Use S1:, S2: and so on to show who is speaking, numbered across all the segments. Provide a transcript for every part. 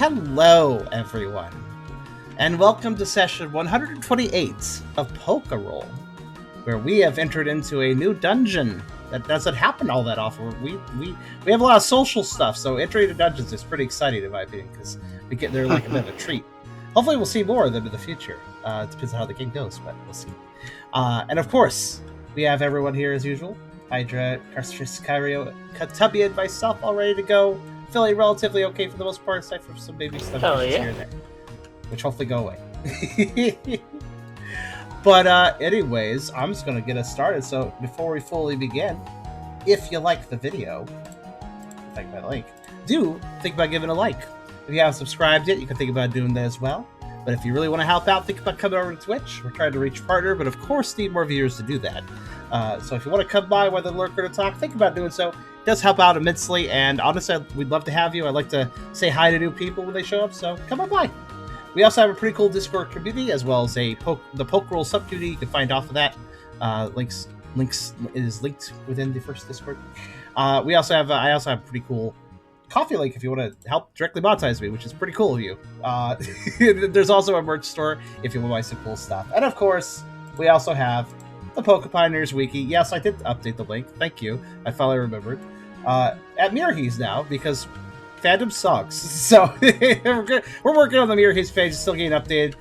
S1: Hello, everyone, and welcome to session 128 of Pokerole, where we have entered into a new dungeon that doesn't happen all that often. We have a lot of social stuff, so entering into dungeons is pretty exciting, in my opinion, because we get there like a bit of a treat. Hopefully, we'll see more of them in the future. It depends on how the game goes, but we'll see. And of course, we have everyone here as usual. Hydra, Karserus, Kyrio, Tubby, and myself all ready to go. Feeling relatively okay for the most part, aside from some baby stuff here and there, which hopefully go away. But anyways, I'm just going to get us started. So before we fully begin, if you like the video, thank my link, do think about giving a like. If you haven't subscribed yet, you can think about doing that as well. But if you really want to help out, think about coming over to Twitch. We're trying to reach partner, but of course need more viewers to do that. So if you want to come by, whether lurker or talk, think about doing so. It does help out immensely, and honestly, we'd love to have you. I like to say hi to new people when they show up, so come on by. We also have a pretty cool Discord community, as well as the Pokerole subcommunity. You can find off of that. Links is linked within the first Discord. I also have a pretty cool coffee link if you want to help directly monetize me, which is pretty cool of you. There's also a merch store if you want to buy some cool stuff. And of course, we also have the Poke Pioneers Wiki. Yes, I did update the link. Thank you. I finally remembered. At Mirhees now, because fandom sucks. So we're working on the Mirhees page. It's still getting updated,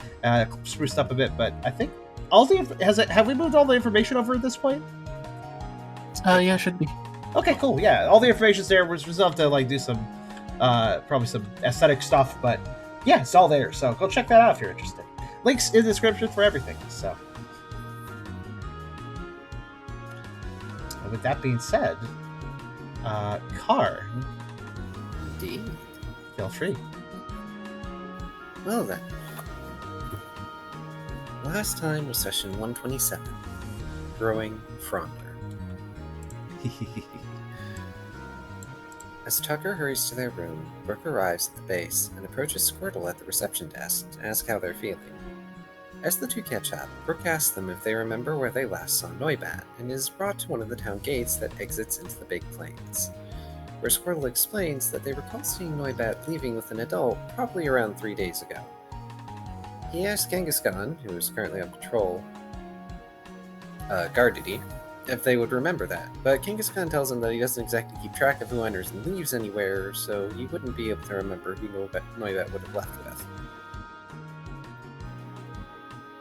S1: spruced up a bit, but I think have we moved all the information over at this point?
S2: Yeah, should be.
S1: Okay, cool. Yeah, all the information's there. We still have to do some, probably some aesthetic stuff, but yeah, it's all there. So go check that out if you're interested. Links in the description for everything. So, and with that being said, Car.
S3: Indeed.
S1: Feel free.
S3: Well then. Last time was session 127. Growing Fronder. As Tucker hurries to their room, Brooke arrives at the base and approaches Squirtle at the reception desk to ask how they're feeling. As the two catch up, Brooke asks them if they remember where they last saw Noibat, and is brought to one of the town gates that exits into the Big Plains, where Squirtle explains that they recall seeing Noibat leaving with an adult probably around 3 days ago. He asks Kangaskhan, who is currently on patrol, guard duty, if they would remember that, but Kangaskhan tells him that he doesn't exactly keep track of who enters and leaves anywhere, so he wouldn't be able to remember who Noibat would have left with.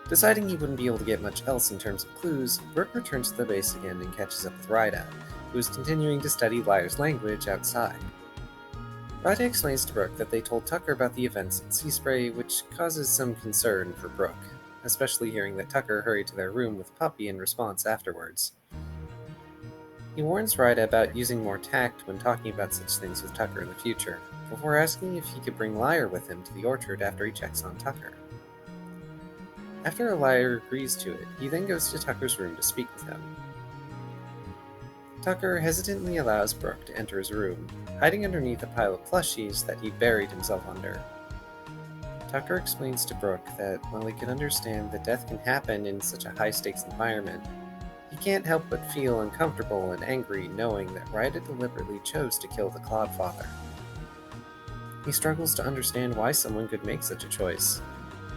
S3: Deciding he wouldn't be able to get much else in terms of clues, Brooke returns to the base again and catches up with Ryda, who is continuing to study Liar's language outside. Ryda explains to Brooke that they told Tucker about the events at Seaspray, which causes some concern for Brooke, especially hearing that Tucker hurried to their room with Puppy in response afterwards. He warns Ryda about using more tact when talking about such things with Tucker in the future, before asking if he could bring Liar with him to the orchard after he checks on Tucker. After Liar agrees to it, he then goes to Tucker's room to speak with him. Tucker hesitantly allows Brooke to enter his room, hiding underneath a pile of plushies that he buried himself under. Tucker explains to Brooke that while he can understand that death can happen in such a high-stakes environment, he can't help but feel uncomfortable and angry knowing that Ryda deliberately chose to kill the Cloudfather. He struggles to understand why someone could make such a choice,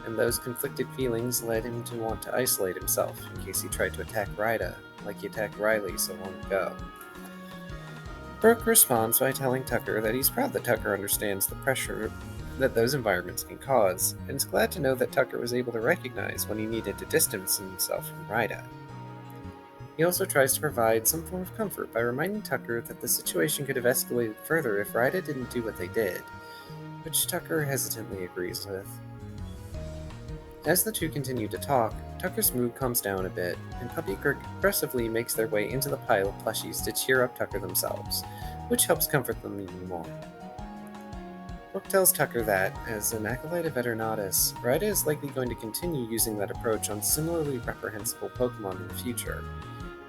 S3: and those conflicted feelings led him to want to isolate himself in case he tried to attack Ryda, like he attacked Riley so long ago. Brooke responds by telling Tucker that he's proud that Tucker understands the pressure that those environments can cause, and is glad to know that Tucker was able to recognize when he needed to distance himself from Ryda. He also tries to provide some form of comfort by reminding Tucker that the situation could have escalated further if Ryda didn't do what they did, which Tucker hesitantly agrees with. As the two continue to talk, Tucker's mood calms down a bit, and Puppy aggressively makes their way into the pile of plushies to cheer up Tucker themselves, which helps comfort them even more. Brooke tells Tucker that, as an acolyte of Eternatus, Ryda is likely going to continue using that approach on similarly reprehensible Pokemon in the future,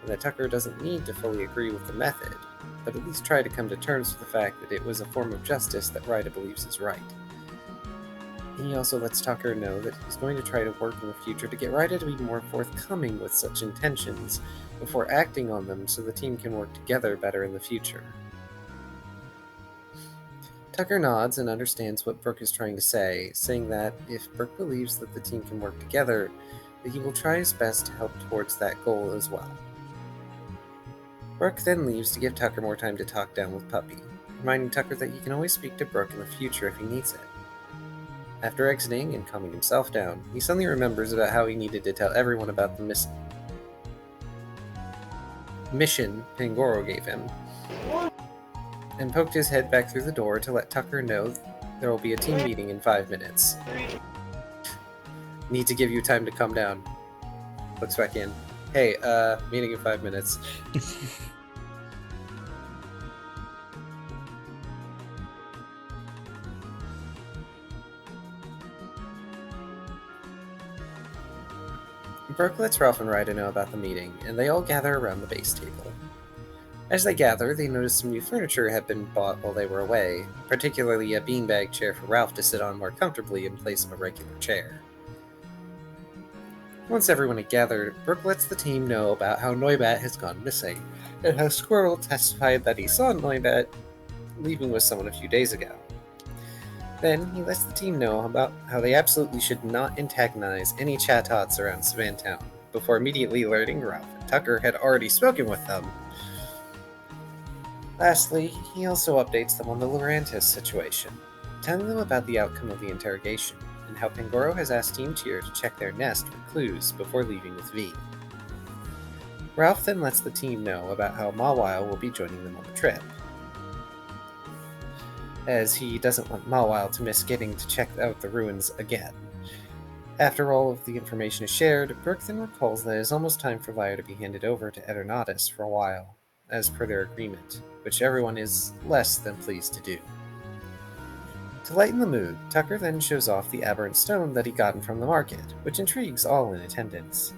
S3: and that Tucker doesn't need to fully agree with the method, but at least try to come to terms with the fact that it was a form of justice that Ryda believes is right. He also lets Tucker know that he's going to try to work in the future to get Ryda to be more forthcoming with such intentions before acting on them so the team can work together better in the future. Tucker nods and understands what Brooke is trying to say, saying that if Brooke believes that the team can work together, that he will try his best to help towards that goal as well. Brooke then leaves to give Tucker more time to talk down with Puppy, reminding Tucker that he can always speak to Brooke in the future if he needs it. After exiting and calming himself down, he suddenly remembers about how he needed to tell everyone about the mission Pangoro gave him, and poked his head back through the door to let Tucker know there will be a team meeting in 5 minutes. Need to give you time to calm down. Looks back in. Hey, meeting in 5 minutes. Brooke lets Ralph and Ryder know about the meeting, and they all gather around the base table. As they gather, they notice some new furniture had been bought while they were away, particularly a beanbag chair for Ralph to sit on more comfortably in place of a regular chair. Once everyone had gathered, Brooke lets the team know about how Noibat has gone missing, and how Squirrel testified that he saw Noibat leaving with someone a few days ago. Then he lets the team know about how they absolutely should not antagonize any Chattots around Savantown, before immediately alerting Ralph and Tucker had already spoken with them. Lastly, he also updates them on the Lurantis situation, telling them about the outcome of the interrogation, and how Pangoro has asked Team Cheer to check their nest for clues before leaving with V. Ralph then lets the team know about how Mawile will be joining them on the trip, as he doesn't want Mawile to miss getting to check out the ruins again. After all of the information is shared, Brooke then recalls that it is almost time for Lyre to be handed over to Eternatus for a while, as per their agreement, which everyone is less than pleased to do. To lighten the mood, Tucker then shows off the aberrant stone that he gotten from the market, which intrigues all in attendance.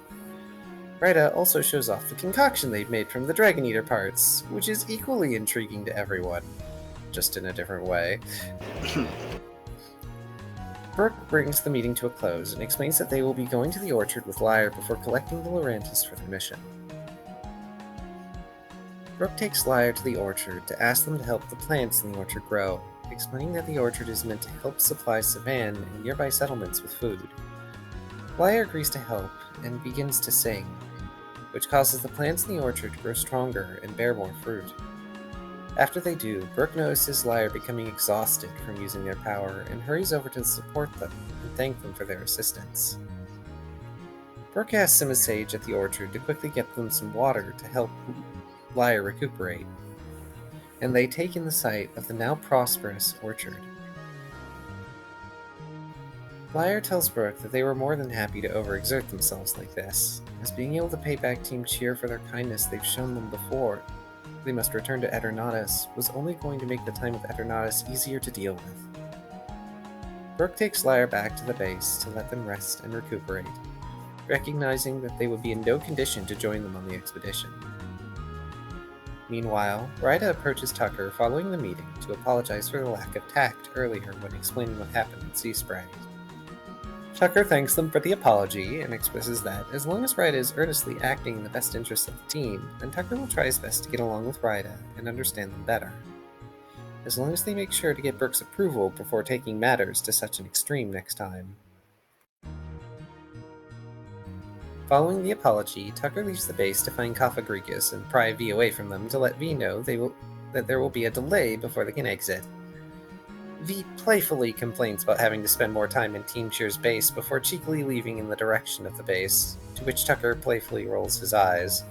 S3: Rita also shows off the concoction they've made from the Dragon Eater parts, which is equally intriguing to everyone, just in a different way. Brooke brings the meeting to a close and explains that they will be going to the orchard with Lyre before collecting the Lurantis for their mission. Brooke takes Lyre to the orchard to ask them to help the plants in the orchard grow, explaining that the orchard is meant to help supply Savan and nearby settlements with food. Lyre agrees to help and begins to sing, which causes the plants in the orchard to grow stronger and bear more fruit. After they do, Brooke notices Lyre becoming exhausted from using their power and hurries over to support them and thank them for their assistance. Brooke asks Simasage at the orchard to quickly get them some water to help Lyre recuperate, and they take in the sight of the now prosperous orchard. Lyre tells Brooke that they were more than happy to overexert themselves like this, as being able to pay back Team Cheer for their kindness they've shown them before they must return to Eternatus was only going to make the time with Eternatus easier to deal with. Brooke takes Lyre back to the base to let them rest and recuperate, recognizing that they would be in no condition to join them on the expedition. Meanwhile, Rita approaches Tucker following the meeting to apologize for the lack of tact earlier when explaining what happened in Sea Spray. Tucker thanks them for the apology and expresses that, as long as Rita is earnestly acting in the best interests of the team, then Tucker will try his best to get along with Rita and understand them better, as long as they make sure to get Brooke's approval before taking matters to such an extreme next time. Following the apology, Tucker leaves the base to find Kafagrigus and pry V away from them to let V know that there will be a delay before they can exit. V playfully complains about having to spend more time in Team Cheer's base before cheekily leaving in the direction of the base, to which Tucker playfully rolls his eyes.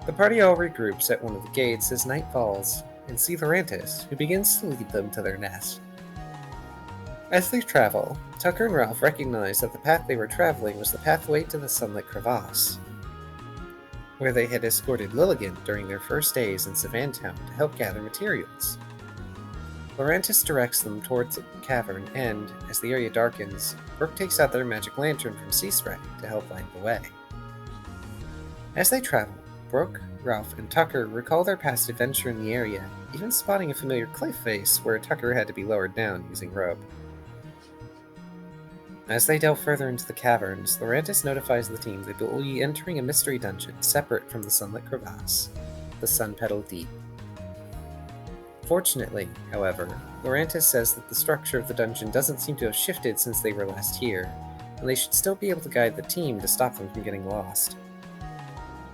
S3: The party all regroups at one of the gates as night falls, and see Lurantis, who begins to lead them to their nest. As they travel, Tucker and Ralph recognize that the path they were traveling was the pathway to the Sunlit Crevasse, where they had escorted Lilligant during their first days in Savantown to help gather materials. Lurantis directs them towards the cavern and, as the area darkens, Brooke takes out their magic lantern from Sea Spray to help light the way. As they travel, Brooke, Ralph, and Tucker recall their past adventure in the area, even spotting a familiar cliff face where Tucker had to be lowered down using rope. As they delve further into the caverns, Lurantis notifies the team they will be entering a mystery dungeon separate from the Sunlit Crevasse. the sun petal deep. Fortunately, however, Lorantis says that the structure of the dungeon doesn't seem to have shifted since they were last here, and they should still be able to guide the team to stop them from getting lost.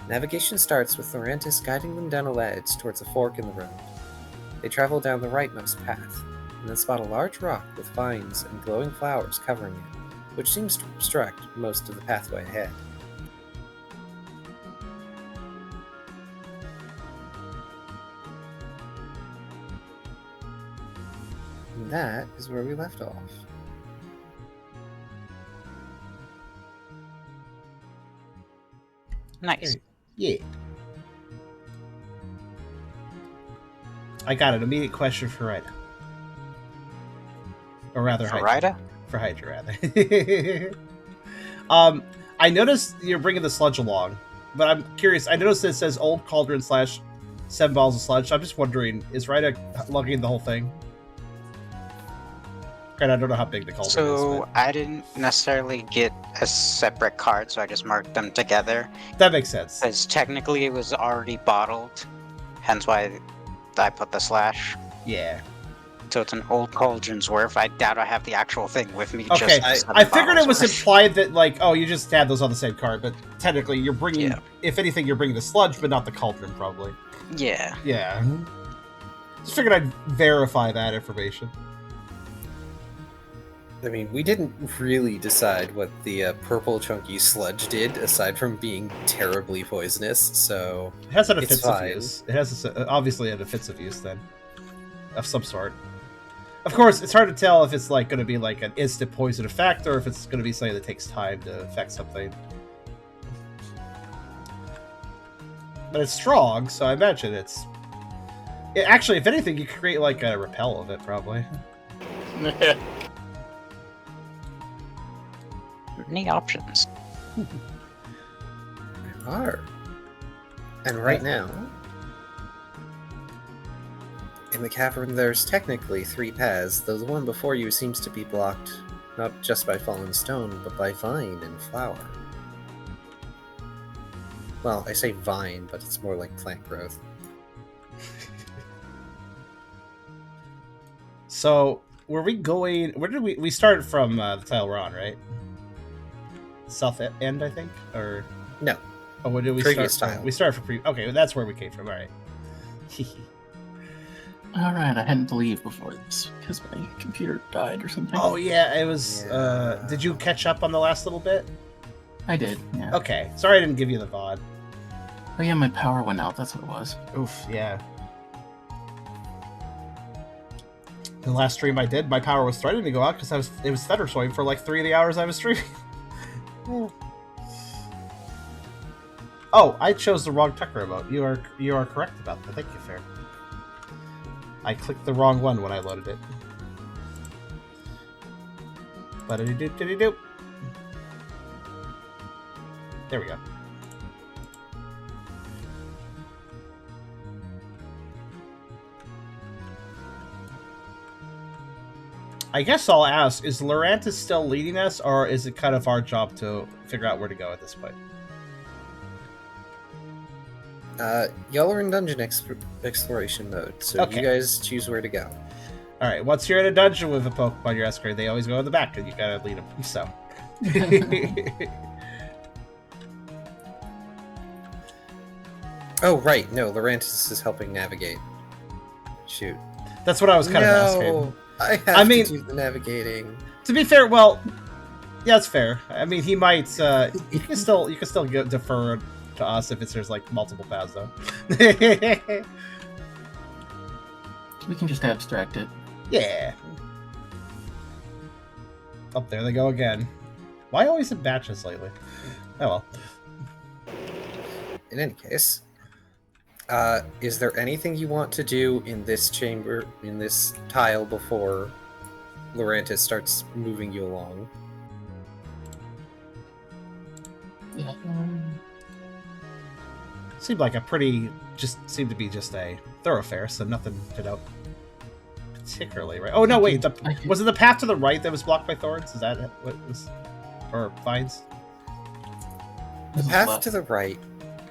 S3: Navigation starts with Lorantis guiding them down a ledge towards a fork in the road. They travel down the rightmost path, and then spot a large rock with vines and glowing flowers covering it, which seems to obstruct most of the pathway ahead. And that is where we left off.
S4: Nice.
S1: Yeah. I got an immediate question for Rita. Or rather,
S4: For
S1: Hydra.
S4: Rita?
S1: For Hydra, rather. I noticed you're bringing the sludge along, but I'm curious. I noticed it says Old Cauldron / 7 balls of sludge. I'm just wondering, is Rita lugging the whole thing? And I don't know how big the cauldron is.
S4: So I didn't necessarily get a separate card, so I just marked them together.
S1: That makes sense.
S4: Because technically it was already bottled, hence why I put the slash.
S1: Yeah.
S4: So it's an old cauldron's worth. I doubt I have the actual thing with me.
S1: Okay,
S4: just
S1: I figured it was
S4: worth.
S1: implied that, like, oh, you just had those on the same card, but technically you're bringing, if anything, you're bringing the sludge, but not the cauldron, probably.
S4: Yeah.
S1: Yeah. Just figured I'd verify that information.
S3: I mean, we didn't really decide what the purple chunky sludge did, aside from being terribly poisonous, so
S1: It has an
S3: it's
S1: offensive
S3: fine.
S1: use. It has obviously an offensive use, then. Of some sort. Of course, it's hard to tell if it's like going to be like an instant poison effect, or if it's going to be something that takes time to affect something. But it's strong, so I imagine it's... actually, if anything, you could create like a repel of it, probably.
S4: Any options?
S3: There are. And right now, in the cavern, there's technically 3 paths, though the one before you seems to be blocked not just by fallen stone, but by vine and flower. Well, I say vine, but it's more like plant growth.
S1: So, were we going... Where did we started from the tile we're on, right? South end, I think? Or...
S3: No.
S1: Oh, where did we
S3: Previous
S1: start from?
S3: tile.
S1: We started from okay, that's where we came from, alright.
S2: Alright, I hadn't to leave before this because my computer died or something.
S1: Oh yeah, it was
S3: Yeah.
S1: did you catch up on the last little bit?
S2: I did, yeah.
S1: Okay. Sorry I didn't give you the VOD.
S2: Oh yeah, my power went out, that's what it was.
S1: Oof, yeah. The last stream I did, my power was threatening to go out because it was thunderstorming for like 3 of the hours I was streaming. Oh, I chose the wrong Tucker remote. You are correct about that. Thank you, Fair. I clicked the wrong one when I loaded it. Ba-da-doo-doo-doo-doo. There we go. I guess I'll ask, is Lorantis still leading us, or is it kind of our job to figure out where to go at this point?
S3: Y'all are in dungeon exploration mode, so
S1: Okay.
S3: you guys choose where to go.
S1: Alright, once you're in a dungeon with a Pokemon you're escorting, they always go in the back, and you gotta lead them, so.
S3: Oh, right, no, Lorantis is helping navigate. Shoot.
S1: That's what I was kind of asking.
S3: I have
S1: I mean-
S3: to do the navigating.
S1: To be fair, well, yeah, it's fair. I mean, he might, you can still defer to us if there's, like, multiple paths, though.
S2: We can just abstract it.
S1: Yeah. Oh, there they go again. Why always in batches lately? Oh well.
S3: In any case, is there anything you want to do in this chamber, in this tile, before Lorantis starts moving you along?
S2: Yeah.
S1: Seemed like a pretty, seemed to be just a thoroughfare, so nothing to note particularly, right? Oh no, wait, was it the path to the right that was blocked by thorns? Is that what it was? Or vines?
S3: The path to the right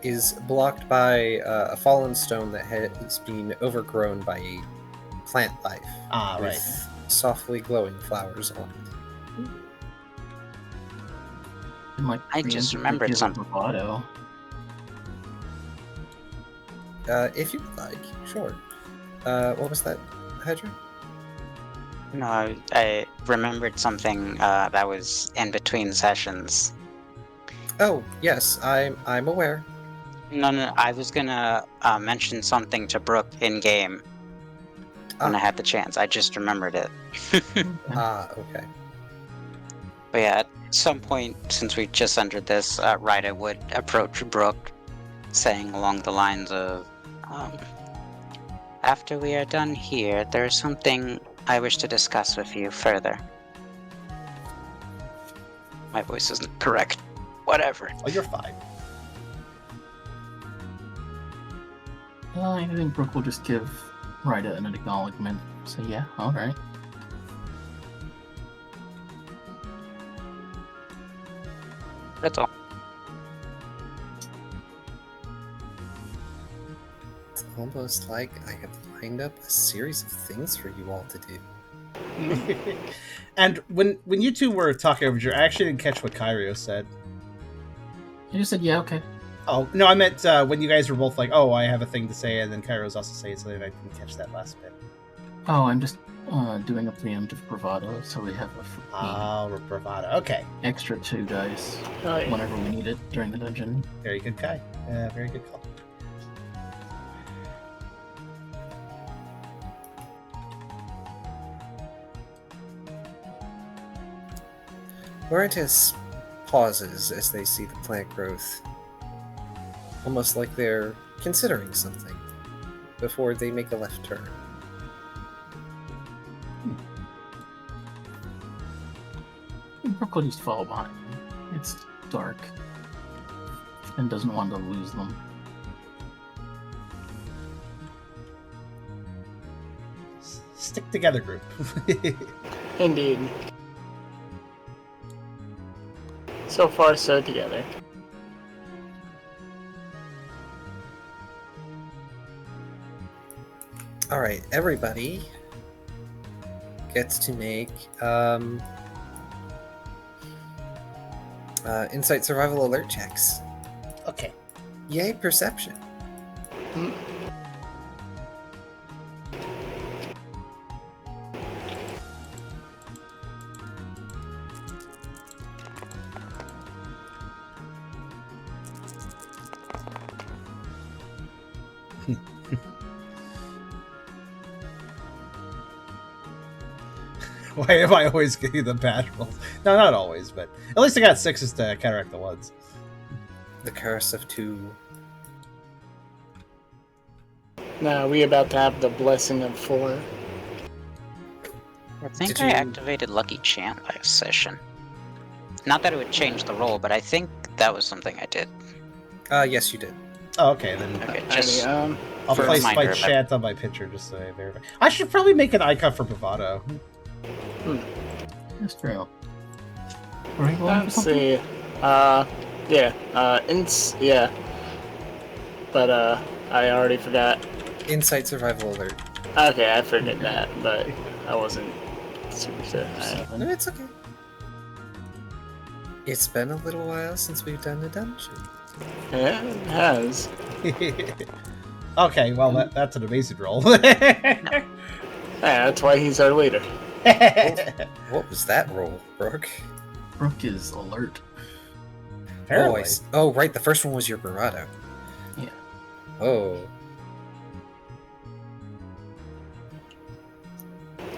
S3: is blocked by a fallen stone that has been overgrown by a plant life with
S1: Right.
S3: softly glowing flowers on it.
S2: And, like,
S4: I just
S2: preemptively
S4: remembered
S2: give
S4: something.
S2: bravado.
S3: If you would like, sure. What was that, Hydra?
S4: No, I remembered something that was in between sessions.
S3: Oh, yes, I'm aware.
S4: No, I was gonna mention something to Brooke in game when I had the chance. I just remembered it.
S3: Okay.
S4: But yeah, at some point, since we just entered this, Ryda would approach Brooke, saying along the lines of, after we are done here, there is something I wish to discuss with you further. My voice isn't correct. Whatever.
S1: Oh, you're fine.
S2: I think Brooke will just give Ryda an acknowledgement. Say, yeah, alright.
S4: That's all.
S3: It's almost like I have lined up a series of things for you all to do.
S1: And when you two were talking over here, I actually didn't catch what Kyrio said.
S2: He just said, yeah, okay.
S1: Oh, no, I meant when you guys were both like, oh, I have a thing to say, and then Kyrio's also saying something, I didn't catch that last bit.
S2: Oh, I'm just doing a preemptive bravado, so we have
S1: Oh, bravado. Okay.
S2: extra 2 dice
S5: Oh, yeah.
S2: whenever we need it during the dungeon.
S1: Very good, Kai. Very good call.
S3: Laurentis pauses as they see the plant growth, almost like they're considering something, before they make a left turn.
S2: Brooke will just follow behind them. It's dark and doesn't want to lose them.
S1: Stick together, group.
S5: Indeed. So far, so together.
S3: Alright, everybody gets to make insight survival alert checks.
S1: Okay.
S3: Yay, perception.
S1: Why am I always getting the bad rolls? No, not always, but at least I got 6s to counteract the ones.
S3: The curse of 2.
S5: Now we about to have the blessing of 4.
S4: I think
S3: Did
S4: I
S3: you-
S4: activated Lucky Chant last session. Not that it would change the roll, but I think that was something I did.
S3: Yes, you did.
S1: Oh, okay, then
S4: Okay, just
S5: Alrighty,
S1: I'll
S4: for a
S1: place my
S4: reminder, but-
S1: chant on my picture just so I verify. I should probably make an icon for bravado.
S2: That's true. Are you going for
S5: let's
S2: something?
S5: see. Yeah. But I already forgot.
S3: Insight survival alert.
S5: Okay, I forget that, but I wasn't super sure.
S3: No, it's okay. It's been a little while since we've done a dungeon.
S5: Yeah, it has.
S1: Okay, well that's an amazing roll.
S5: Yeah, that's why he's our leader.
S3: What was that roll, Brooke?
S2: Brooke is alert.
S1: Apparently.
S3: Oh, right, the first one was your bravado.
S2: Yeah.
S3: Oh.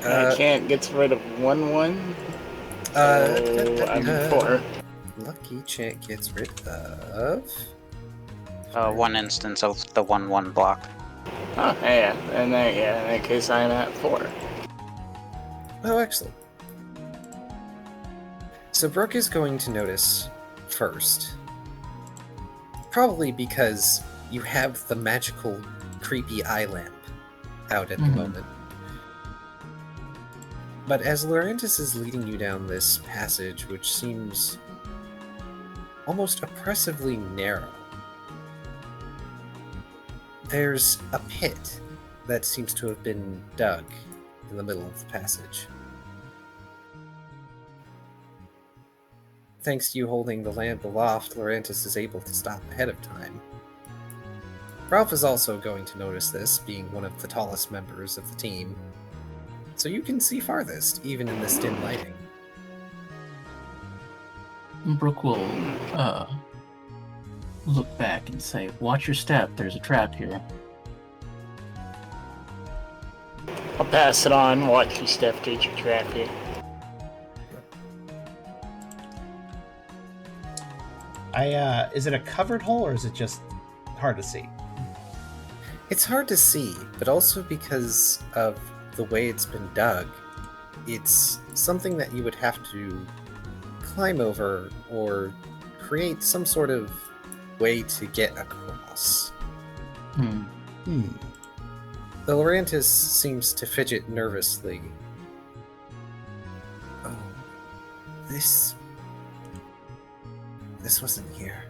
S5: Can't gets rid of 1/1. So I'm 4.
S3: Lucky Chant gets rid of...
S4: one instance of the 1/1 block.
S5: Oh, yeah. In that case, I'm at 4.
S3: Oh, excellent. So Brooke is going to notice first, probably because you have the magical, creepy eye lamp out at the moment. But as Laurentis is leading you down this passage, which seems almost oppressively narrow, There's a pit that seems to have been dug in the middle of the passage. Thanks to you holding the lamp aloft, Laurentis is able to stop ahead of time. Ralph is also going to notice this, being one of the tallest members of the team. So you can see farthest, even in this dim lighting.
S2: Brooke will look back and say, "Watch your step, there's a trap here."
S5: I'll pass it on. Watch your step, there's your trap here.
S1: Is it a covered hole or is it just hard to see?
S3: It's hard to see, but also because of the way it's been dug, it's something that you would have to climb over or create some sort of way to get across. The Laurentis seems to fidget nervously. Oh, this wasn't here.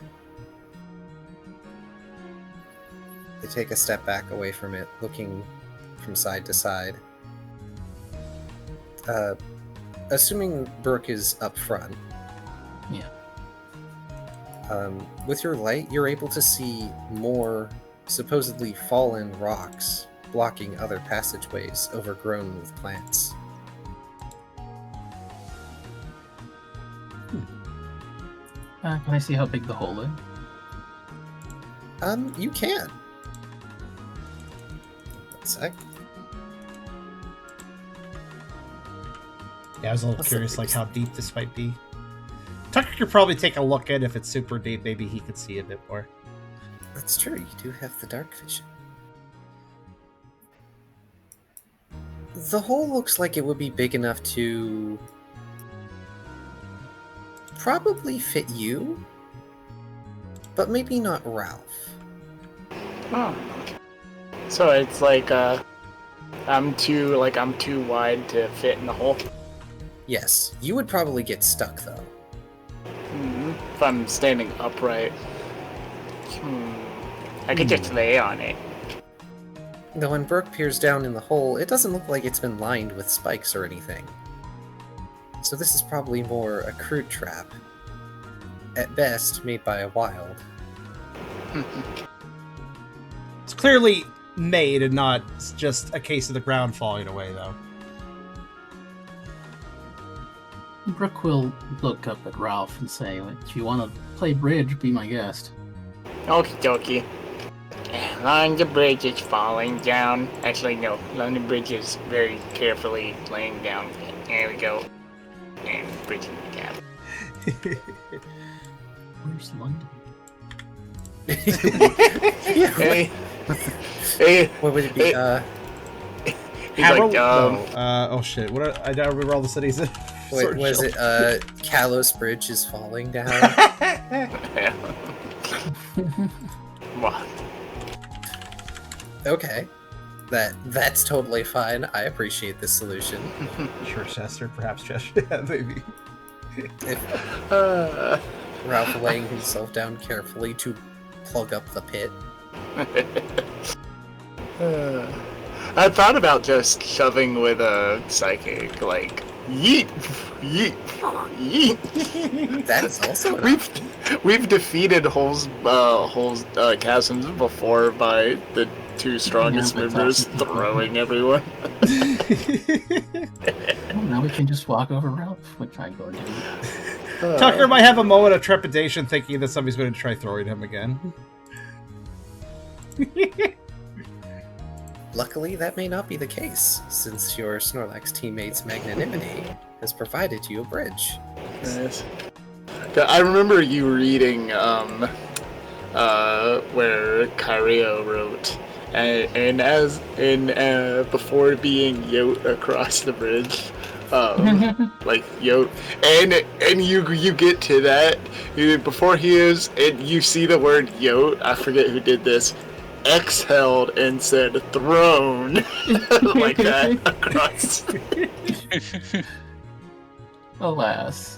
S3: They take a step back away from it, looking from side to side. Assuming Brooke is up front.
S2: Yeah.
S3: With your light, you're able to see more supposedly fallen rocks blocking other passageways overgrown with plants.
S2: Can I see how big the hole is?
S3: You can. One sec.
S1: Yeah, I was a little
S3: What's
S1: curious,
S3: the
S1: like
S3: biggest-
S1: how deep this might be. Tucker could probably take a look at it. If it's super deep, maybe he could see a bit more.
S3: That's true, you do have the dark vision. The hole looks like it would be big enough to probably fit you, but maybe not Ralph.
S5: Oh. So it's like I'm too wide to fit in the hole.
S3: Yes, you would probably get stuck though.
S5: If I'm standing upright. I could just lay on it.
S3: Though when Brooke peers down in the hole, it doesn't look like it's been lined with spikes or anything. So this is probably more a crude trap. At best, made by a wild.
S1: It's clearly made and not just a case of the ground falling away, though.
S2: Brooke will look up at Ralph and say, "If you want to play bridge, be my guest."
S5: Okie dokie. Along the bridge is falling down. Actually, no. Along the bridge is very carefully laying down. There we go. And bridging the gap.
S2: Where's London?
S5: Hey. Hey.
S3: What would it be?
S5: He's like,
S1: oh shit! I don't remember all the cities.
S3: Wait, was it Kalos Bridge is falling down?
S5: What?
S3: Okay. That's totally fine. I appreciate this solution.
S1: Sure, Chester, perhaps Chester. Yeah, maybe.
S3: Ralph laying himself down carefully to plug up the pit.
S5: I thought about just shoving with a psychic, like yeet, yeet, yeet.
S3: That's also
S5: we've defeated chasms before by the two strongest members throwing everyone.
S2: Well, now we can just walk over Ralph, which I'm going to do.
S1: Tucker might have a moment of trepidation thinking that somebody's going to try throwing him again.
S3: Luckily, that may not be the case, since your Snorlax teammate's magnanimity has provided you a bridge.
S5: Nice. I remember you reading where Kyrio wrote, and as in before being Yote across the bridge, like Yote, and you get to that before he is, and you see the word Yote. I forget who did this. Exhaled and said throne like that across.
S2: Alas.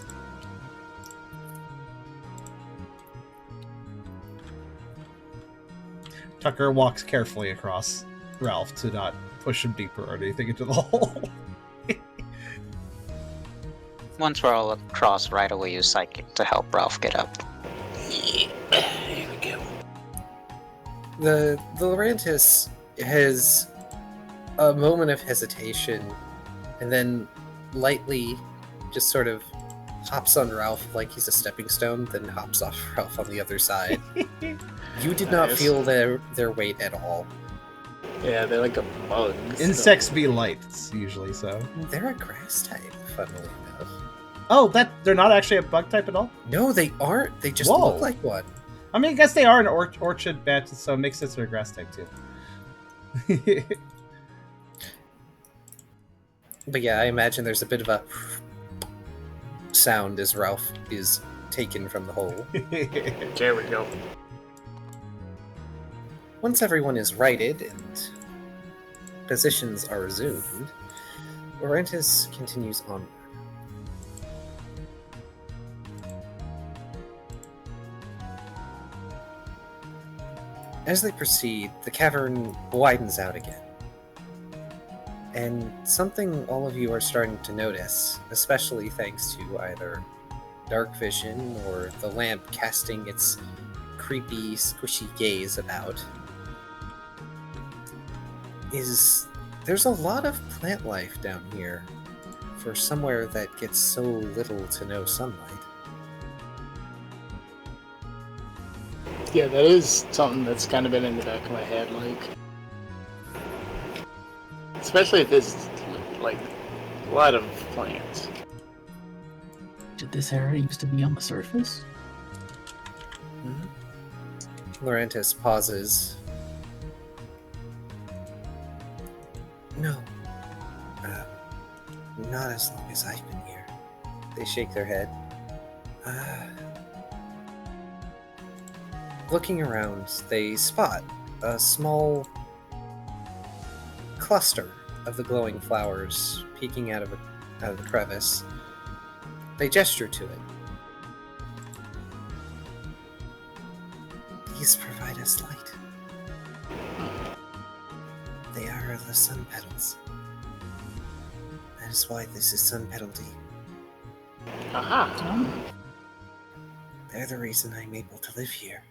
S1: Tucker walks carefully across Ralph to not push him deeper or anything into the hole.
S4: Once we're all across, right away use psychic to help Ralph get up.
S5: Here we go.
S3: The Lorantis has a moment of hesitation and then lightly just sort of hops on Ralph like he's a stepping stone, then hops off Ralph on the other side. You did not
S5: Nice.
S3: feel their weight at all.
S5: Yeah, they're like a bug.
S1: Insects be light, usually, so.
S3: They're a grass type, funnily enough.
S1: Oh, they're not actually a bug type at all?
S3: No, they aren't. They just
S1: Whoa.
S3: look like one.
S1: I mean, I guess they are an orchid mantis, so it makes sense they're a grass type too.
S3: But yeah, I imagine there's a bit of a sound as Ralph is taken from the hole.
S5: There we go.
S3: Once everyone is righted and positions are resumed, Lorantis continues onward. As they proceed, the cavern widens out again. And something all of you are starting to notice, especially thanks to either dark vision or the lamp casting its creepy, squishy gaze about, is there's a lot of plant life down here for somewhere that gets so little to no sunlight.
S5: Yeah, that is something that's kind of been in the back of my head, like... Especially if there's, like, a lot of plants.
S2: Did this area used to be on the surface?
S3: Lorantis pauses. No. Not as long as I've been here. They shake their head. Looking around, they spot a small cluster of the glowing flowers peeking out of the crevice. They gesture to it. These provide us light. They are the sun petals. That is why this is sun petal deep.
S5: Aha!
S3: They're the reason I'm able to live here.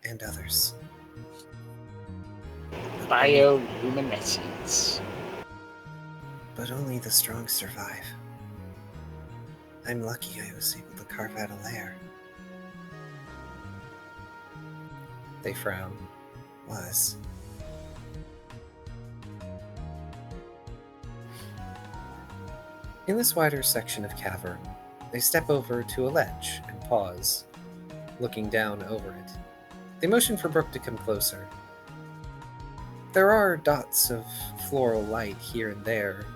S3: And others.
S5: Bioluminescence.
S3: But only the strong survive. I'm lucky I was able to carve out a lair. They frown. Was. In this wider section of cavern, they step over to a ledge and pause, looking down over it. They motion for Brooke to come closer. There are dots of floral light here and there,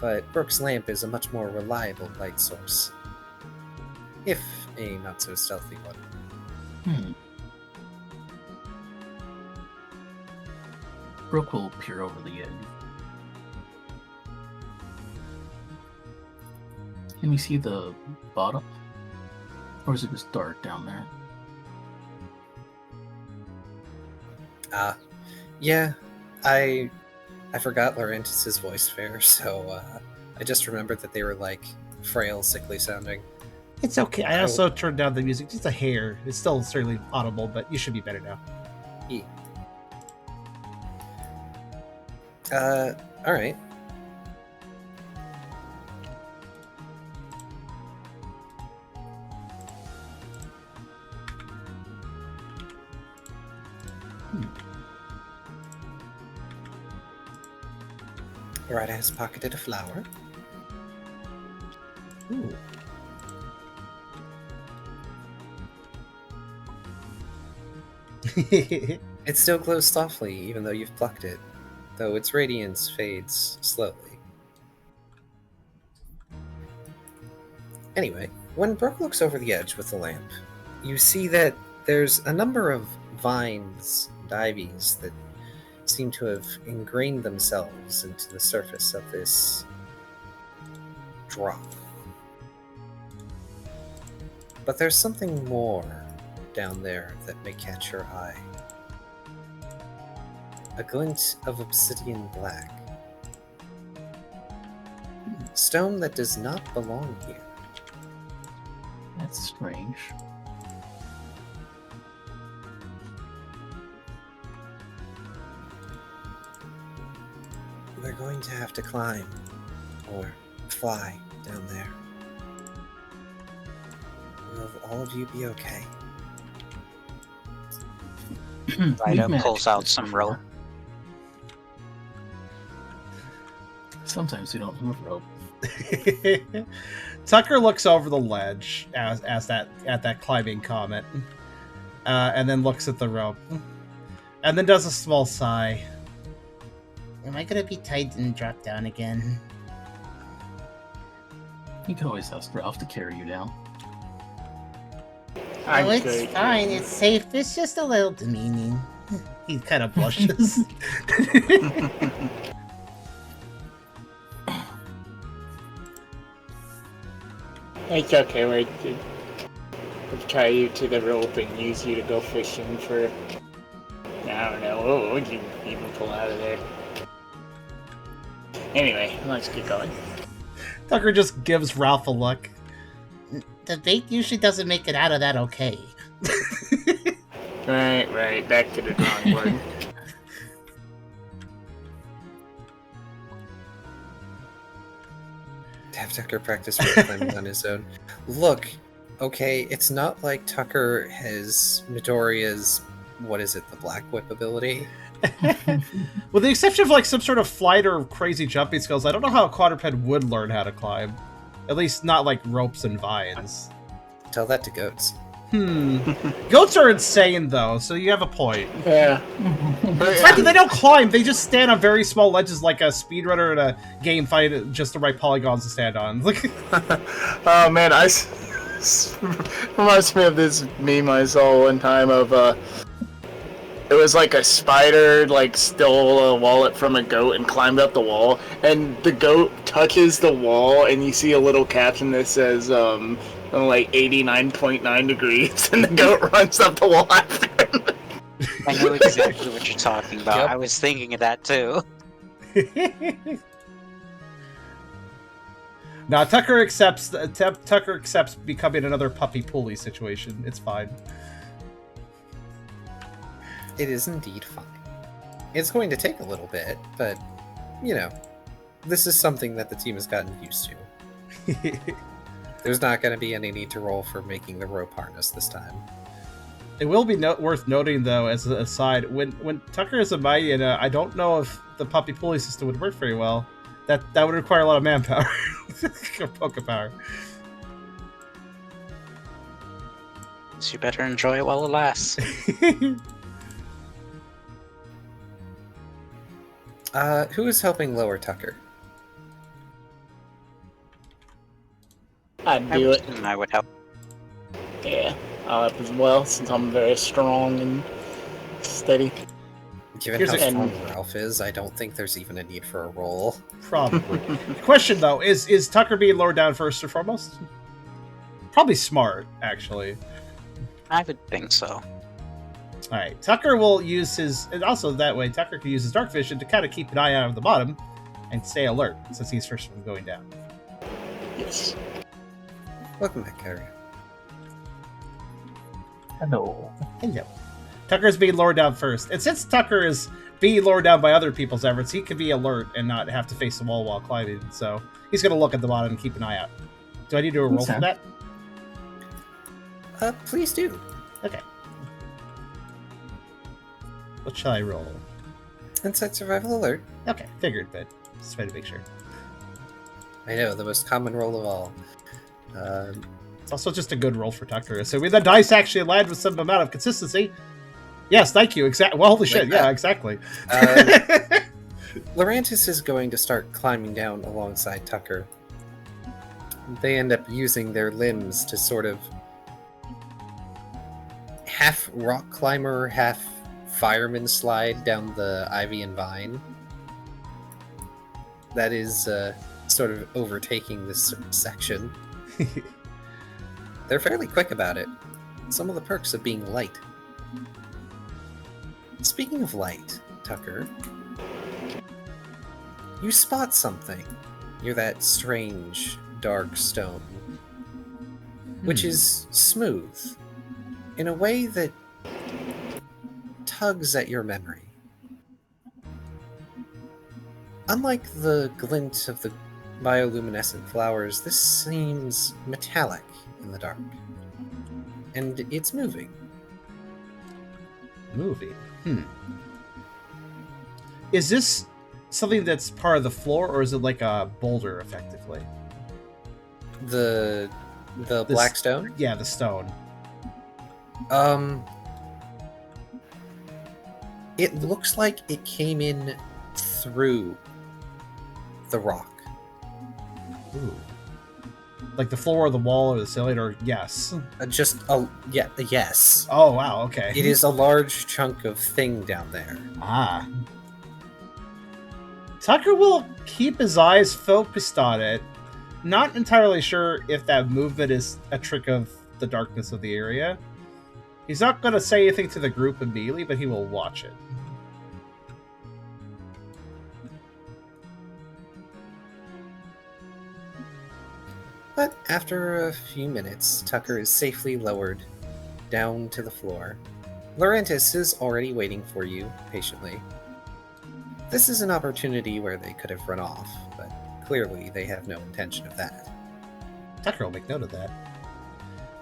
S3: but Brooke's lamp is a much more reliable light source. If a not-so-stealthy one.
S2: Brooke will peer over the edge. Can we see the bottom? Or is it just dark down there?
S3: Yeah, I forgot Lorantis' voice fair, so I just remembered that they were like frail, sickly sounding.
S1: It's okay. I also turned down the music just a hair. It's still certainly audible, but you should be better now.
S3: Alright. Loretta has pocketed a flower.
S1: Ooh.
S3: It still glows softly, even though you've plucked it, though its radiance fades slowly. Anyway, when Brooke looks over the edge with the lamp, you see that there's a number of vines and ivies that seem to have ingrained themselves into the surface of this drop. But there's something more down there that may catch your eye. A glint of obsidian black. Stone that does not belong here.
S2: That's strange.
S3: We're going to have to climb or fly down there. Will all of you be okay?
S4: Ryder pulls out some rope.
S2: Sometimes we don't move rope.
S1: Tucker looks over the ledge at that climbing comment, and then looks at the rope, and then does a small sigh. Am I gonna be tied and drop down again?
S2: You can always ask Ralph to carry you down.
S1: Oh, it's fine. It's safe. It's just a little demeaning. He kind of blushes.
S5: It's okay, we'll tie you to the rope and use you to go fishing for... I don't know, what would you even pull out of there? Anyway, let's get going.
S1: Tucker just gives Ralph a look. The bait usually doesn't make it out of that okay.
S5: Right, back to the drawing board.
S3: Have Tucker practice rope climbing on his own. Look, okay, it's not like Tucker has Midoriya's, what is it, the Black Whip ability?
S1: With the exception of like some sort of flight or crazy jumping skills, I don't know how a quadruped would learn how to climb. At least not like ropes and vines.
S3: Tell that to goats.
S1: Goats are insane though, so you have a point.
S5: Yeah.
S1: The fact that they don't climb, they just stand on very small ledges like a speedrunner in a game fight at just the right polygons to stand on.
S5: Oh man, reminds me of this meme I saw one time of it was like a spider like stole a wallet from a goat and climbed up the wall, and the goat touches the wall and you see a little caption that says like 89.9 degrees, and the goat runs up the wall after him.
S4: I know exactly what you're talking about.
S3: Yep.
S4: I was thinking of that too.
S1: Now Tucker accepts becoming another puppy pulley situation. It's fine.
S3: It is indeed fine. It's going to take a little bit, but, you know, this is something that the team has gotten used to. There's not going to be any need to roll for making the rope harness this time.
S1: It will be worth noting, though, as an aside, when Tucker is a mighty, and I don't know if the puppy pulley system would work very well. That would require a lot of manpower, or poker power.
S4: So you better enjoy it while it lasts.
S3: Who is helping lower Tucker?
S5: I'd do it.
S4: I would help.
S5: Yeah, I'll help as well, since I'm very strong and steady.
S3: Given
S1: Here's
S3: how
S1: a-
S3: strong Ralph is, I don't think there's even a need for a roll.
S1: Probably. Question, though, is Tucker being lowered down first and foremost? Probably smart, actually.
S4: I would think so.
S1: Alright, Tucker will use his... And also, that way, Tucker can use his dark vision to kind of keep an eye out of the bottom and stay alert, since he's first one going down.
S5: Yes.
S3: Welcome back, Kyrio.
S2: Hello.
S1: Hello. Tucker's being lowered down first. And since Tucker is being lowered down by other people's efforts, he can be alert and not have to face the wall while climbing. So he's going to look at the bottom and keep an eye out. Do I need to do a roll for that?
S3: Please do.
S1: Okay. What shall I roll?
S3: Inside survival alert.
S1: Okay, figured, but just trying to make sure.
S3: I know, the most common roll of all.
S1: It's also just a good roll for Tucker. Assuming the dice actually land with some amount of consistency. Yes, thank you. Well, holy shit. Yeah, exactly.
S3: Lorantis is going to start climbing down alongside Tucker. They end up using their limbs to sort of half rock climber, half fireman slide down the ivy and vine. That is sort of overtaking this section. They're fairly quick about it. Some of the perks of being light. Speaking of light, Tucker, you spot something near that strange, dark stone, which is smooth in a way that tugs at your memory. Unlike the glint of the bioluminescent flowers, this seems metallic in the dark. And it's moving.
S1: Moving. Is this something that's part of the floor, or is it like a boulder, effectively?
S3: The black stone?
S1: Yeah, the stone.
S3: It looks like it came in through the rock.
S1: Ooh. Like the floor or the wall or the ceiling, or yes?
S3: Yes.
S1: Oh, wow, okay.
S3: It is a large chunk of thing down there.
S1: Ah. Tucker will keep his eyes focused on it. Not entirely sure if that movement is a trick of the darkness of the area. He's not going to say anything to the group immediately, but he will watch it.
S3: But after a few minutes, Tucker is safely lowered down to the floor. Laurentis is already waiting for you, patiently. This is an opportunity where they could have run off, but clearly they have no intention of that.
S1: Tucker will make note of that.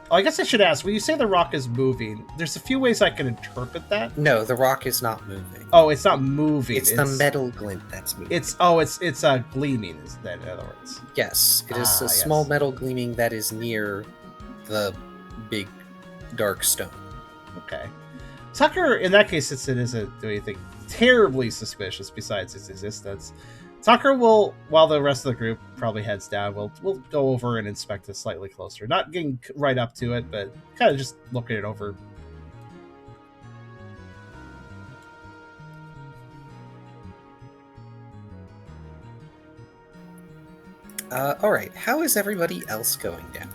S1: Oh, I guess I should ask, when you say the rock is moving, there's a few ways I can interpret that.
S3: No, the rock is not moving.
S1: Oh, it's not moving.
S3: It's the metal glint that's moving.
S1: It's gleaming, is that in other words?
S3: Yes, it is a small metal gleaming that is near the big dark stone.
S1: Okay. Tucker, in that case, since it isn't doing anything terribly suspicious besides its existence, Tucker will, while the rest of the group probably heads down, we'll go over and inspect it slightly closer. Not getting right up to it, but kind of just looking it over.
S3: Alright, how is everybody else going down?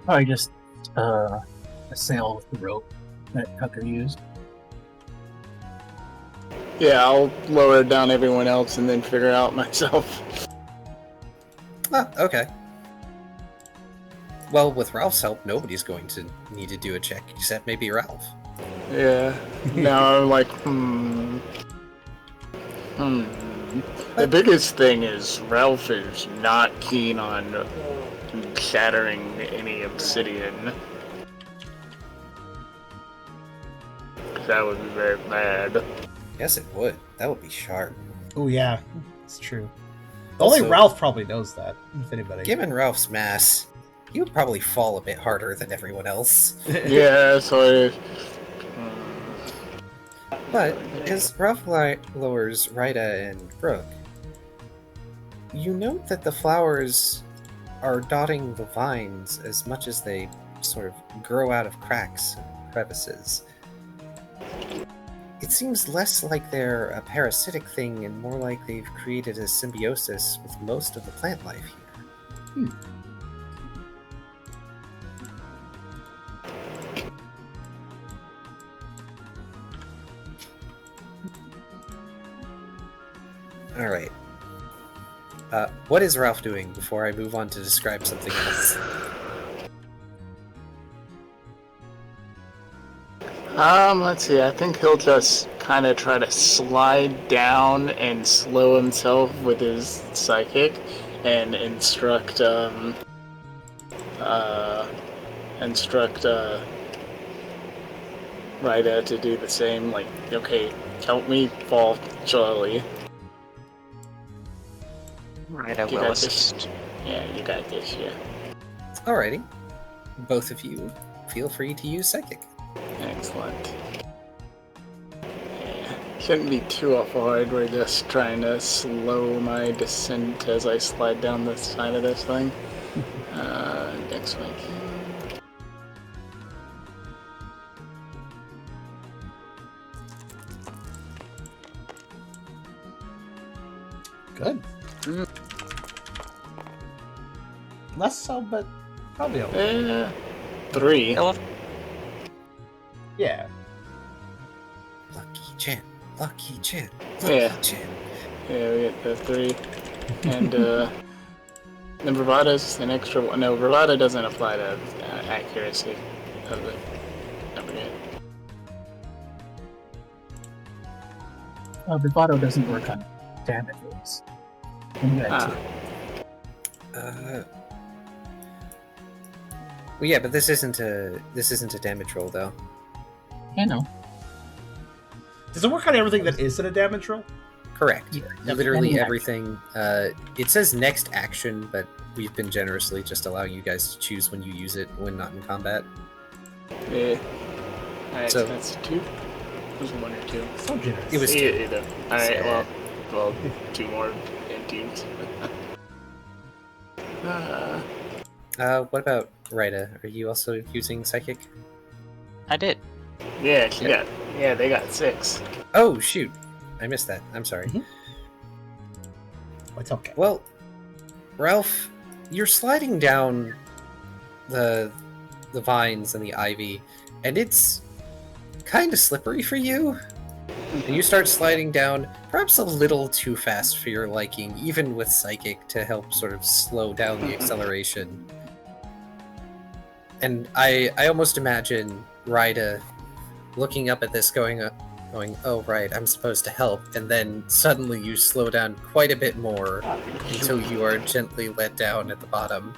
S2: Probably just assail with the rope that Tucker used.
S5: Yeah, I'll lower down everyone else and then figure out myself.
S3: Ah, okay. Well, with Ralph's help, nobody's going to need to do a check except maybe Ralph.
S5: Yeah. Now I'm like, The biggest thing is Ralph is not keen on shattering any obsidian. That would be very bad.
S3: Yes, it would. That would be sharp.
S1: Oh, yeah. It's true.
S3: Also,
S1: only Ralph probably knows that, if anybody.
S3: Given Ralph's mass, he would probably fall a bit harder than everyone else.
S5: Yeah, so
S3: But as Ralph lowers Rita and Brooke, you note that the flowers are dotting the vines as much as they sort of grow out of cracks and crevices. It seems less like they're a parasitic thing and more like they've created a symbiosis with most of the plant life here. Alright. What is Ralph doing before I move on to describe something else?
S5: let's see, I think he'll just kind of try to slide down and slow himself with his psychic and instruct Rita to do the same, like, okay, help me fall slowly.
S4: Rita
S5: You
S4: will
S5: got
S4: assist.
S5: this. Yeah, you got this, yeah.
S3: Alrighty. Both of you, feel free to use psychic.
S5: Excellent. Yeah, shouldn't be too awful hard. We're just trying to slow my descent as I slide down the side of this thing. Next week.
S1: Good. Less so, but probably okay.
S5: 3.
S1: Yeah.
S3: Lucky. Lucky Chin.
S5: Yeah.
S3: Chin.
S5: Yeah, we get the 3. And then Bravado's an extra one. No, Bravado doesn't apply to accuracy of the number yet.
S2: Bravado doesn't work on damage rolls. And you had 2.
S3: Well, yeah, but this isn't a damage roll though.
S2: I know.
S1: Does it work on everything that isn't a damage roll?
S3: Correct.
S2: Yeah,
S3: Literally
S2: any
S3: everything. It says next action, but we've been generously just allowing you guys to choose when you use it when not in combat.
S5: Yeah. Alright,
S3: So-
S5: so that's 2? Was it 1 or 2?
S1: So generous.
S3: It was 2.
S5: Either. Alright,
S3: So-
S5: well, 2 more anti-teams.
S3: What about Rita? Are you also using psychic?
S4: I did.
S5: Yeah, they got 6.
S3: Oh shoot, I missed that. I'm sorry.
S1: Mhm. It's okay.
S3: Well, Ralph, you're sliding down the vines and the ivy, and it's kind of slippery for you. And you start sliding down, perhaps a little too fast for your liking, even with psychic to help sort of slow down the acceleration. And I almost imagine Rida looking up at this, going, "Oh right, I'm supposed to help," and then suddenly you slow down quite a bit more until you are gently let down at the bottom.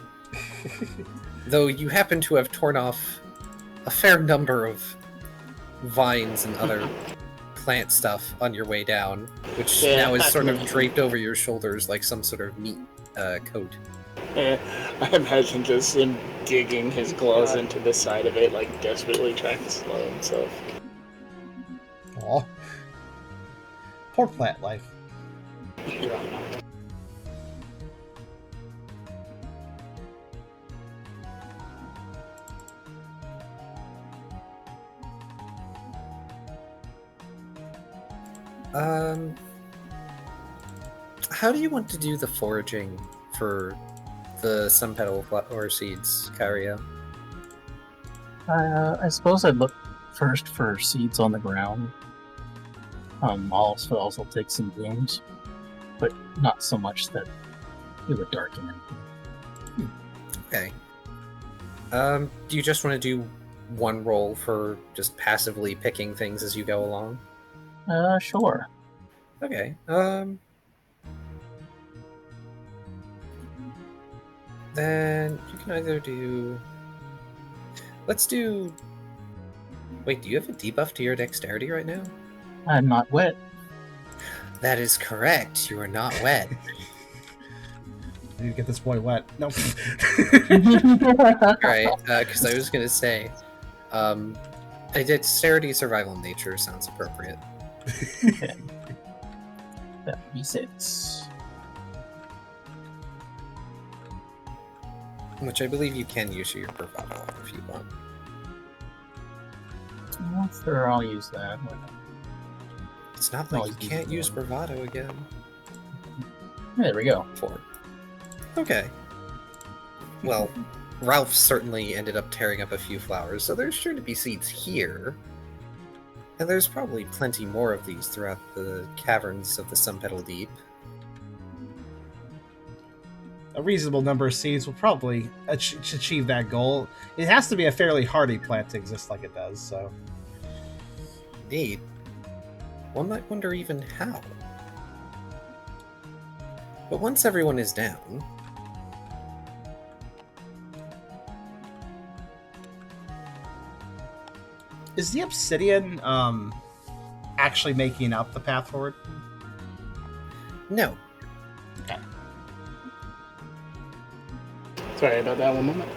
S3: Though you happen to have torn off a fair number of vines and other plant stuff on your way down, which
S5: Yeah,
S3: now is
S5: I
S3: sort of
S5: imagine.
S3: draped over your shoulders like some sort of meat coat.
S5: Yeah, I imagine just him digging his claws into the side of it, like desperately trying to slow himself.
S1: Aw. Poor plant life.
S3: How do you want to do the foraging for the sun petal flower seeds, Kyrio?
S2: I suppose I'd look first for seeds on the ground. Also take some blooms, but not so much that it would darken anything.
S3: Okay. Do you just want to do one roll for just passively picking things as you go along?
S2: Sure.
S3: Okay. Then you can either do. Let's do. Wait, do you have a debuff to your dexterity right now?
S2: I'm not wet.
S3: That is correct. You are not wet.
S1: I need to get this boy wet. Nope.
S3: Right, because I was gonna say, a dexterity survival nature sounds appropriate.
S2: Okay. That would be 6.
S3: Which I believe you can use your bravado on if you want.
S2: Well, sure, I'll use that.
S3: It's not
S2: I'll
S3: like you
S2: use
S3: can't
S2: the
S3: use
S2: one.
S3: bravado again.
S2: There we go.
S3: 4. Okay. Well, Ralph certainly ended up tearing up a few flowers, so there's sure to be seeds here. And there's probably plenty more of these throughout the caverns of the Sunpetal Deep.
S1: A reasonable number of seeds will probably achieve that goal. It has to be a fairly hardy plant to exist like it does, so...
S3: Indeed. One might wonder even how. But once everyone is down...
S1: Is the obsidian, actually making up the path forward?
S3: No.
S1: Okay.
S5: Sorry about that, one moment.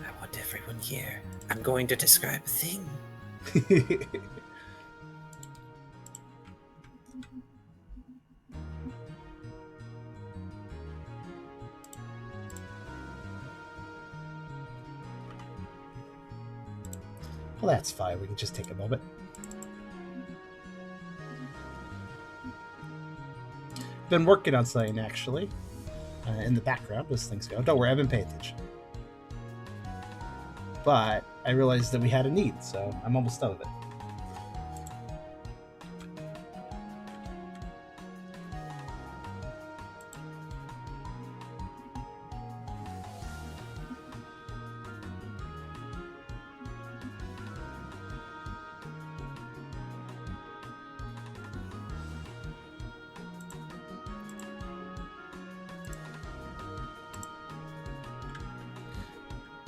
S3: I want everyone here. I'm going to describe a thing.
S1: Well, that's fine. We can just take a moment. Been working on something, actually. in the background as things go. Don't worry, I've been paying attention. But I realized that we had a need, so I'm almost done with it.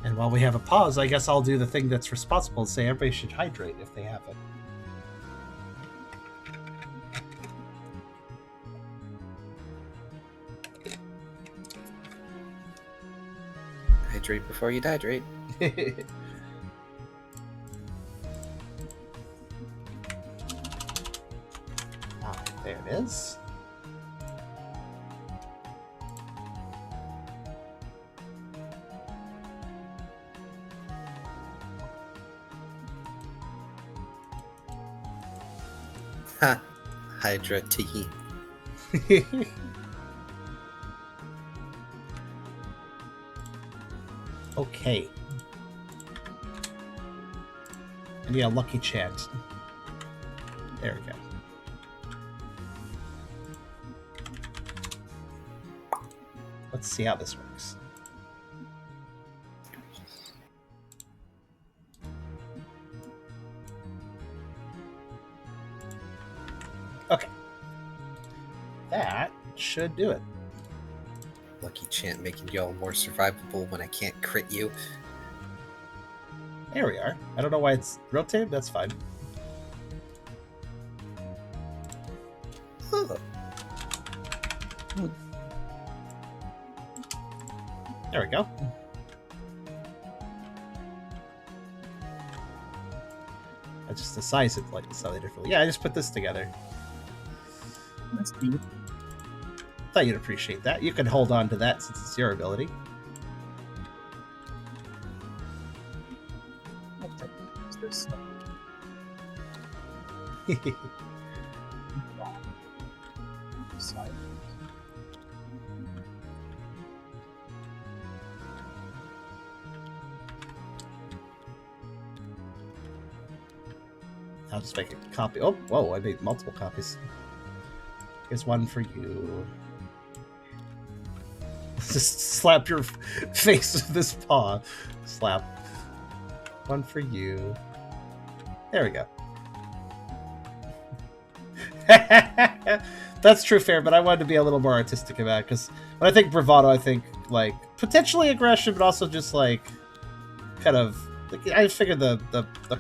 S1: And while we have a pause, I guess I'll do the thing that's responsible and say everybody should hydrate if they haven't.
S3: Hydrate before you dehydrate.
S1: Alright, there it is.
S3: Ha! Hydra tea.
S1: Okay. I need a lucky chant. There we go. Let's see how this works. Okay. That should do it.
S3: Lucky chant making y'all more survivable when I can't crit you.
S1: There we are. I don't know why it's rotated. That's fine.
S3: Oh.
S1: There we go. I just the size it like slightly differently. Yeah, I just put this together.
S2: That's neat.
S1: Thought you'd appreciate that. You can hold on to that since it's your ability.
S2: This. Side.
S1: I'll just make a copy. Oh, whoa, I made multiple copies. Here's one for you. Just slap your face with this paw. Slap. One for you. There we go. That's true, fair, but I wanted to be a little more artistic about it, because when I think bravado, I think, like, potentially aggression, but also just, like, kind of... Like, I figured the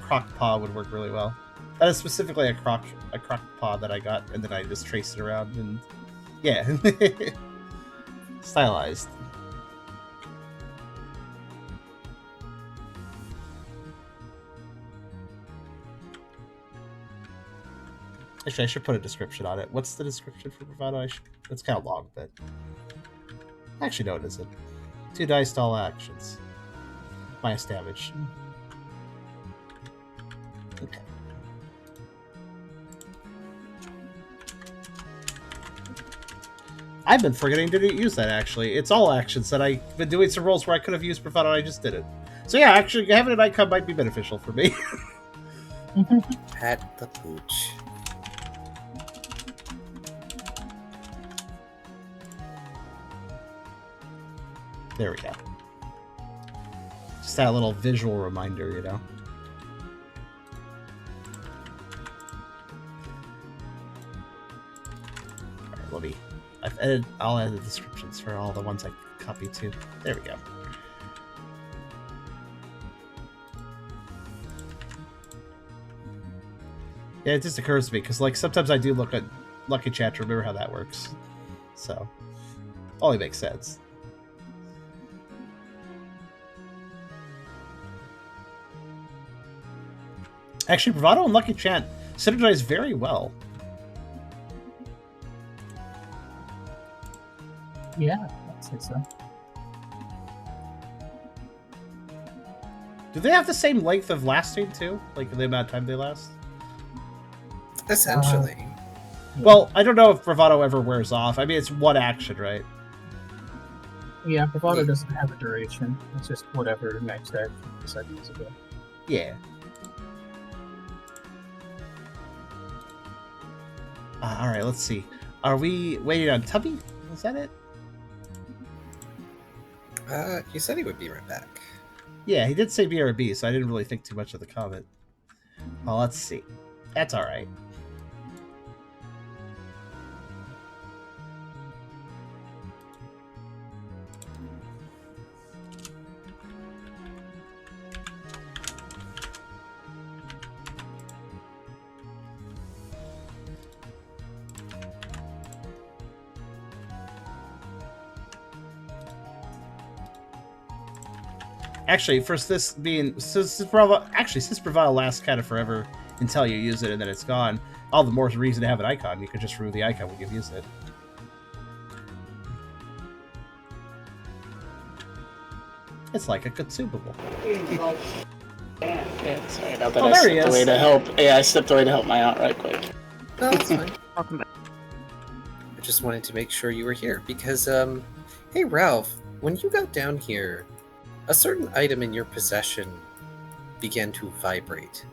S1: croc paw would work really well. That is specifically a croc paw that I got, and then I just traced it around, and... Yeah. Stylized. Actually, I should put a description on it. What's the description for bravado? It's kind of long, but... Actually, no, it isn't. 2 dice to all actions. Minus damage. Okay. I've been forgetting to use that, actually. It's all actions that I've been doing some rolls where I could have used bravado and I just did it. So yeah, actually, having an icon might be beneficial for me.
S3: Pat the pooch.
S1: There we go. Just that little visual reminder, you know? Alright, let me... I'll add the descriptions for all the ones I copied too. There we go. Yeah, it just occurs to me, because like sometimes I do look at Lucky Chat to remember how that works. So, only makes sense. Actually, Bravado and Lucky Chant synergize very well.
S2: Yeah, I'd say so.
S1: Do they have the same length of lasting too? Like the amount of time they last?
S3: Essentially.
S1: Well, I don't know if Bravado ever wears off. I mean, it's one action, right?
S2: Yeah, Bravado doesn't have a duration. It's just whatever next action you decide to use it.
S1: Yeah. All right, let's see. Are we waiting on Tubby? Is that it?
S3: He said he would be right back.
S1: Yeah, he did say BRB, so I didn't really think too much of the comment. Well, let's see. That's all right. Actually, for this being since Bravado lasts kind of forever until you use it and then it's gone, all the more reason to have an icon. You could just remove the icon when you've used it. It's like a consumable.
S5: Yeah, sorry about that.
S1: Oh,
S5: I
S1: there he
S5: stepped away
S1: is.
S5: to help. Yeah, I stepped away to help my aunt right quick.
S3: No, that's fine.
S4: Welcome back.
S3: I just wanted to make sure you were here because, hey Ralph, when you got down here, a certain item in your possession began to vibrate.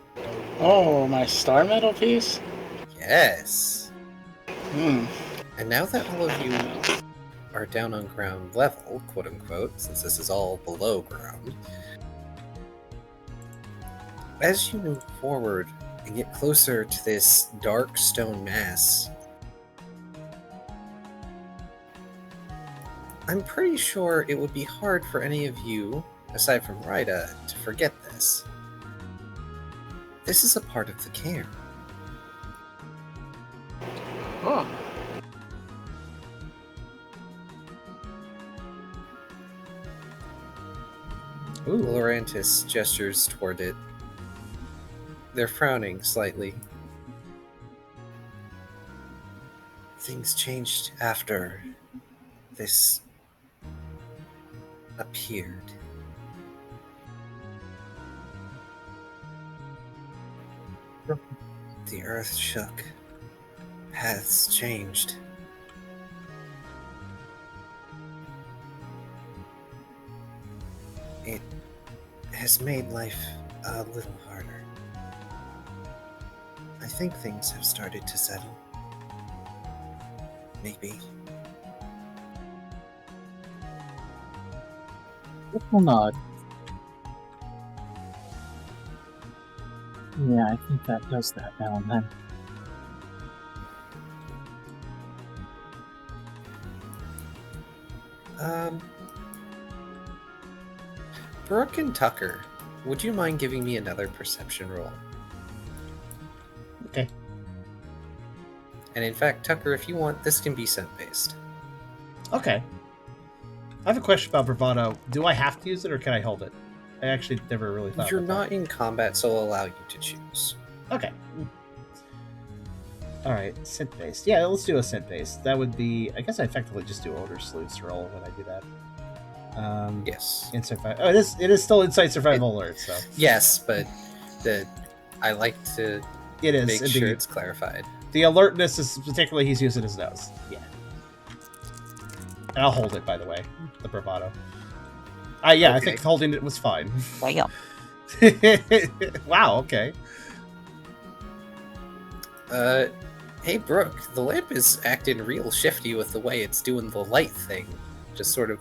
S5: Oh, my star metal piece?
S3: Yes.
S5: Hmm.
S3: And now that all of you are down on ground level, quote unquote, since this is all below ground, as you move forward and get closer to this dark stone mass, I'm pretty sure it would be hard for any of you, aside from Ryda, to forget this. This is a part of the cairn.
S5: Oh.
S1: Ooh.
S3: Laurentis gestures toward it. They're frowning slightly. Things changed after this appeared. The earth shook. Paths changed. It has made life a little harder. I think things have started to settle. Maybe.
S2: Little nod. Yeah, I think that does that now and then.
S3: Brooke and Tucker, would you mind giving me another perception roll?
S1: Okay.
S3: And in fact, Tucker, if you want, this can be scent-based.
S1: Okay. I have a question about Bravado. Do I have to use it or can I hold it? I actually never really thought
S3: You're
S1: about
S3: not in combat, so I'll allow you to choose.
S1: that. Okay. Alright, synth based. Yeah, let's do a synth based. That would be... I guess I effectively just do Odor Sleuth's roll when I do that.
S3: Yes.
S1: Insight oh, it is still Insight Survival Alert, so...
S3: Yes, but I like to
S1: It is,
S3: make
S1: indeed.
S3: sure it's clarified.
S1: The alertness is particularly he's using his nose. Yeah. And I'll hold it, by the way. The Bravado. Yeah, I
S3: Okay.
S1: think holding it was fine.
S4: Damn.
S1: Wow, okay.
S3: Hey Brooke, the lamp is acting real shifty with the way it's doing the light thing. Just sort of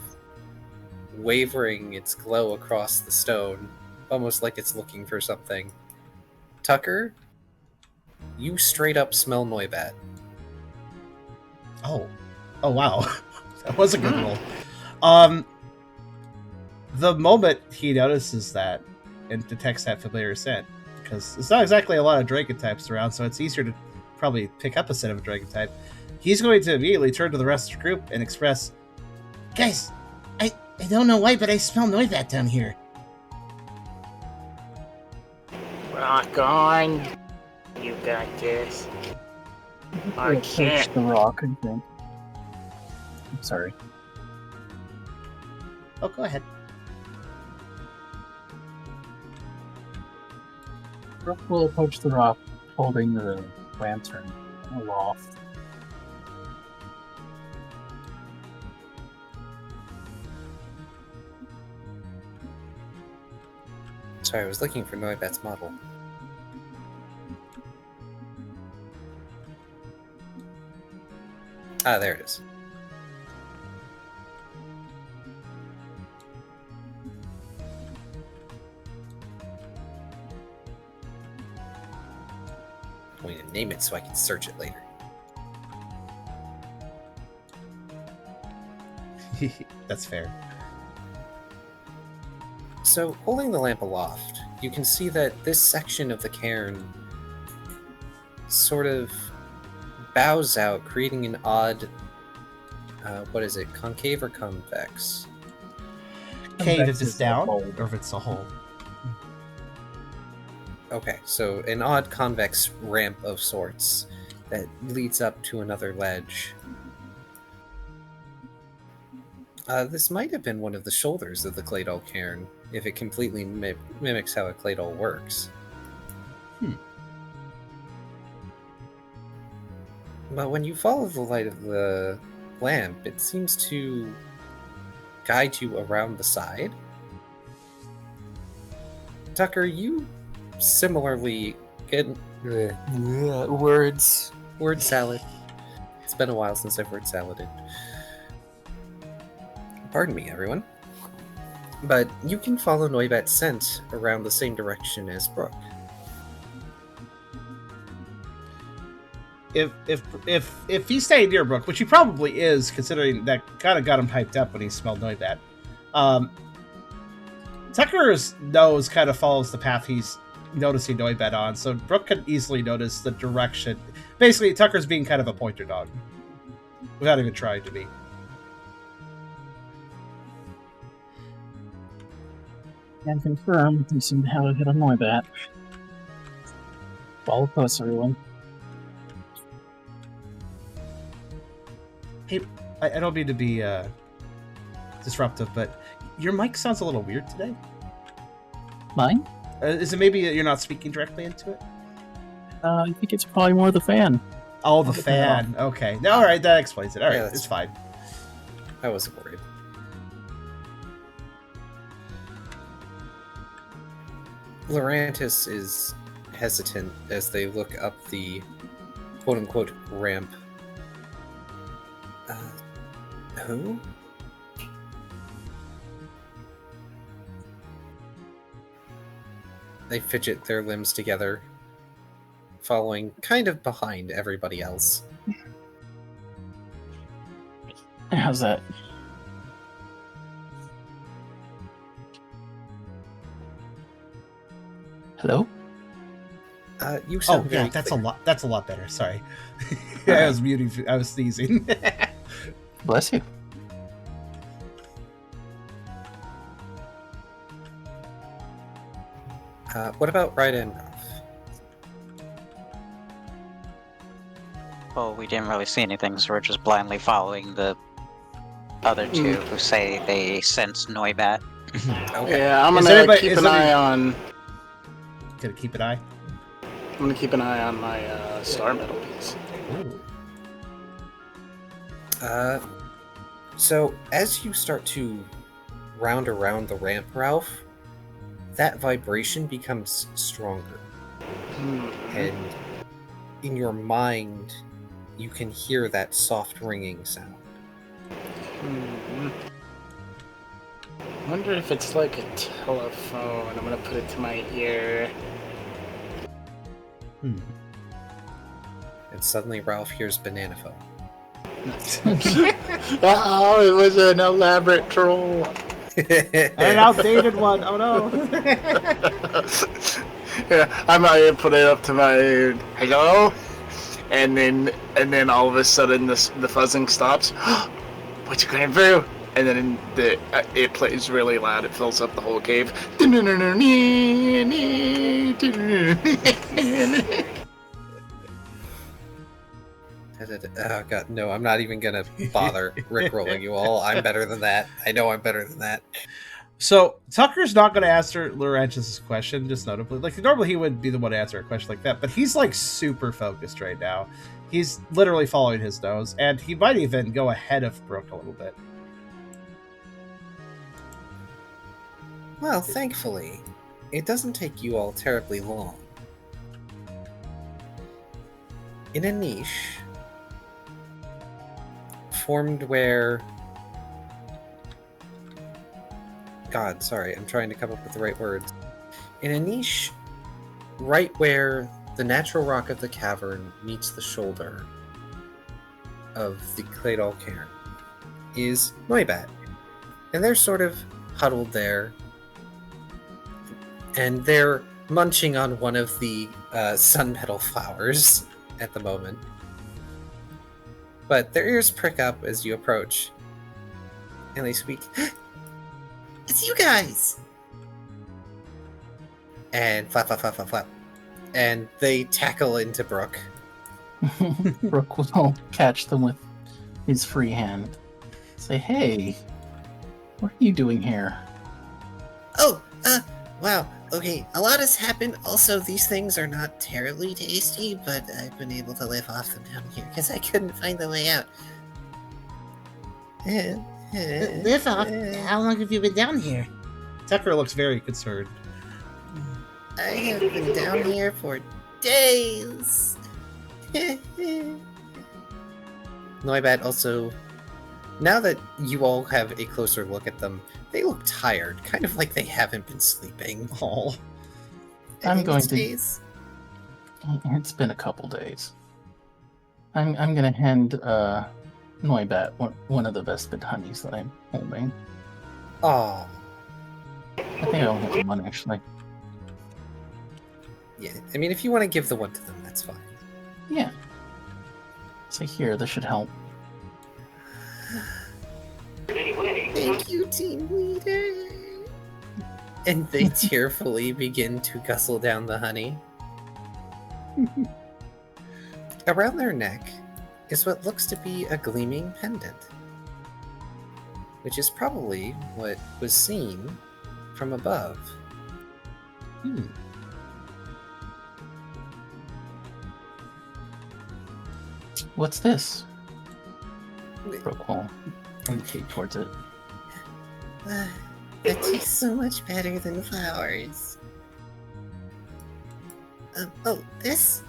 S3: wavering its glow across the stone, almost like it's looking for something. Tucker, you straight up smell Noibat.
S1: Oh. Oh, wow. That was a good roll. The moment he notices that and detects that familiar scent, because it's not exactly a lot of dragon types around, so it's easier to probably pick up a scent of a dragon type, he's going to immediately turn to the rest of the group and express, "Guys, I don't know why, but I smell Noibat down here."
S5: Rock on. You got this. I
S2: We'll
S5: can't.
S2: approach the rock, I think. I'm sorry.
S1: Oh, go ahead.
S2: Brooke will approach the rock holding the lantern aloft.
S3: Sorry, I was looking for Noibat's model. Ah, there it is. I'm going to name it so I can search it later.
S1: That's fair.
S3: So, holding the lamp aloft, you can see that this section of the cairn sort of bows out, creating an odd, what is it, concave or convex?
S1: Cave if it's down, or if it's a hole.
S3: Okay, so an odd convex ramp of sorts that leads up to another ledge. This might have been one of the shoulders of the Claydol cairn, if it completely mimics how a Claydol works. But when you follow the light of the lamp, it seems to guide you around the side. Tucker, you similarly get word salad. It's been a while since I've word saladed. Pardon me, everyone. But you can follow Noibat's scent around the same direction as Brooke.
S1: If he stayed near Brooke, which he probably is, considering that kind of got him hyped up when he smelled Noibat, Tucker's nose kind of follows the path he's noticing Noibat on, so Brooke could easily notice the direction. Basically, Tucker's being kind of a pointer dog, without even trying to be.
S2: And confirm, we seem to have a hit on Noibat. Follow close, everyone.
S1: Hey, I don't mean to be disruptive, but your mic sounds a little weird today.
S2: Mine?
S1: Is it maybe you're not speaking directly into it?
S2: I think it's probably more the fan.
S1: Oh, the fan. Okay. No, all right, that explains it. All right,
S3: Yeah,
S1: it's fine.
S3: I wasn't worried. Lorantis is hesitant as they look up the quote-unquote ramp. Who? They fidget their limbs together, following kind of behind everybody else.
S2: How's that? Hello?
S3: You sound
S1: yeah,
S3: very
S1: that's
S3: clear.
S1: a lot. That's a lot better. Sorry, I was muting. I was sneezing.
S2: Bless you.
S3: What about right and Ralph?
S4: Well, we didn't really see anything, so we're just blindly following the other two who say they sense Noibat.
S3: Okay.
S5: Yeah, I'm
S1: Is
S5: gonna
S1: anybody-
S5: keep
S1: is
S5: an
S1: any-
S5: eye on.
S1: Gonna keep an eye.
S5: I'm gonna keep an eye on my star metal piece.
S3: So as you start to round around the ramp, Ralph, that vibration becomes stronger. And in your mind, you can hear that soft ringing sound.
S5: I wonder if it's like a telephone. I'm gonna put it to my ear.
S3: And suddenly Ralph hears banana phone.
S5: Oh, it was an elaborate troll.
S1: An outdated one. Oh no.
S5: Yeah, I might put it up to my hello, and then all of a sudden the fuzzing stops. What's going through? And then it plays really loud. It fills up the whole cave.
S3: Oh god, no, I'm not even gonna bother rickrolling you all. I'm better than that. I know I'm better than that.
S1: So Tucker's not going to answer Lorantis' question, just notably. Like normally he would be the one to answer a question like that, but he's like super focused right now. He's literally following his nose, and he might even go ahead of Brooke a little bit.
S3: Well, thankfully, it doesn't take you all terribly long. In a niche formed where... God, sorry, I'm trying to come up with the right words. In a niche right where the natural rock of the cavern meets the shoulder of the Claydol cairn is Noibat. And they're sort of huddled there, and they're munching on one of the sun petal flowers at the moment. But their ears prick up as you approach, and they squeak, "It's you guys!" And flap, flap, flap, flap, flap. And they tackle into Brooke.
S2: Brooke will catch them with his free hand. Say, hey, what are you doing here?
S3: Oh, wow, okay, a lot has happened. Also, these things are not terribly tasty, but I've been able to live off them down here because I couldn't find the way out.
S1: Live off? How long have you been down here? Tucker looks very concerned.
S3: I have been down here for days. Noibat also, now that you all have a closer look at them, they look tired, kind of like they haven't been sleeping.
S1: Oh.
S2: I'm going to...
S3: Days.
S2: It's been a couple days. I'm going to hand Noibat one of the Vespid honeys that I'm holding.
S3: Aw.
S2: I think I only have one, actually.
S3: Yeah, I mean, if you want to give the one to them, that's fine.
S2: Yeah. So here, this should help.
S3: Thank you, team leader. And they tearfully begin to guzzle down the honey. Around their neck is what looks to be a gleaming pendant, which is probably what was seen from above.
S2: What's this? Brooke will indicate towards it.
S3: That tastes so much better than flowers. Oh, this?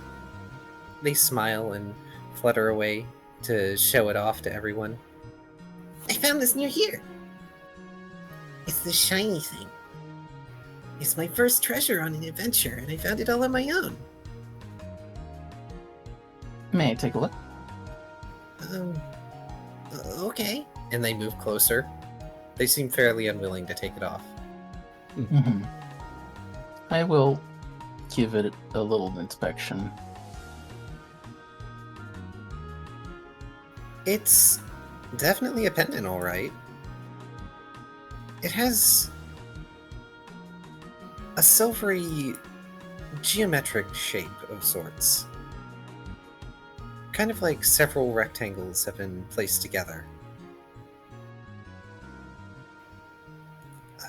S3: They smile and flutter away to show it off to everyone. I found this near here. It's this shiny thing. It's my first treasure on an adventure, and I found it all on my own.
S2: May I take a look?
S3: Okay. And they move closer. They seem fairly unwilling to take it off.
S2: Mm-hmm. I will give it a little inspection.
S3: It's definitely a pendant, all right. It has a silvery, geometric shape of sorts. Kind of like several rectangles have been placed together.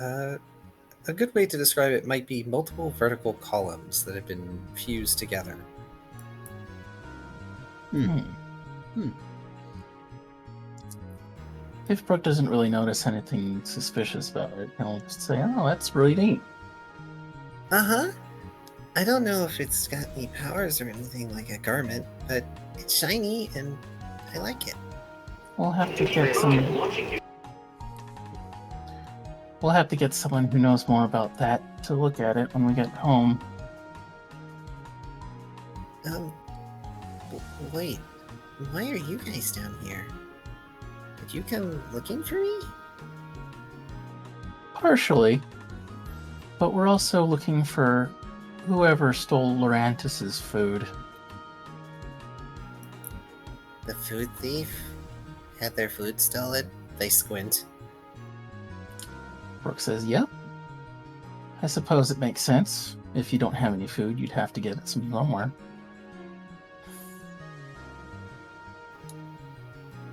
S3: A good way to describe it might be multiple vertical columns that have been fused together.
S2: If Brooke doesn't really notice anything suspicious about it, he'll just say, oh, that's really neat.
S3: Uh-huh. I don't know if it's got any powers or anything like a garment, but it's shiny and I like it.
S2: We'll have to get someone who knows more about that to look at it when we get home.
S3: Wait. Why are you guys down here? Did you come looking for me?
S2: Partially. But we're also looking for whoever stole Lorantis's food.
S3: The food thief? Had their food stolen? They squint.
S2: Brooke says, yep. I suppose it makes sense. If you don't have any food, you'd have to get it somewhere.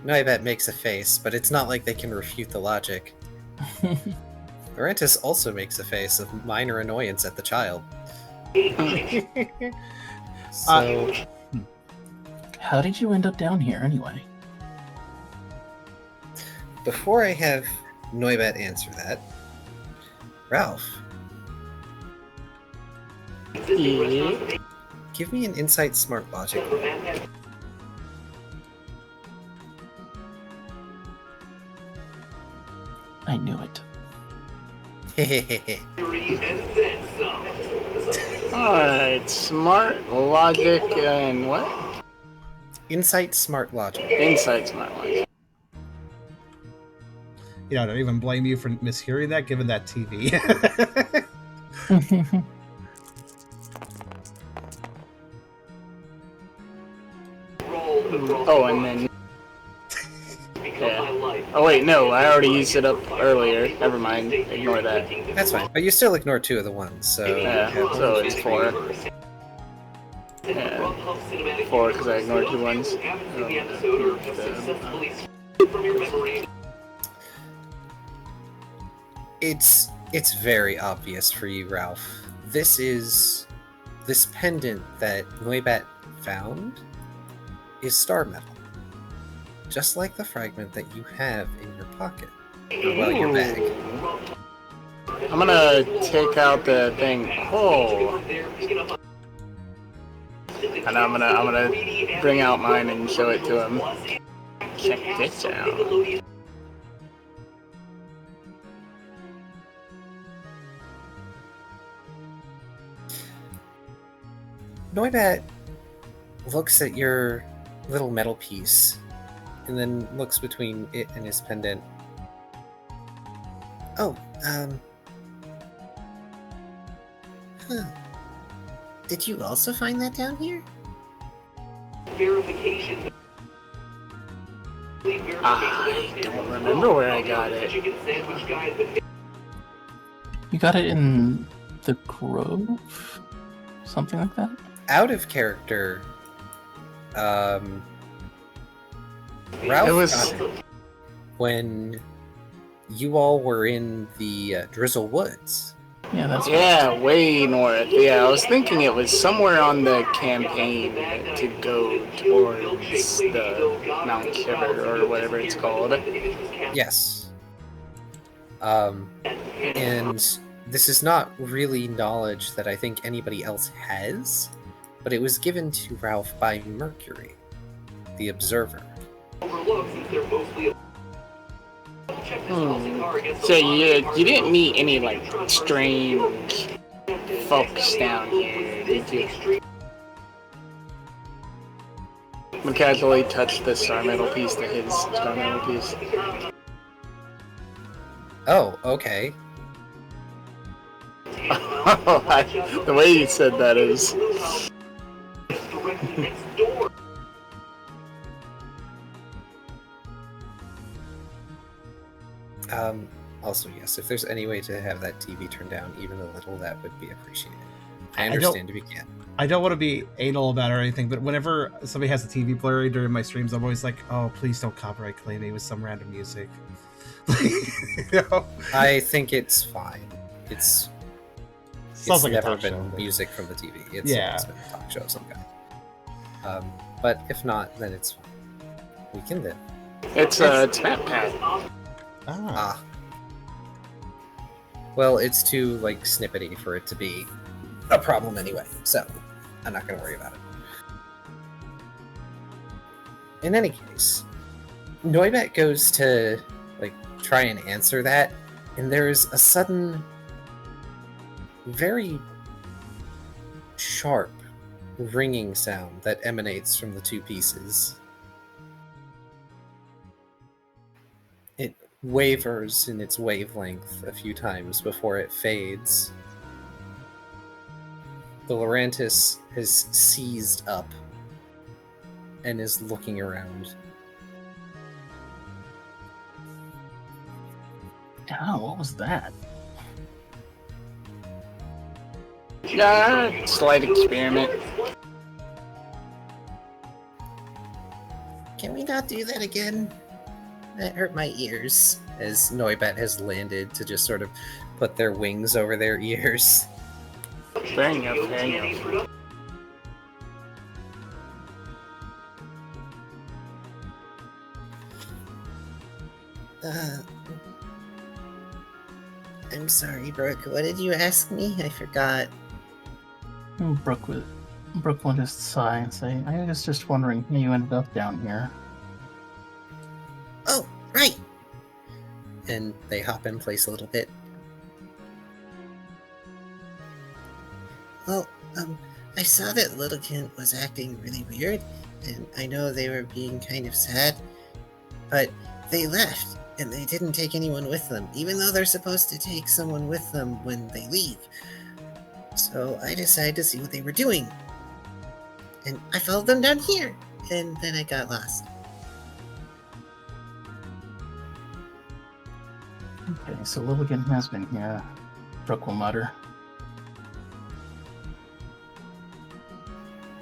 S3: Noibat makes a face, but it's not like they can refute the logic. Lorantis also makes a face of minor annoyance at the child. So...
S2: How did you end up down here, anyway?
S3: Before I have Noibat answer that, Ralph,
S5: Yeah.
S3: Give me an insight smart logic roll.
S2: I knew it.
S5: Alright, smart, logic, and what?
S3: Insight smart logic.
S5: Insight, smart, logic.
S1: You know, I don't even blame you for mishearing that, given that TV.
S5: Oh, and then... Yeah. Oh wait, no, I already used it up earlier. Never mind, ignore that.
S3: That's fine, but you still ignore 2 of the ones, so...
S5: Yeah, so it's 4. Yeah, 4 because I ignored 2 ones.
S3: It's very obvious for you, Ralph. This pendant that Noibat found is star metal. Just like the fragment that you have in your pocket. Or, well, your bag.
S5: I'm gonna take out the thing. Oh. And I'm gonna bring out mine and show it to him. Check this out.
S3: Noibat looks at your little metal piece and then looks between it and his pendant. Oh, huh. Did you also find that down here?
S6: Verification.
S5: I don't remember where I got it.
S2: You got it in the grove? Something like that?
S3: Out of character, Ralph
S5: It was-
S3: got it when you all were in the Drizzle Woods.
S2: Yeah, that's
S5: Yeah, way north. Yeah, I was thinking it was somewhere on the campaign to go towards the Mount Shiver or whatever it's called.
S3: Yes. And this is not really knowledge that I think anybody else has, but it was given to Ralph by Mercury, the Observer.
S5: So you didn't meet any like strange folks down here, did you? We casually touched the star metal piece to his star metal piece.
S3: Oh, okay.
S5: The way you said that is.
S3: Also, yes, if there's any way to have that TV turned down even a little, that would be appreciated. I
S1: I don't-
S3: understand if you can.
S1: I don't want to be anal about it or anything, but whenever somebody has a TV blurry during my streams, I'm always like, oh, please don't copyright claim me with some random music. You know?
S3: I think it's fine. It's
S1: Sounds like a
S3: never
S1: talk
S3: been
S1: show, but-
S3: music from the TV. It's
S1: Yeah.
S3: always been a talk show of some kind. But if not, then it's fine. We can live.
S5: It's a map pad.
S1: Ah.
S3: Well, it's too, like, snippety for it to be a problem anyway, so I'm not going to worry about it. In any case, Noibat goes to, like, try and answer that, and there's a sudden, very sharp ringing sound that emanates from the 2 pieces. It wavers in its wavelength a few times before it fades. The Lorantis has seized up and is looking around.
S2: Ow, what was that?
S5: Slight experiment.
S3: Can we not do that again? That hurt my ears. As Noibat has landed to just sort of put their wings over their ears.
S5: Fair enough, fair enough.
S3: I'm sorry, Brooke. What did you ask me? I forgot.
S2: Brooke will just sigh and say, I was just wondering how you ended up down here.
S3: Oh, right! And they hop in place a little bit. Well, I saw that Littlekin was acting really weird, and I know they were being kind of sad, but they left, and they didn't take anyone with them, even though they're supposed to take someone with them when they leave. So I decided to see what they were doing. And I followed them down here, and then I got lost.
S2: Okay, so Lilligan has been here, Brooke will mutter.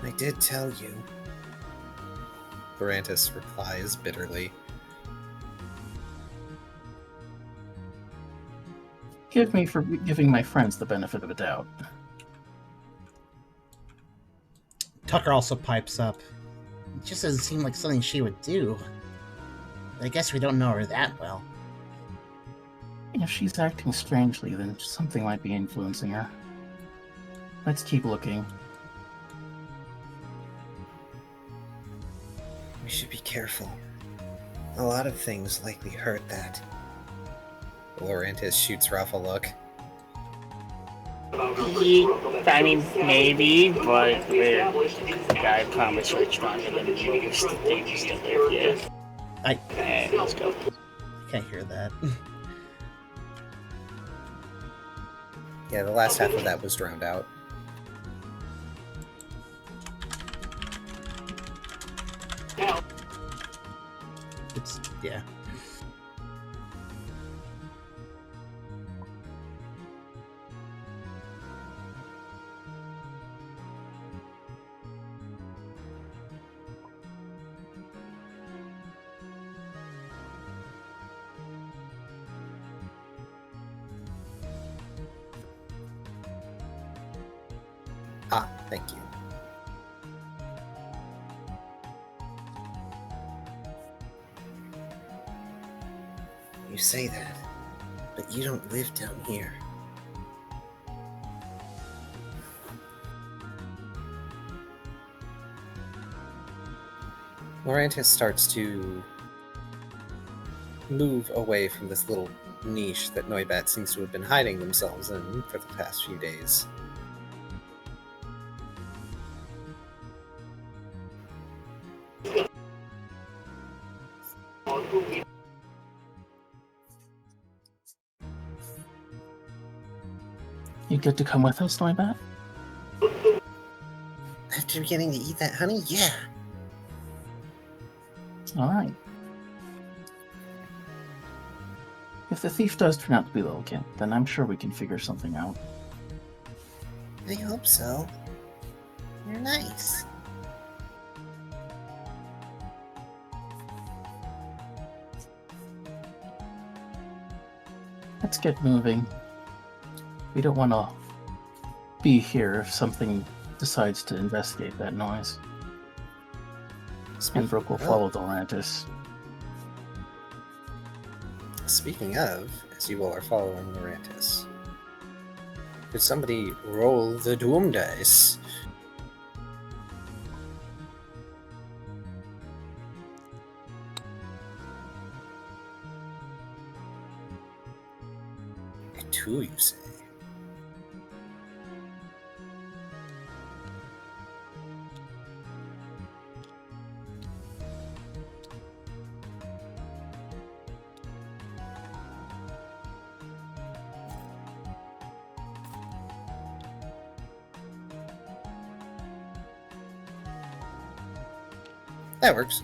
S3: I did tell you. Lorantis replies bitterly.
S2: Give me for giving my friends the benefit of a doubt.
S1: Tucker also pipes up. It just doesn't seem like something she would do. But I guess we don't know her that well.
S2: If she's acting strangely, then something might be influencing her. Let's keep looking.
S3: We should be careful. A lot of things likely hurt that. Lorantis shoots Ralph a look.
S5: I mean, maybe, but I promise we're stronger than most things that live here. Let's go.
S1: I can't hear that.
S3: Yeah, the last half of that was drowned out.
S1: Yeah.
S3: Ah, thank you. You say that, but you don't live down here. Lorantis starts to move away from this little niche that Noibat seems to have been hiding themselves in for the past few days.
S2: You good to come with us, Noibat?
S3: After getting to eat that honey, yeah.
S2: Alright. If the thief does turn out to be Lilligan, then I'm sure we can figure something out.
S3: I hope so. You're nice.
S2: Let's get moving. We don't want to be here if something decides to investigate that noise. And Brooke will follow Lorantis.
S3: Speaking of, as you all are following Lorantis, could somebody roll the Doom dice? A 2, you say? That works.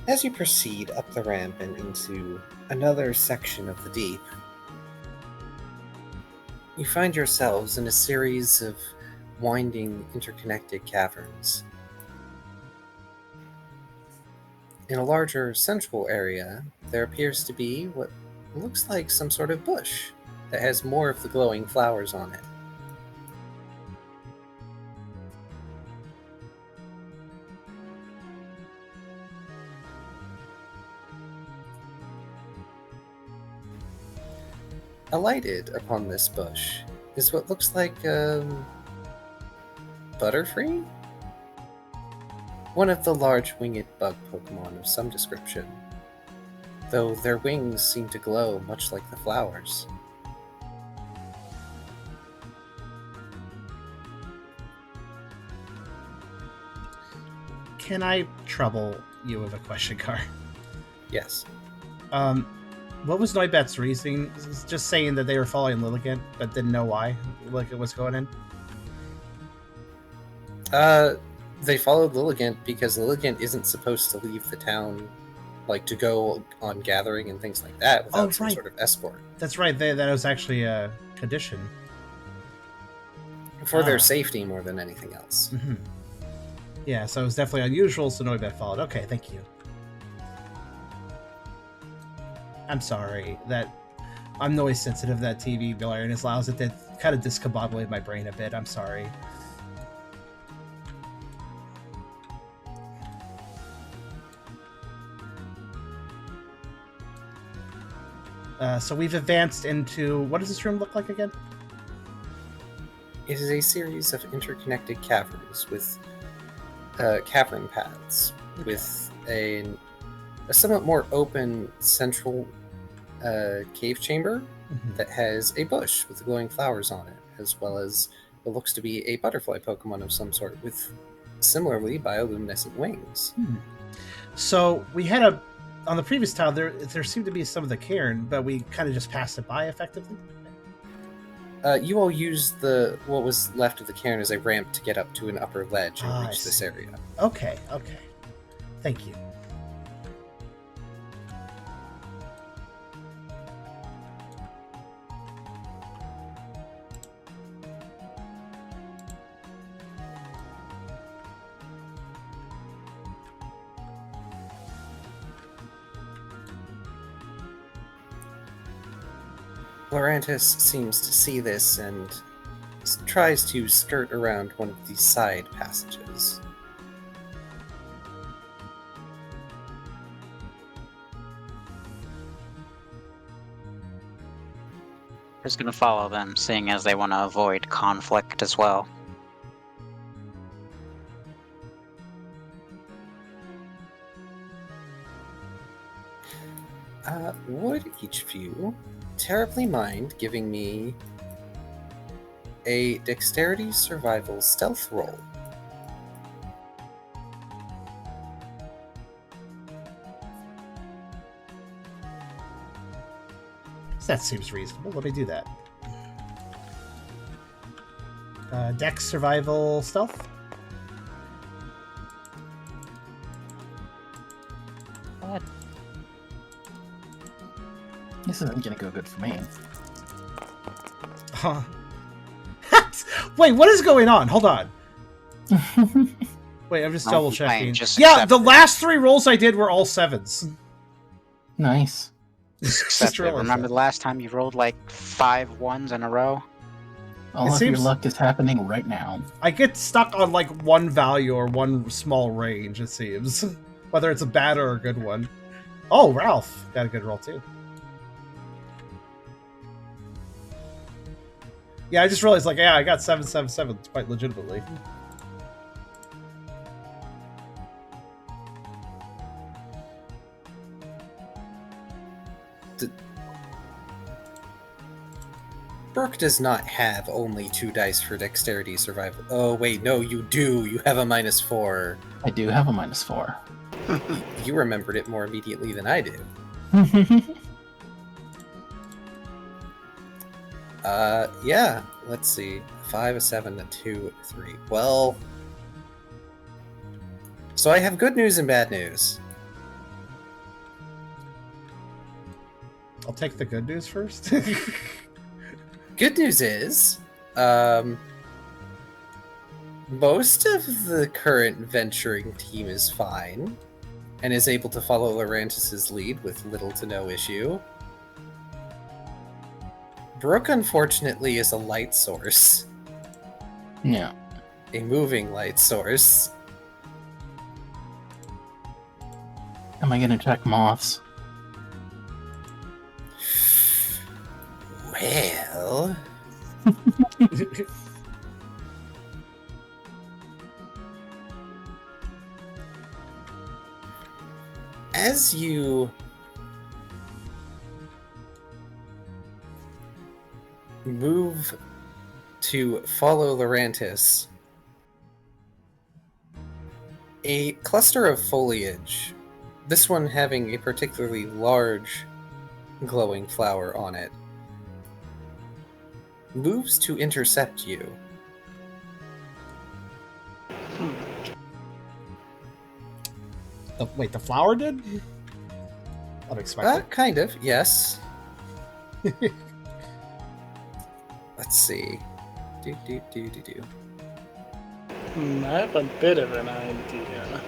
S3: As you proceed up the ramp and into another section of the deep, you find yourselves in a series of winding, interconnected caverns. In a larger central area, there appears to be what looks like some sort of bush that has more of the glowing flowers on it. alighted upon this bush is what looks like Butterfree? One of the large winged bug Pokemon of some description, though their wings seem to glow much like the flowers.
S1: Can I trouble you with a question, Car?
S3: Yes.
S1: What was Noibat's reasoning? Just saying that they were following Lilligant, but didn't know why? Like it was going in?
S3: They followed Lilligant because Lilligant isn't supposed to leave the town, like to go on gathering and things like that without some sort of escort.
S1: That's right. That was actually a condition.
S3: For their safety more than anything else.
S1: Mm-hmm. Yeah, so it was definitely unusual, so Noibat followed. Okay, thank you. I'm sorry that I'm noise sensitive. That TV blaring allows it to kind of discombobulate my brain a bit. I'm sorry. So we've advanced into... What does this room look like again?
S3: It is a series of interconnected caverns with cavern paths, with a somewhat more open central cave chamber that has a bush with glowing flowers on it, as well as what looks to be a butterfly Pokemon of some sort with similarly bioluminescent wings.
S1: So we had on the previous tile, there seemed to be some of the cairn, but we kind of just passed it by effectively.
S3: You all used what was left of the cairn as a ramp to get up to an upper ledge and reach this area.
S1: Okay. Thank you.
S3: Lorantis seems to see this and tries to skirt around one of these side passages.
S4: Just gonna follow them, seeing as they want to avoid conflict as well.
S3: Would each of you terribly mind giving me a dexterity survival stealth roll?
S1: That seems reasonable. Let me do that. Dex, survival, stealth?
S2: This isn't gonna go good for me.
S1: Huh. Wait, what is going on? Hold on. Wait, I'm just double checking. Yeah, the last 3 rolls I did were all 7s.
S2: Nice.
S4: Except remember the last time you rolled like 5 1s in a row?
S2: All of your luck is happening right now.
S1: I get stuck on like one value or one small range, it seems. Whether it's a bad or a good one. Oh, Ralph got a good roll too. Yeah, I just realized, like, yeah, I got 777 quite legitimately.
S3: Brooke does not have only 2 dice for dexterity survival. Oh, wait, no, you do. You have a -4.
S2: I do have a -4.
S3: You remembered it more immediately than I do. Yeah, let's see. 5, a 7, a 2, a 3. Well, so I have good news and bad news.
S1: I'll take the good news first.
S3: Good news is, most of the current venturing team is fine, and is able to follow Lorantis' lead with little to no issue. Brooke, unfortunately, is a light source.
S2: Yeah.
S3: A moving light source.
S2: Am I gonna check moths?
S3: Well, Well. As you move to follow Lorantis, a cluster of foliage, this one having a particularly large glowing flower on it, moves to intercept you.
S1: Wait, the flower did? Unexpected.
S3: Kind of, yes. Let's see. Do.
S5: I have a bit of an idea.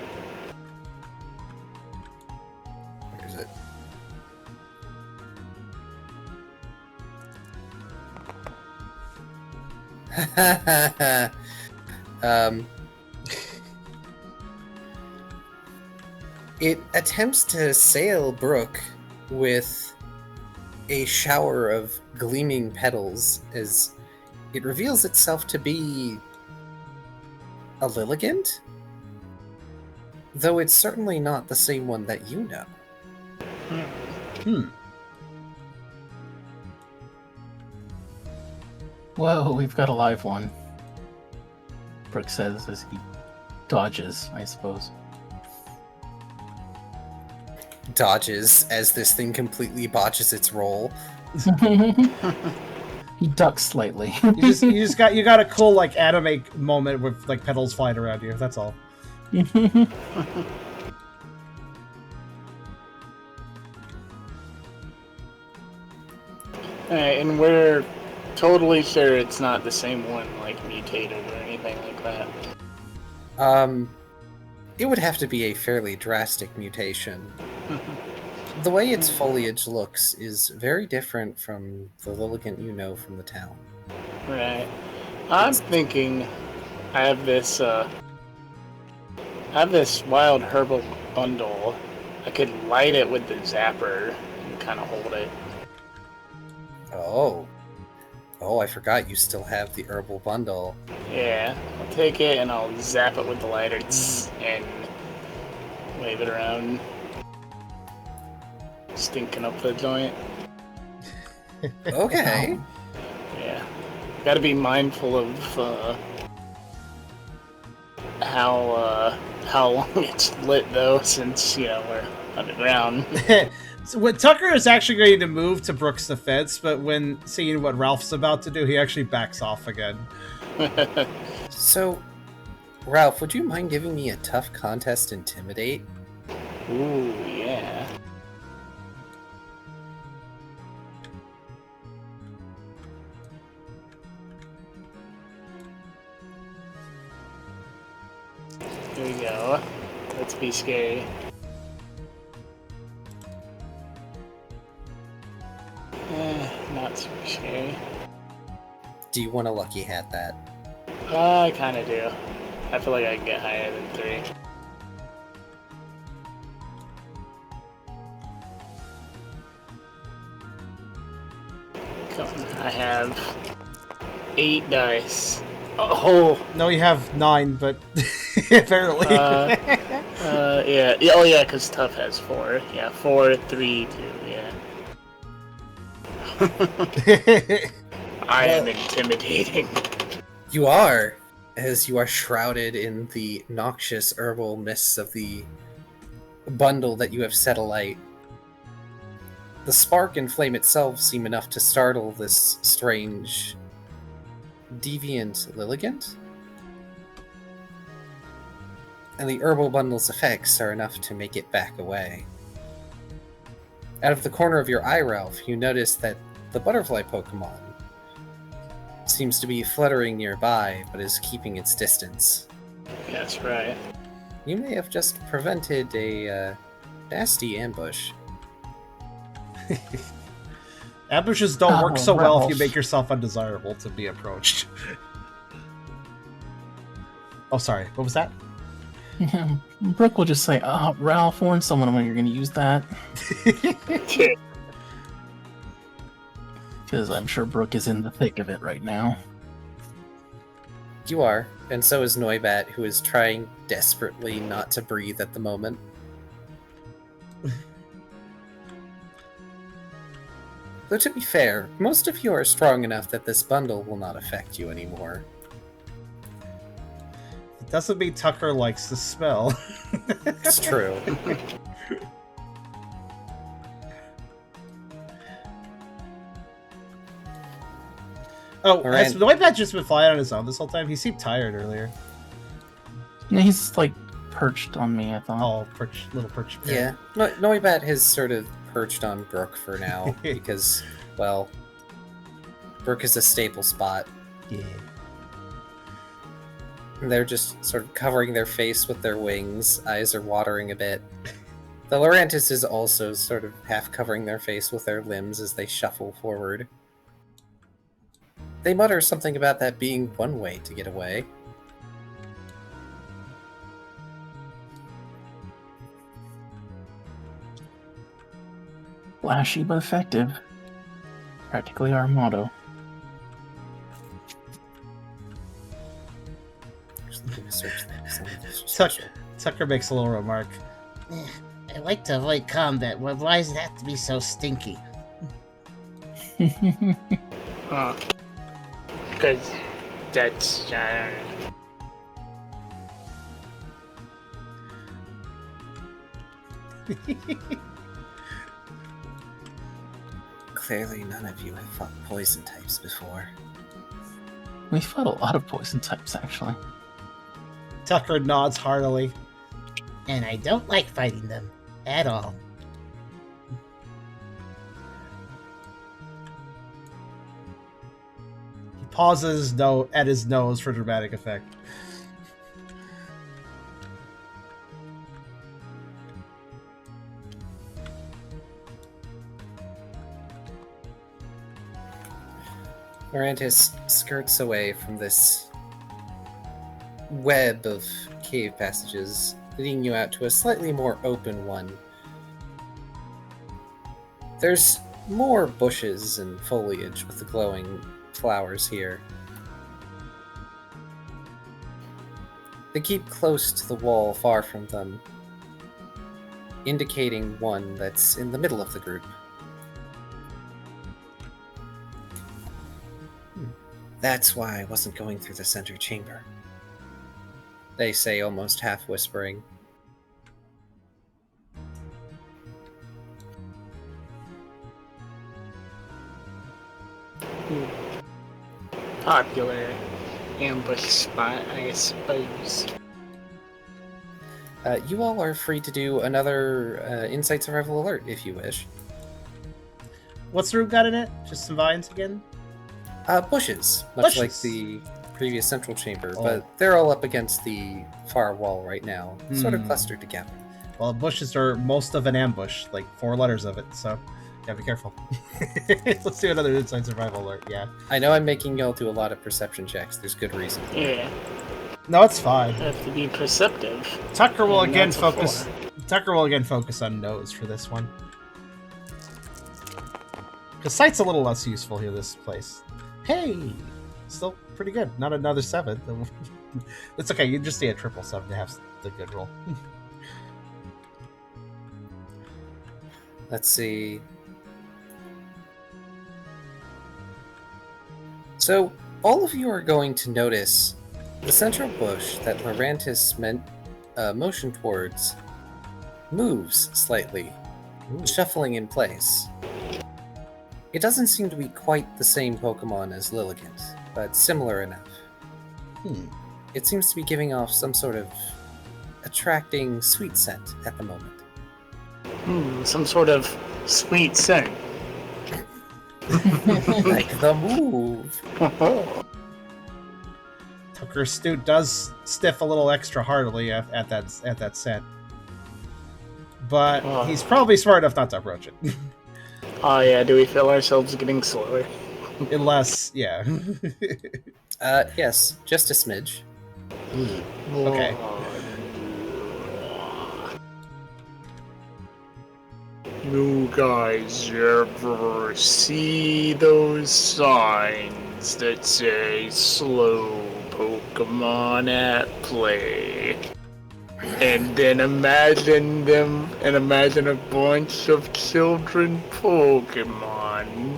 S3: Where is it? It attempts to sail Brooke with a shower of gleaming petals as it reveals itself to be a Lilligant, though it's certainly not the same one that you know.
S2: Whoa, we've got a live one. Brooke says as he dodges, I suppose.
S3: Dodges as this thing completely botches its roll.
S2: He ducks slightly.
S1: you got a cool like anime moment with like petals flying around you. That's all.
S5: And we're totally sure it's not the same one, like mutated or anything like that.
S3: It would have to be a fairly drastic mutation. The way its foliage looks is very different from the Lilligant you know from the town.
S5: Right. I'm thinking I have this wild herbal bundle. I could light it with the zapper and kind of hold it.
S3: Oh, I forgot you still have the herbal bundle.
S5: Yeah, I'll take it and I'll zap it with the lighter and wave it around. Stinking up the joint.
S3: Okay.
S5: Yeah. Gotta be mindful of how long it's lit though, since, we're underground.
S1: So when Tucker is actually going to move to Brooke's defense, but when seeing what Ralph's about to do, he actually backs off again.
S3: So, Ralph, would you mind giving me a tough contest Intimidate?
S5: Ooh, yeah. Here we go. Let's be scary. Not super scary.
S3: Do you want to lucky hat that?
S5: I kind of do. I feel like I can get higher than 3. Come on. I have 8 dice. Oh!
S1: No, you have 9, but apparently.
S5: Yeah. Oh, yeah, because Tough has 4. Yeah, 4, 3, 2, yeah. I am intimidating.
S3: You are, as you are shrouded in the noxious herbal mists of the bundle that you have set alight. The spark and flame itself seem enough to startle this strange, deviant Lilligant. And the herbal bundle's effects are enough to make it back away. Out of the corner of your eye, Ralph, you notice that the butterfly Pokemon seems to be fluttering nearby, but is keeping its distance.
S5: That's right.
S3: You may have just prevented a nasty ambush.
S1: Ambushes don't work so well if you
S2: Ralph.
S1: make yourself undesirable to be approached. Oh, sorry. What was that?
S2: Brooke will just say, Ralph, warn someone when you're going to use that. Because I'm sure Brooke is in the thick of it right now.
S3: You are, and so is Noibat, who is trying desperately not to breathe at the moment. Though to be fair, most of you are strong enough that this bundle will not affect you anymore.
S1: It doesn't mean Tucker likes the smell.
S3: It's true.
S1: Oh,
S3: All right.
S1: has Noibat just been flying on his own this whole time? He seemed tired earlier.
S2: Yeah, he's like perched on me, I thought.
S1: Oh, little perch.
S3: Yeah, Noibat has sort of perched on Brooke for now, because, well, Brooke is a staple spot.
S1: Yeah.
S3: They're just sort of covering their face with their wings, eyes are watering a bit. The Lorantis is also sort of half covering their face with their limbs as they shuffle forward. They mutter something about that being one way to get away.
S2: Flashy but effective. Practically our motto.
S3: Just looking to search things.
S1: Tucker makes a little remark.
S6: I like to avoid combat. Why does it have to be so stinky?
S5: Because that's
S3: Clearly none of you have fought poison types before.
S2: We fought a lot of poison types, actually.
S1: Tucker nods heartily.
S6: And I don't like fighting them. At all.
S1: He pauses at his nose for dramatic effect.
S3: Lorantis skirts away from this web of cave passages, leading you out to a slightly more open one. There's more bushes and foliage with the glowing flowers here. They keep close to the wall far from them, indicating one that's in the middle of the group. That's why I wasn't going through the center chamber, they say, almost half whispering.
S5: popular ambush spot, I suppose.
S3: You all are free to do another Insight Survival Alert if you wish.
S1: What's the room got in it? Just some vines again?
S3: Bushes, much like
S1: Bushes.
S3: the previous central chamber,
S1: Oh.
S3: but they're all up against the far wall right now, sort of
S1: Hmm.
S3: clustered together.
S1: Well, bushes are most of an ambush, like 4 letters of it, so gotta be careful. Let's do another Inside Survival Alert, yeah.
S3: I know I'm making y'all do a lot of perception checks, there's good reason.
S5: Yeah,
S1: No, it's fine.
S5: have to be perceptive.
S1: Tucker will
S5: And
S1: again
S5: that's a
S1: focus.
S5: 4.
S1: Tucker will again focus on nose for this one. Because sight's a little less useful here. This place. Hey, still pretty good. Not another 7. It's okay. You just need a 777 to have the good roll.
S3: Let's see. So, all of you are going to notice the central bush that Lorantis motioned towards moves slightly,
S1: Ooh.
S3: shuffling in place. It doesn't seem to be quite the same Pokemon as Lilligant, but similar enough. It seems to be giving off some sort of attracting sweet scent at the moment.
S5: Some sort of sweet scent.
S3: Like the move!
S1: Tucker's Stute does stiff a little extra heartily at that scent, but he's probably smart enough not to approach it.
S5: Oh yeah, do we feel ourselves getting slower?
S1: Unless, yeah.
S3: Yes, just a smidge.
S1: Okay.
S5: You guys ever see those signs that say slow Pokemon at play? And then imagine a bunch of children Pokemon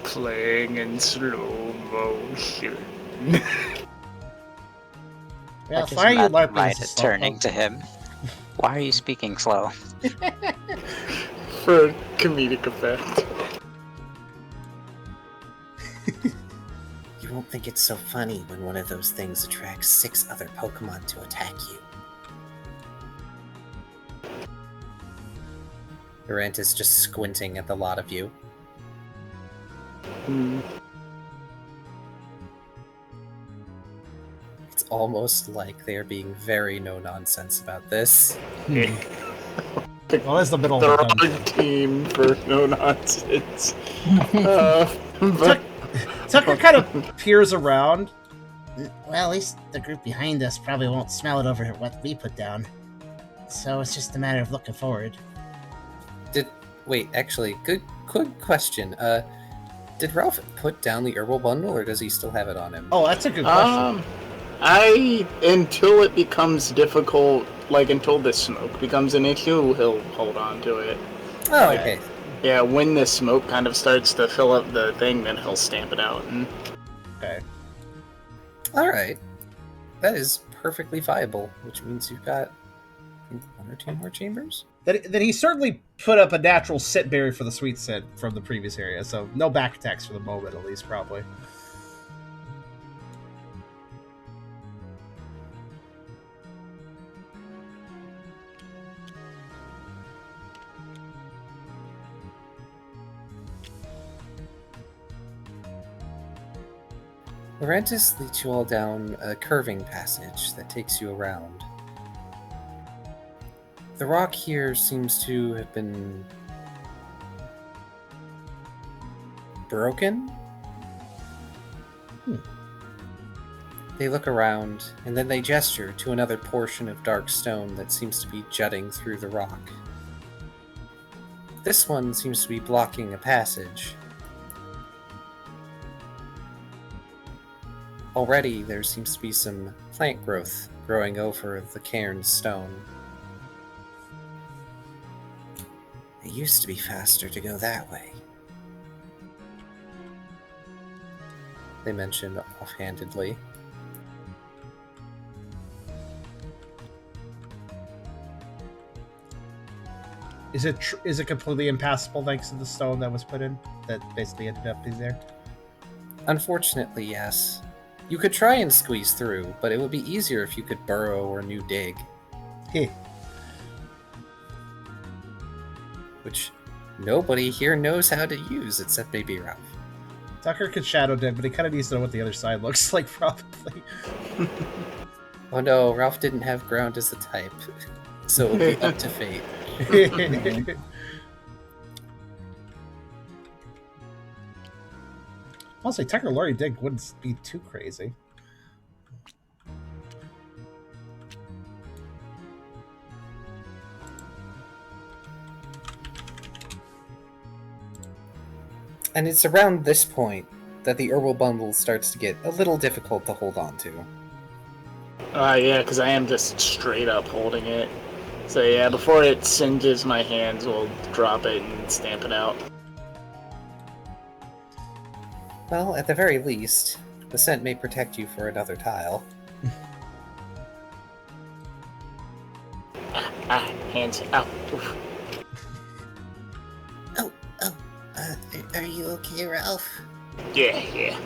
S5: playing in slow motion.
S6: Ralph,
S4: Like,
S6: why are you
S4: isn't that
S6: LARPing
S4: right
S6: as a
S4: at
S6: slow
S4: turning to
S6: Pokemon?
S4: him? Why are you speaking slow?
S5: For comedic effect.
S3: You won't think it's so funny when one of those things attracts 6 other Pokemon to attack you. Durant is just squinting at the lot of you. It's almost like they are being very no-nonsense about this.
S1: Well, it's the middle
S5: The
S1: of the
S5: wrong
S1: dungeon.
S5: team for no nonsense. But
S1: Tucker kind of peers around.
S6: Well, at least the group behind us probably won't smell it over what we put down. So it's just a matter of looking forward.
S3: Wait, actually, good question. Did Ralph put down the herbal bundle, or does he still have it on him?
S1: Oh, that's a good question.
S5: Until it becomes difficult, like until the smoke becomes an issue, he'll hold on to it.
S3: Oh, okay.
S5: Yeah, when the smoke kind of starts to fill up the thing, then he'll stamp it out. And
S1: Okay.
S3: All right. That is perfectly viable, which means you've got 1 or 2 more chambers?
S1: Then he certainly put up a natural sit berry for the sweet scent from the previous area, so no back attacks for the moment, at least, probably.
S3: Laurentis leads you all down a curving passage that takes you around. The rock here seems to have been broken. They look around, and then they gesture to another portion of dark stone that seems to be jutting through the rock. This one seems to be blocking a passage. Already, there seems to be some plant growth growing over the cairn's stone. It used to be faster to go that way, they mentioned offhandedly.
S1: Is it completely impassable thanks to the stone that was put in? That basically ended up being there?
S3: Unfortunately, yes. You could try and squeeze through, but it would be easier if you could burrow or new dig.
S1: Heh.
S3: Which nobody here knows how to use except maybe Ralph.
S1: Tucker could shadow dig, but he kind of needs to know what the other side looks like, probably.
S3: Oh no, Ralph didn't have ground as a type, so it'll be up to fate.
S1: Honestly, Tucker Lorry dig wouldn't be too crazy.
S3: And it's around this point that the herbal bundle starts to get a little difficult to hold on to.
S5: yeah, because I am just straight up holding it. So yeah, before it singes my hands, we'll drop it and stamp it out.
S3: Well, at the very least, the scent may protect you for another tile.
S5: Hands out. Oof.
S6: Are you okay, Ralph?
S5: Yeah.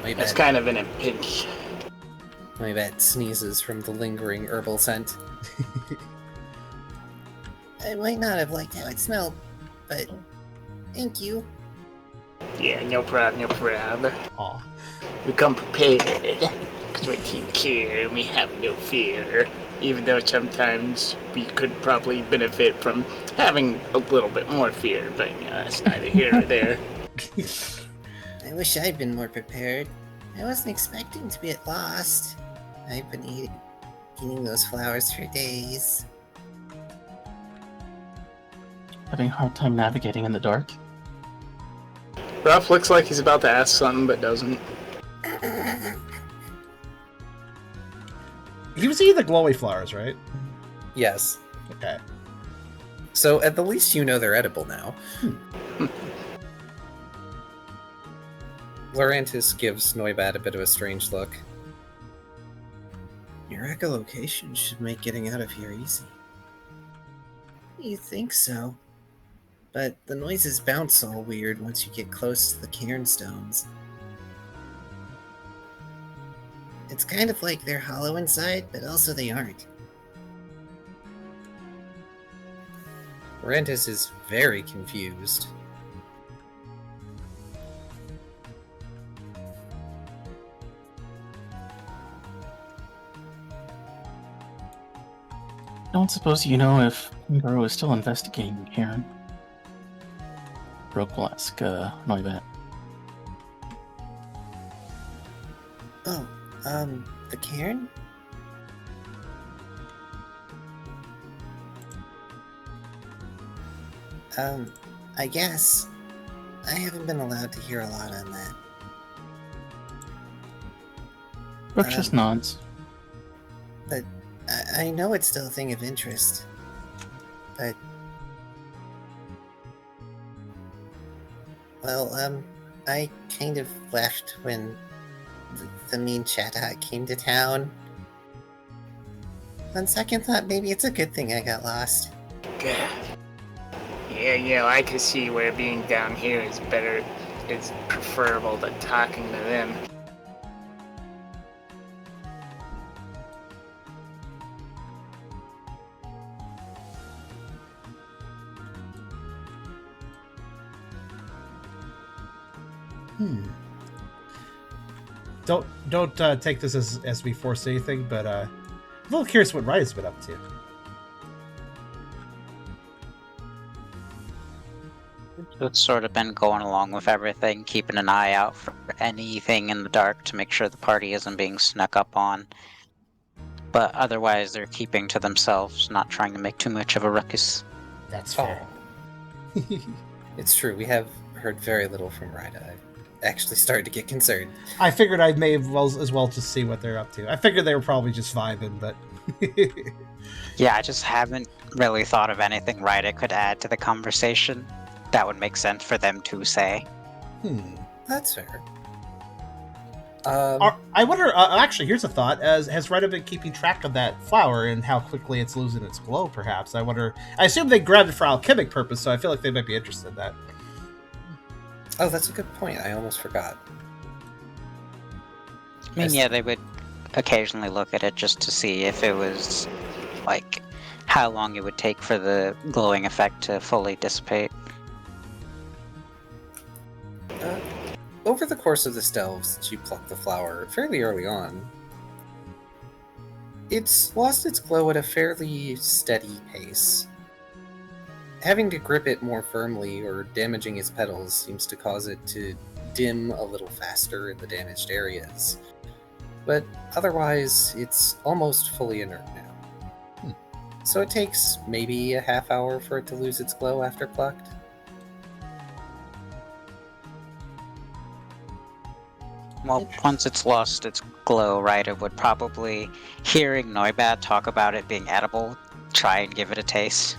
S3: My
S5: That's
S3: bad.
S5: kind of in a pinch.
S3: My vet sneezes from the lingering herbal scent.
S6: I might not have liked how it smelled, but thank you.
S5: Yeah, no problem.
S1: Aw.
S5: We come prepared. Because we're team care and we have no fear. Even though sometimes we could probably benefit from having a little bit more fear, but it's neither here nor there.
S6: I wish I'd been more prepared. I wasn't expecting to get lost. I've been eating those flowers for days.
S2: having a hard time navigating in the dark.
S5: Ruff looks like he's about to ask something, but doesn't.
S1: You was eating the glowy flowers, right?
S3: Yes.
S1: Okay.
S3: So at the least you know they're edible now. Laurentis gives Noibat a bit of a strange look. Your echolocation should make getting out of here easy. You think so? But the noises bounce all weird once you get close to the cairn stones. It's kind of like they're hollow inside, but also they aren't. Laurentis is very confused.
S2: Don't suppose you know if Kyrio is still investigating Karen? Brooke will ask Noibat.
S3: Oh, the cairn? I guess. I haven't been allowed to hear a lot on that.
S2: Brooke just nods.
S3: But I know it's still a thing of interest. But... Well, I kind of left when the mean Chatot came to town. On second thought, maybe it's a good thing I got lost.
S5: Yeah, I can see where being down here is better. It's preferable to talking to them.
S1: Don't take this as we force anything, but I'm a little curious what Ryda's been up to.
S4: It's sort of been going along with everything, keeping an eye out for anything in the dark to make sure the party isn't being snuck up on. But otherwise, they're keeping to themselves, not trying to make too much of a ruckus.
S1: That's fair.
S3: It's true, we have heard very little from Ryda. I actually started to get concerned.
S1: I figured I may as well just see what they're up to. I figured they were probably just vibing, but...
S4: Yeah, I just haven't really thought of anything Ryda could add to the conversation. That would make sense for them to say.
S3: That's fair.
S1: I wonder, actually, here's a thought. Has Ryda been keeping track of that flower and how quickly it's losing its glow, perhaps? I wonder... I assume they grabbed it for alchemic purpose, so I feel like they might be interested in that.
S3: Oh, that's a good point. I almost forgot.
S4: I mean, yeah, they would occasionally look at it just to see if it was, like, how long it would take for the glowing effect to fully dissipate.
S3: Over the course of this delve, since you plucked the flower fairly early on, it's lost its glow at a fairly steady pace. Having to grip it more firmly or damaging its petals seems to cause it to dim a little faster in the damaged areas. But otherwise, it's almost fully inert now. So it takes maybe a half hour for it to lose its glow after plucked.
S4: Well, once it's lost its glow, Ryda would probably, hearing Noibat talk about it being edible, try and give it a taste.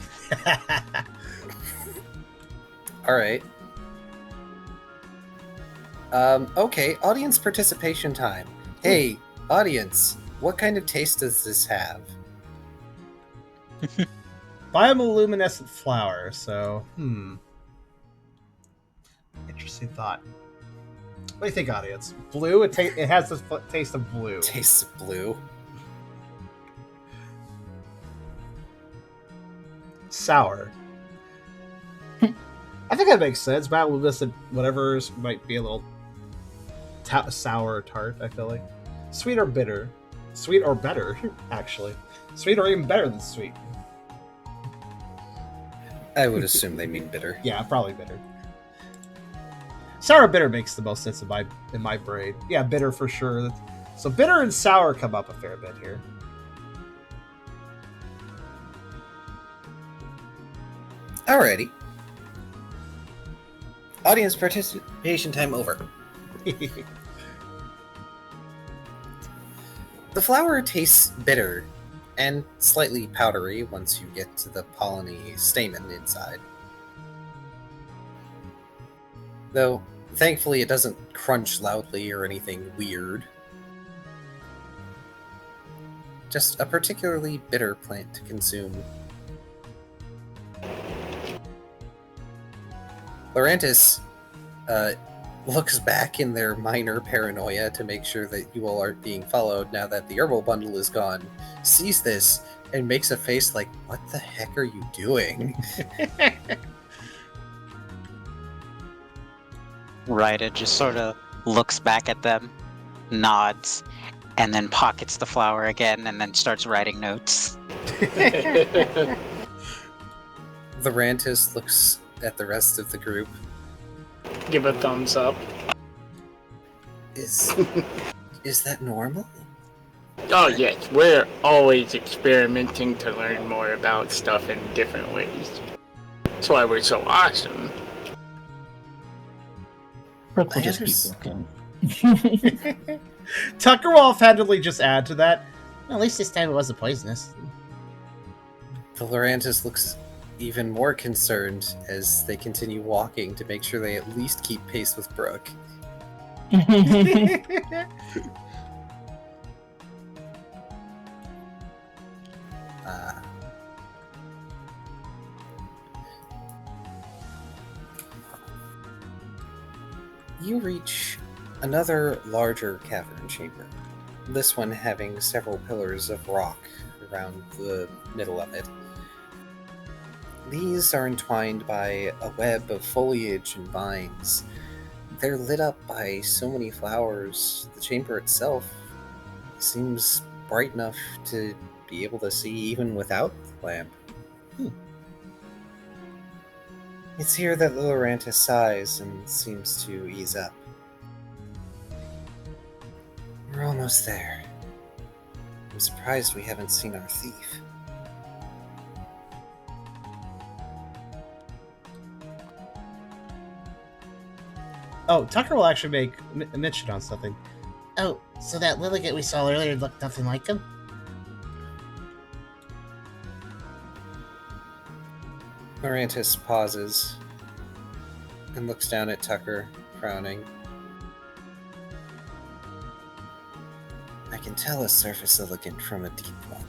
S3: Alright. Okay, audience participation time. Hey, audience, what kind of taste does this have?
S1: Bioluminescent flower, so, Interesting thought. What do you think, audience? Blue? It has the taste of blue.
S3: Tastes of blue.
S1: Sour. I think that makes sense. Bioluminescent whatever's might be a little sour or tart, I feel like. Sweet or bitter? Sweet or better, actually. Sweet or even better than sweet.
S3: I would assume they mean bitter.
S1: Yeah, probably bitter. Sour bitter makes the most sense in my brain. Yeah, bitter for sure. So bitter and sour come up a fair bit here.
S3: Alrighty. Audience participation time over. The flower tastes bitter and slightly powdery once you get to the polleny stamen inside. Though, thankfully, it doesn't crunch loudly or anything weird. Just a particularly bitter plant to consume. Laurantis looks back in their minor paranoia to make sure that you all aren't being followed now that the herbal bundle is gone, sees this, and makes a face like, what the heck are you doing?
S4: Right, it just sort of looks back at them, nods, and then pockets the flower again, and then starts writing notes.
S3: Laurantis looks at the rest of the group.
S5: Give a thumbs up.
S3: Is that normal?
S5: Oh yes, we're always experimenting to learn more about stuff in different ways. That's why we're so awesome.
S2: Brooke will
S3: I
S2: just
S3: understand.
S2: keep looking.
S1: Tucker will offhandedly just add to that.
S6: Well, at least this time it wasn't poisonous.
S3: The Laurantis looks even more concerned as they continue walking to make sure they at least keep pace with Brooke. You reach another larger cavern chamber, this one having several pillars of rock around the middle of it. These are entwined by a web of foliage and vines. They're lit up by so many flowers, the chamber itself seems bright enough to be able to see even without the lamp. It's here that the Laurantis sighs and seems to ease up. We're almost there. I'm surprised we haven't seen our thief.
S1: Oh, Tucker will actually make a mention on something.
S6: Oh, so that Lilligant we saw earlier looked nothing like him?
S3: Laurantis pauses and looks down at Tucker, frowning. I can tell a surface elegant from a deep one.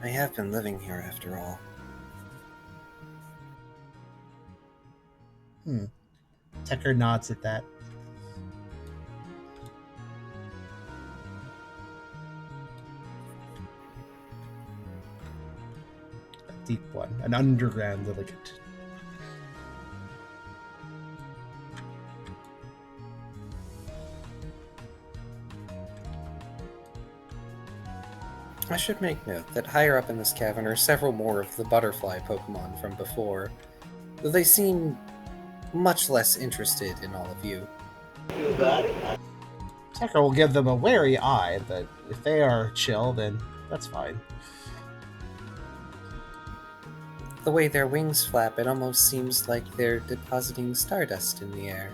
S3: I have been living here after all.
S1: Tucker nods at that. A deep one, an underground Lilligant.
S3: I should make note that higher up in this cavern are several more of the butterfly Pokemon from before, though they seem much less interested in all of you.
S1: Tucker will give them a wary eye, but if they are chill, then that's fine.
S3: The way their wings flap, it almost seems like they're depositing stardust in the air.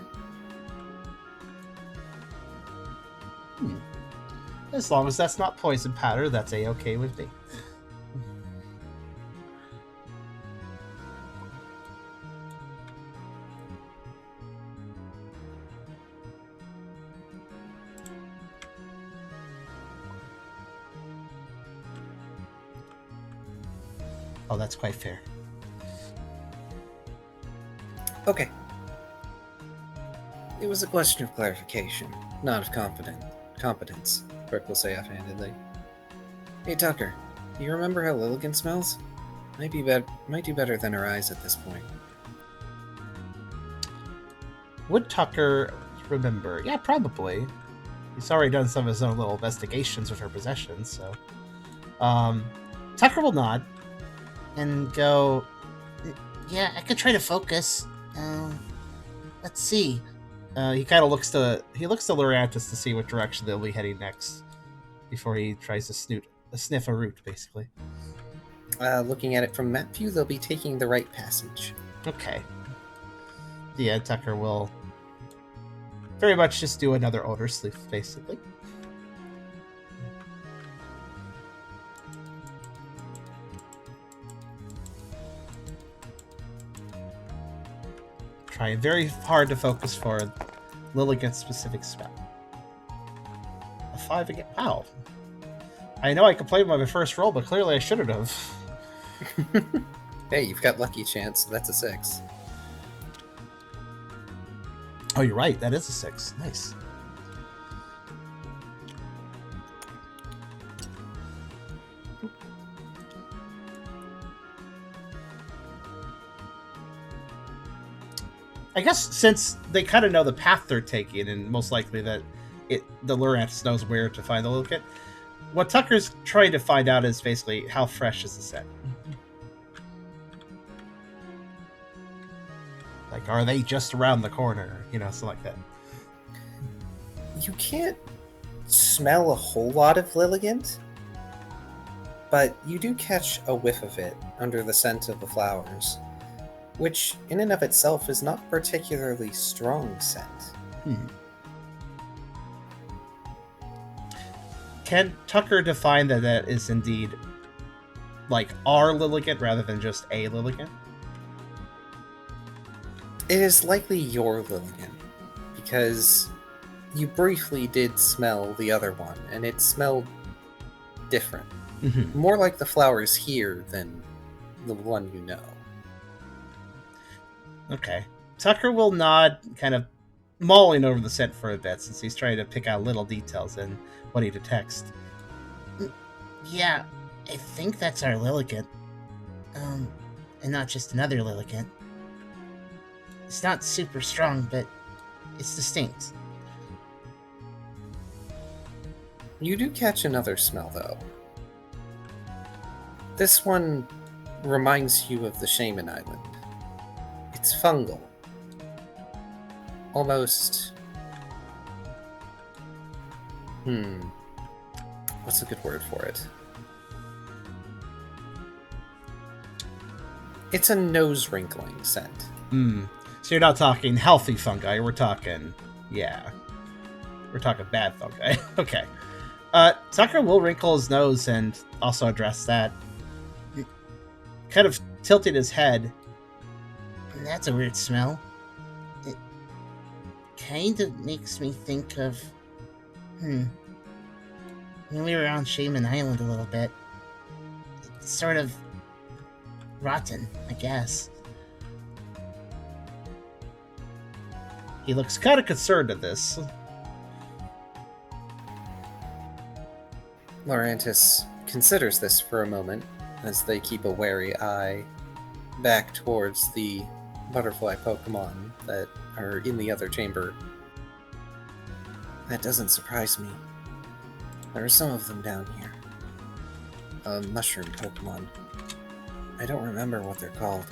S1: As long as that's not poison powder, that's a-okay with me. Oh, that's quite fair.
S3: Okay. It was a question of clarification, not of competence, Brooke will say offhandedly. Hey Tucker, do you remember how Lilligant smells? Might do better than her eyes at this point.
S1: Would Tucker remember? Yeah, probably. He's already done some of his own little investigations with her possessions, so... Tucker will nod
S6: And go, yeah, I could try to focus. Let's see.
S1: he kind of looks to Laurantis to see what direction they'll be heading next before he tries to sniff a route, basically.
S3: Looking at it from map view, they'll be taking the right passage.
S1: Okay. Yeah, Tucker will very much just do another odor sleep, basically. Trying very hard to focus for Lilligant's specific spell. A 5 again. Wow. I know I complained about my first roll, but clearly I shouldn't have.
S3: Hey, you've got lucky chance, so that's a 6.
S1: Oh, you're right. That is a 6. Nice. I guess since they kind of know the path they're taking, and most likely that the Lurantis knows where to find the Lilligant, what Tucker's trying to find out is basically how fresh is the scent. Like, are they just around the corner? You know, something like that.
S3: You can't smell a whole lot of Lilligant, but you do catch a whiff of it under the scent of the flowers, which in and of itself is not particularly strong scent.
S1: Can Tucker define that is indeed like our Lilligant rather than just a Lilligant?
S3: It is likely your Lilligant, because you briefly did smell the other one, and it smelled different.
S1: Mm-hmm.
S3: More like the flowers here than the one you know.
S1: Okay. Tucker will nod, kind of mulling over the scent for a bit, since he's trying to pick out little details in what he detects.
S6: Yeah, I think that's our Lilligant. And not just another Lilligant. It's not super strong, but it's distinct.
S3: You do catch another smell, though. This one reminds you of the Shaman Island. It's fungal. Almost... What's a good word for it? It's a nose-wrinkling scent.
S1: So you're not talking healthy fungi, we're talking... Yeah. We're talking bad fungi. Okay. Tucker will wrinkle his nose and also address that. Kind of tilting his head.
S6: That's a weird smell. It kind of makes me think of... When we were on Shaman Island a little bit. It's sort of... rotten, I guess.
S1: He looks kind of concerned at this.
S3: Lurantis considers this for a moment as they keep a wary eye back towards the butterfly Pokemon that are in the other chamber. That doesn't surprise me. There are some of them down here. A mushroom Pokemon. I don't remember what they're called.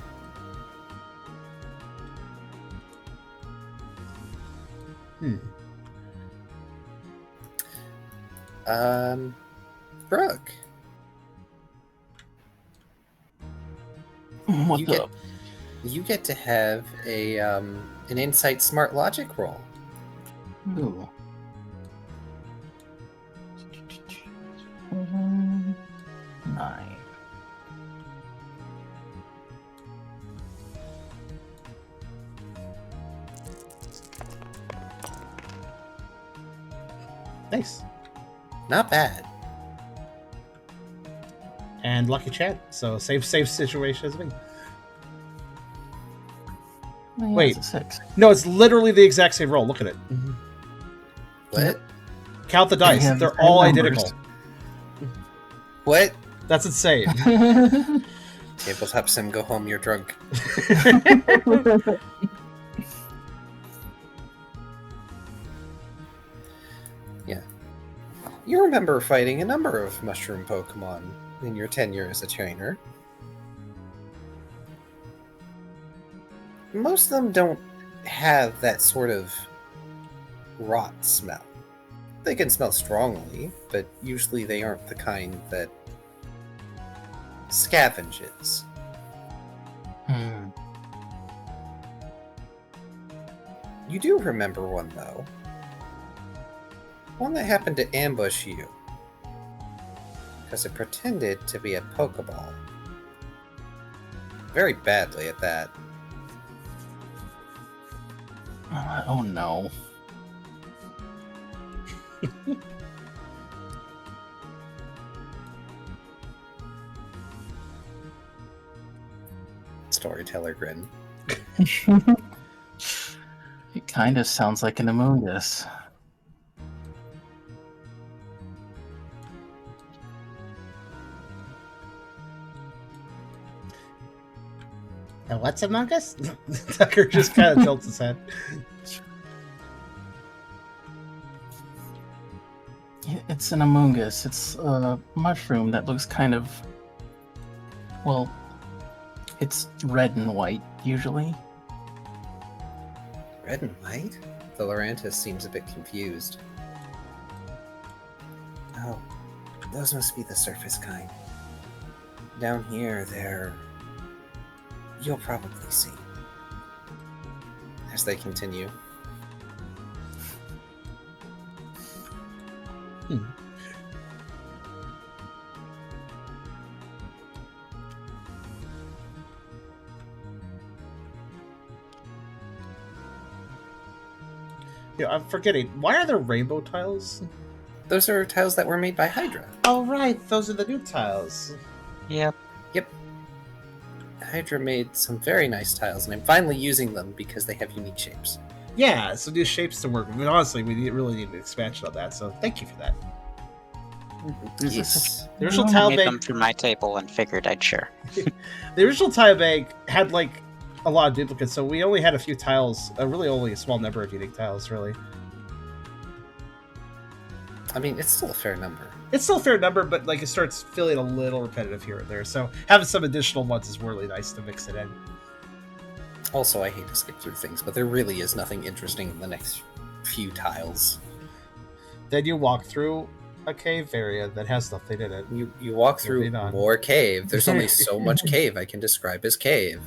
S3: Brooke.
S2: What's up?
S3: You get to have a an Insight Smart Logic roll.
S2: Ooh. 9.
S1: Nice.
S3: Not bad.
S1: And lucky chat, so safe situation as me.
S2: Yeah,
S1: Wait.
S2: it's a 6.
S1: No, it's literally the exact same roll. Look at it.
S3: What?
S1: Count the dice.
S2: have the
S1: They're
S2: same
S1: all
S2: numbers.
S1: identical.
S3: What?
S1: That's insane.
S3: Tabletop Sim, go home, you're drunk. Yeah. You remember fighting a number of mushroom Pokemon in your tenure as a trainer. Most of them don't have that sort of rot smell. They can smell strongly, but usually they aren't the kind that scavenges. You do remember one, though. One that happened to ambush you. Because it pretended to be a Pokeball. Very badly at that.
S2: Oh no.
S3: Storyteller grin.
S2: It kind of sounds like an Among Us.
S6: What's Among Us?
S1: Tucker just kind of tilts his head.
S2: It's an Among Us. It's a mushroom that looks kind of... Well, it's red and white, usually.
S3: Red and white? The Lorantis seems a bit confused. Oh, those must be the surface kind. Down here, they're... You'll probably see. As they continue.
S1: Yeah, I'm forgetting. Why are there rainbow tiles?
S3: Those are tiles that were made by Hydra.
S1: Oh, right. Those are the new tiles.
S4: Yep.
S3: Hydra made some very nice tiles, and I'm finally using them because they have unique shapes.
S1: Yeah, so new shapes to work with. I mean, honestly, we really need an expansion of that, so thank you for that.
S3: Yes.
S1: The original
S4: I
S1: tile
S4: made
S1: bag,
S4: them through my table and figured I'd share.
S1: the original tile bag had like a lot of duplicates, so we only had a few tiles. Really, only a small number of unique tiles, really.
S3: I mean, it's still a fair number.
S1: It's still a fair number, but like it starts feeling a little repetitive here and there. So having some additional ones is really nice to mix it in.
S3: Also, I hate to skip through things, but there really is nothing interesting in the next few tiles.
S1: Then you walk through a cave area that has nothing in it.
S3: You walk through
S1: Moving on.
S3: more cave. There's only so much cave I can describe as cave.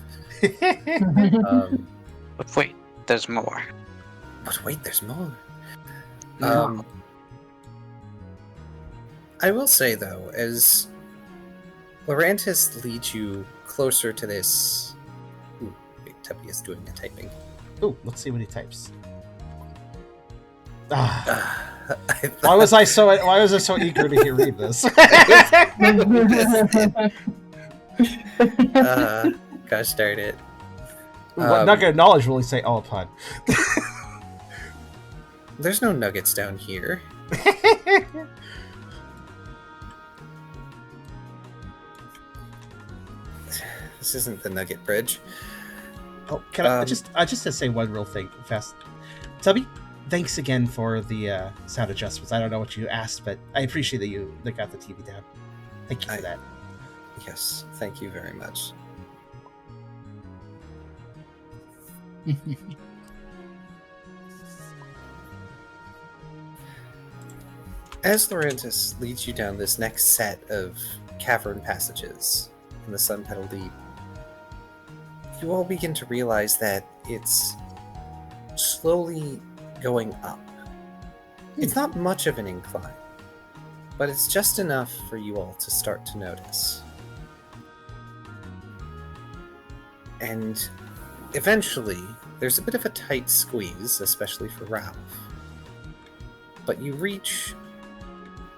S4: But wait, there's more.
S3: But wait, there's more.
S4: No.
S3: I will say, though, as Lorantis leads you closer to this... Ooh, wait, Tubby is doing the typing.
S1: Ooh, let's see what he types. Ah,
S3: I
S1: why was I so eager to hear read this?
S3: Gosh darn it.
S1: What nugget of knowledge will he say? Oh, a pun.
S3: There's no nuggets down here. This isn't the Nugget Bridge.
S1: Oh, can I just to say one real thing fast. Tubby, thanks again for the sound adjustments. I don't know what you asked, but I appreciate that got the TV down. Thank you for that.
S3: Yes, thank you very much. As Lorantis leads you down this next set of cavern passages in the Sun Petal Deep, you all begin to realize that it's slowly going up. It's not much of an incline, but it's just enough for you all to start to notice. And eventually, there's a bit of a tight squeeze, especially for Ralph. But you reach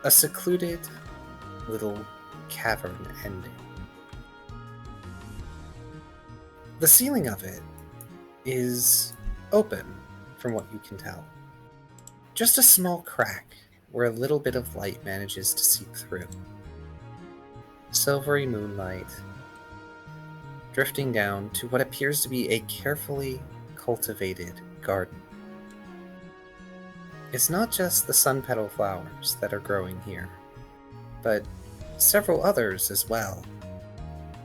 S3: a secluded little cavern ending. The ceiling of it is open, from what you can tell. Just a small crack where a little bit of light manages to seep through. Silvery moonlight drifting down to what appears to be a carefully cultivated garden. It's not just the sun petal flowers that are growing here, but several others as well.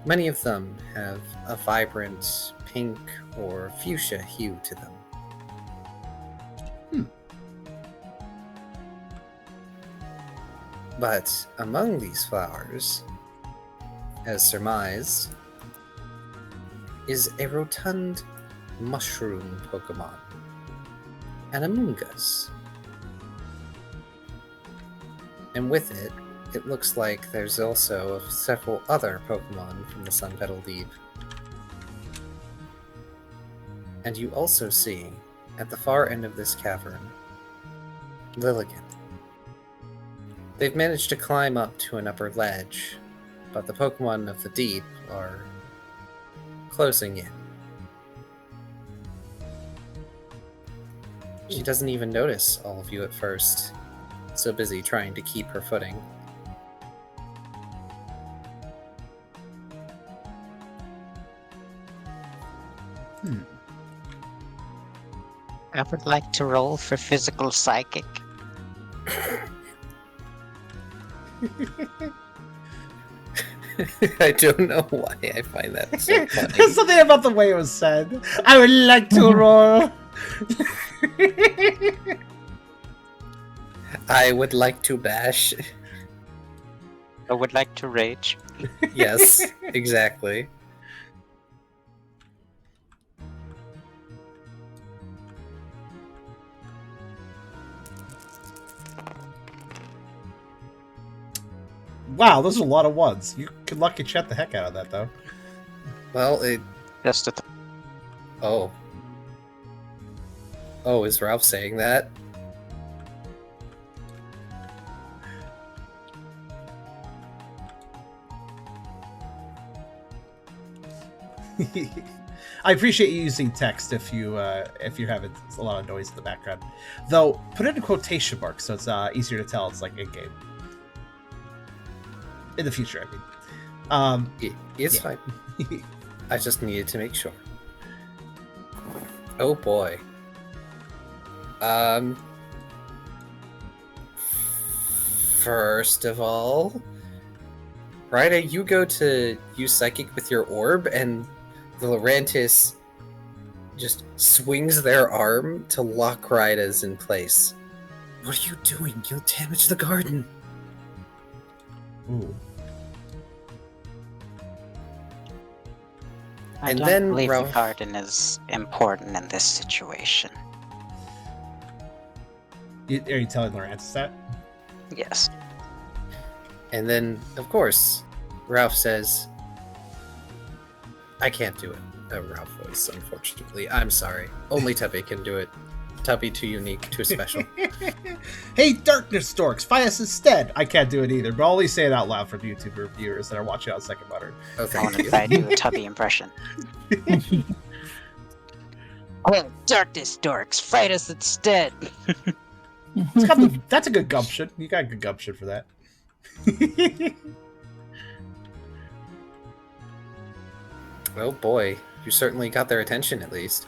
S3: Many of them have a vibrant pink or fuchsia hue to them. But among these flowers, as surmised, is a rotund mushroom Pokemon an Amoongus. And with it, it looks like there's also several other Pokemon from the Sun Petal Deep. And you also see, at the far end of this cavern, Lilligant. They've managed to climb up to an upper ledge, but the Pokemon of the deep are closing in. She doesn't even notice all of you at first, so busy trying to keep her footing.
S4: I would like to roll for physical psychic.
S3: I don't know why I find that so
S1: There's
S3: funny.
S1: something about the way it was said. I would like to roll.
S3: I would like to bash.
S4: I would like to rage.
S3: Yes, exactly.
S1: Wow, those are a lot of ones. You could lucky chat the heck out of that, though.
S3: Well,
S4: Just a
S3: oh. Oh, is Ralph saying that?
S1: I appreciate you using text if you have a lot of noise in the background. Though, put it in quotation marks so it's easier to tell. It's like in game. In the future, I mean.
S3: It's
S1: Yeah.
S3: fine. I just needed to make sure. Oh boy. First of all, Ryda, you go to use Psychic with your orb, and the Lurantis just swings their arm to lock Ryda's in place. What are you doing? You'll damage the garden.
S1: Ooh.
S4: I
S3: And
S4: don't
S3: then
S4: believe
S3: Ralph-
S4: the garden is important in this situation.
S1: Are you telling Lorenz that?
S4: Yes.
S3: And then, of course, Ralph says, I can't do it. A Ralph voice, unfortunately. I'm sorry. Only Tubby can do it. Tubby too unique, too special.
S1: Hey, Darkness Dorks, fight us instead! I can't do it either, but I'll only say it out loud for the YouTube viewers that are watching on Second Monitor.
S3: Oh,
S4: I
S3: thank
S4: want to
S3: you.
S4: try to do a Tubby impression. Oh, darkness dorks, fight us instead!
S1: It's got the, that's a good gumption. You got good gumption for that.
S3: Oh boy, you certainly got their attention at least.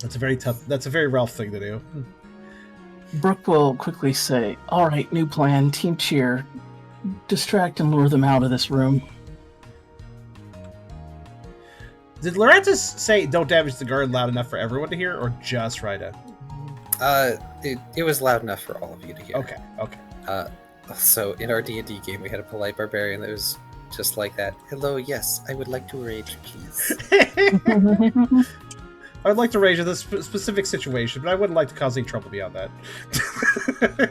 S1: That's a very tough. That's a very Ralph thing to do.
S2: Brooke will quickly say, "All right, new plan. Team cheer. Distract and lure them out of this room."
S1: Did Lorenz say "Don't damage the guard" loud enough for everyone to hear, or just Ryda?
S3: It was loud enough for all of you to hear.
S1: Okay. Okay.
S3: So in our D&D game, we had a polite barbarian that was just like that. Hello, yes, I would like to rage, please.
S1: I would like to rage in this specific situation, but I wouldn't like to cause any trouble beyond that.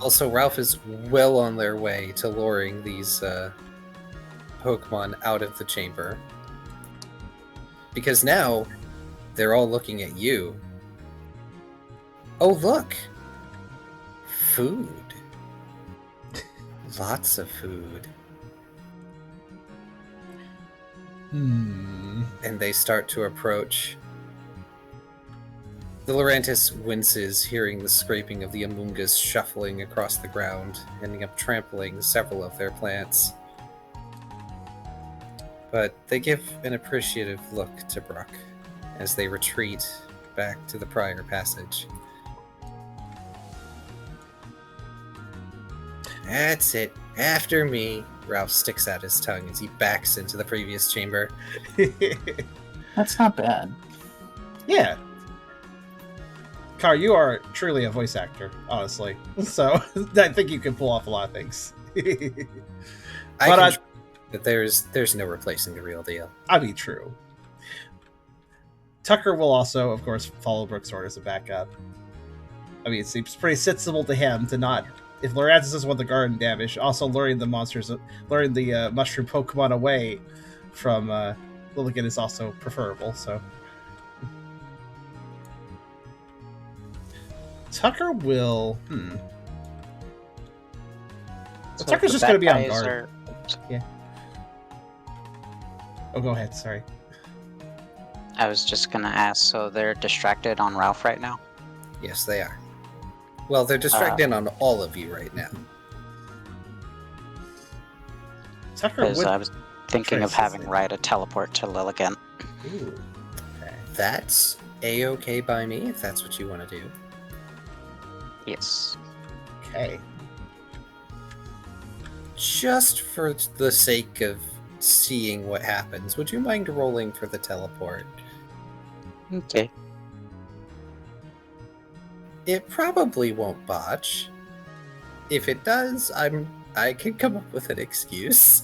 S3: Also, Ralph is well on their way to luring these Pokemon out of the chamber. Because now, they're all looking at you. Oh, look! Food. Lots of food.
S1: Hmm.
S3: And they start to approach. The Lurantis winces, hearing the scraping of the Amoongus shuffling across the ground, ending up trampling several of their plants. But they give an appreciative look to Brooke as they retreat back to the prior passage. That's it. After me. Ralph sticks out his tongue as he backs into the previous chamber.
S2: That's not bad.
S1: Yeah. Car, you are truly a voice actor, honestly. So I think you can pull off a lot of things.
S3: But there's no replacing the real deal.
S1: I mean, true. Tucker will also, of course, follow Brooke's orders and back up. I mean, it seems pretty sensible to him to not. If Lorantis doesn't want the garden damage, also luring the mushroom Pokemon away from Lilligant is also preferable. So Tucker will.
S4: So
S1: Tucker's
S4: the
S1: just going to be on
S4: bad guys
S1: guard. Yeah. Oh, go ahead. Sorry.
S4: I was just gonna ask, so they're distracted on Ralph right now?
S3: Yes, they are. Well, they're distracted on all of you right now.
S1: Tucker
S4: Because
S1: would.
S4: I was thinking of
S1: try to
S4: having
S1: say-
S4: Ryda teleport to Lilligant.
S1: Ooh. Okay.
S3: That's a-okay by me, if that's what you want to do.
S4: Yes.
S1: Okay.
S3: Just for the sake of seeing what happens, would you mind rolling for the teleport?
S4: Okay.
S3: It probably won't botch. If it does, I can come up with an excuse.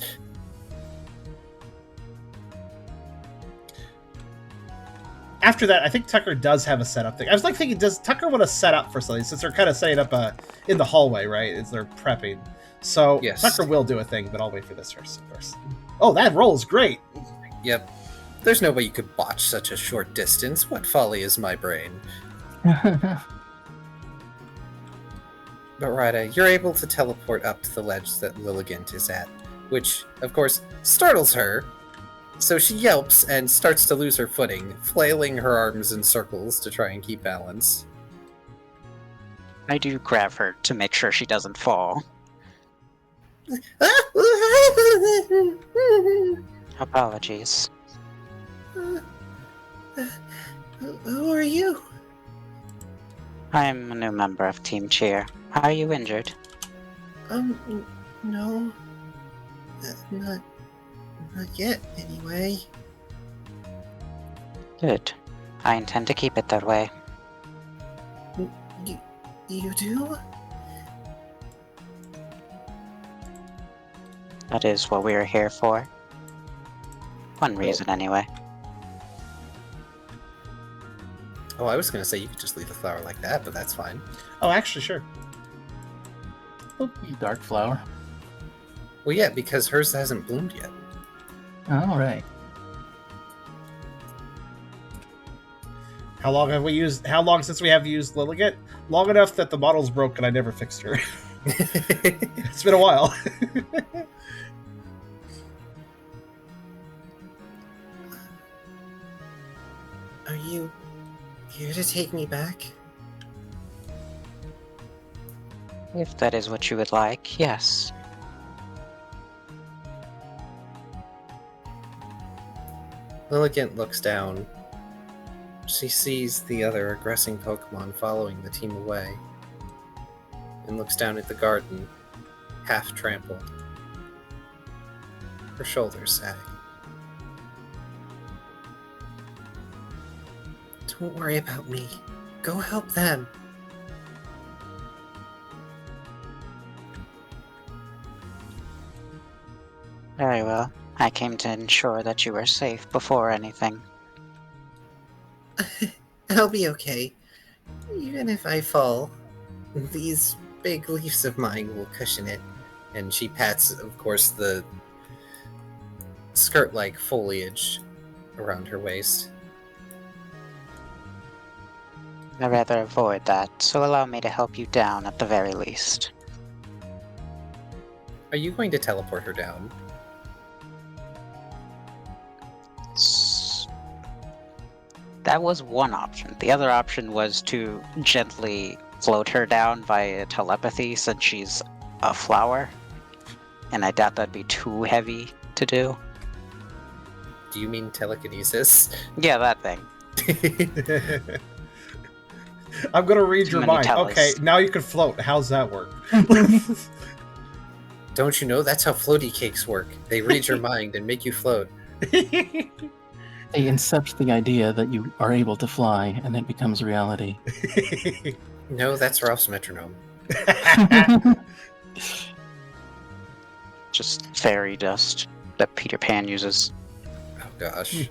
S1: After that, I think Tucker does have a setup thing. I was like thinking, does Tucker want to set up for something since they're kind of setting up in the hallway, right? As they're prepping. So
S3: Yes.
S1: Tucker will do a thing, but I'll wait for this first, of course. Oh, that roll is great.
S3: Yep. There's no way you could botch such a short distance. What folly is my brain? But Ryda, you're able to teleport up to the ledge that Lilligant is at, which, of course, startles her. So she yelps and starts to lose her footing, flailing her arms in circles to try and keep balance.
S4: I do grab her to make sure she doesn't fall. Apologies.
S3: Who are you?
S4: I am a new member of Team Cheer. Are you injured?
S3: No. Not yet, anyway.
S4: Good. I intend to keep it that way.
S3: You do?
S4: That is what we are here for. One reason, anyway.
S3: Oh, I was gonna say you could just leave the flower like that, but that's fine.
S1: Oh, actually, sure.
S2: Dark flower.
S3: Well, yeah, because hers hasn't bloomed yet.
S2: All right.
S1: How long since we have used Lilligant? Long enough that the model's broke and I never fixed her. It's been a while.
S3: Are you here to take me back?
S4: If that is what you would like, yes.
S3: Lilligant looks down. She sees the other aggressing Pokemon following the team away, and looks down at the garden, half trampled. Her shoulders sag. Don't worry about me. Go help them.
S4: Very well. I came to ensure that you were safe before anything.
S3: I'll be okay. Even if I fall, these big leaves of mine will cushion it. And she pats, of course, the skirt-like foliage around her waist.
S4: I'd rather avoid that, so allow me to help you down at the very least.
S3: Are you going to teleport her down?
S4: That was one option. The other option was to gently float her down via telepathy since she's a flower. And I doubt that'd be too heavy to do.
S3: Do you mean telekinesis?
S4: Yeah, that thing.
S1: I'm gonna read
S4: Too
S1: your
S4: many
S1: mind.
S4: tells.
S1: Okay, now you can float. How's that work?
S3: Don't you know that's how floaty cakes work? They read your mind and make you float.
S2: They incept the idea that you are able to fly, and it becomes reality.
S3: No, that's Ralph's metronome.
S4: Just fairy dust that Peter Pan uses.
S3: Oh gosh.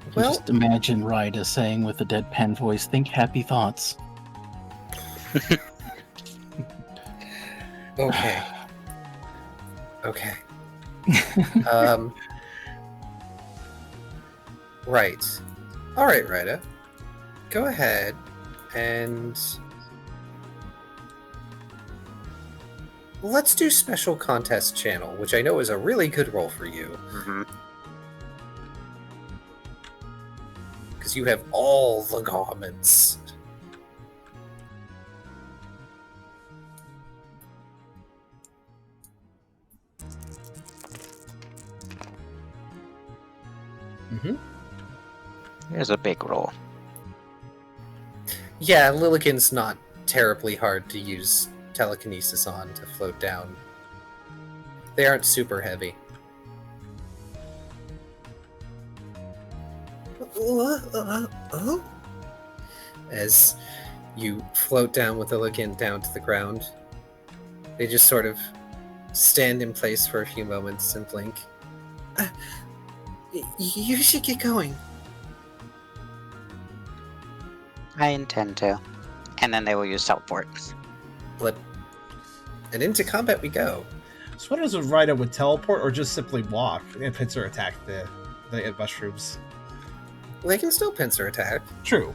S2: You just imagine Ryda saying with a deadpan voice, "Think happy thoughts."
S3: Okay. Okay. Right. All right, Ryda. Go ahead and let's do special contest channel, which I know is a really good role for you. Because you have all the garments.
S4: Here's a big roll.
S3: Yeah, Lilligan's not terribly hard to use telekinesis on to float down. They aren't super heavy. As you float down with Lilligan down to the ground, they just sort of stand in place for a few moments and blink. You should get going.
S4: I intend to. And then they will use teleport.
S3: Blip. And into combat we go.
S1: So what does a Ryda with teleport or just simply walk and pincer attack the mushrooms?
S3: They can still pincer attack.
S1: True.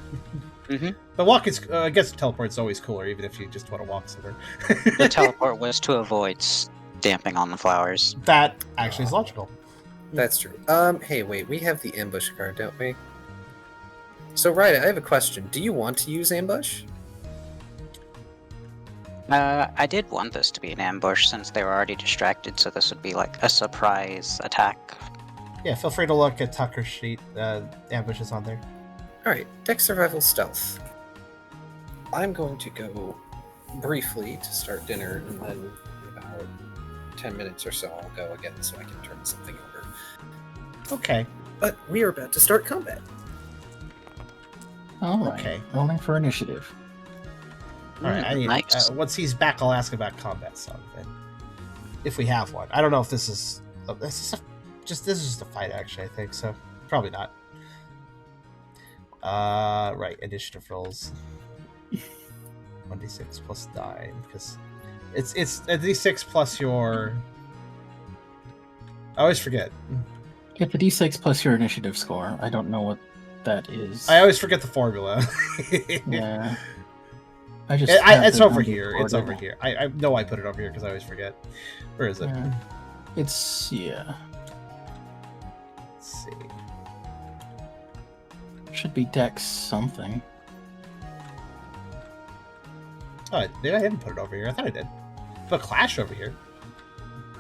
S1: The walk is, I guess teleport's always cooler, even if you just want to walk somewhere.
S4: The teleport was to avoid stamping on the flowers.
S1: That actually is logical.
S3: That's true. Hey, wait, we have the ambush card, don't we? So, Ryda, I have a question. Do you want to use ambush?
S4: I did want this to be an ambush since they were already distracted, so this would be like a surprise attack.
S1: Yeah, feel free to look at Tucker's sheet. Ambush is on there.
S3: Alright, Dex Survival Stealth. I'm going to go briefly to start dinner, and then in about 10 minutes or so I'll go again so I can turn something over.
S1: Okay.
S3: But we are about to start combat.
S2: Alright,
S1: Okay.
S2: rolling for initiative.
S1: Alright, I need.
S4: Nice.
S1: Once he's back, I'll ask about combat song then, if we have one. I don't know if this is. This is just a fight, actually. I think so. Probably not. Right. Initiative rolls. 1d6 plus 9 because it's a d6 plus your. I always forget.
S2: Get the d6 plus your initiative score. I don't know what that is.
S1: I always forget the formula.
S2: Yeah. Have
S1: It's
S2: the
S1: over
S2: number
S1: here. It's
S2: recorded.
S1: over here. I know I put it over here because I always forget. Where is it?
S2: Yeah. Yeah.
S1: Let's see.
S2: Should be Dex something.
S1: Oh, maybe I didn't put it over here. I thought I did. Put Clash over here.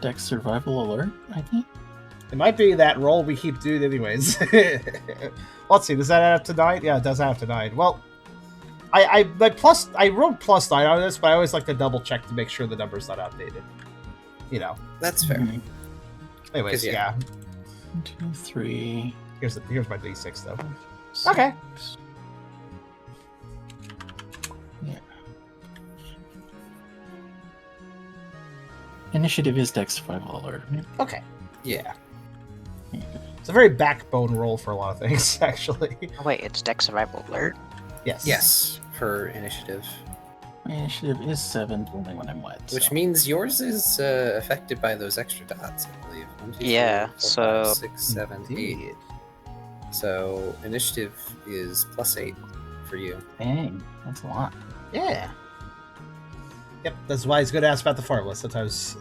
S2: Dex Survival Alert, I think.
S1: It might be that roll we keep doing anyways. Let's see. Does that add up to 9? Yeah, it does add up to 9. Well, I wrote plus 9 on this, but I always like to double check to make sure the number's not outdated. You know.
S3: That's fair.
S2: Mhm.
S1: Anyways,
S3: 'Cause, yeah.
S1: yeah.
S2: 1, 2, 3.
S1: Here's my d6 though.
S2: 6.
S1: Okay.
S2: Yeah. Initiative is Dex Survival Alert.
S1: Okay.
S3: Yeah.
S1: It's a very backbone roll for a lot of things, actually.
S4: Oh, wait, it's Dex Survival Alert?
S1: Yes.
S3: Yes, for initiative.
S2: My initiative is 7, only when I'm wet.
S3: Which
S2: so.
S3: means yours is affected by those extra dots, I believe. 1, 2, 3,
S4: Yeah,
S3: 4, 5,
S4: so-
S3: 6, 7, 8.
S1: Indeed.
S3: So initiative is plus 8 for you.
S2: Dang, that's a lot.
S1: Yeah. Yep, that's why it's good to ask about the formula. Sometimes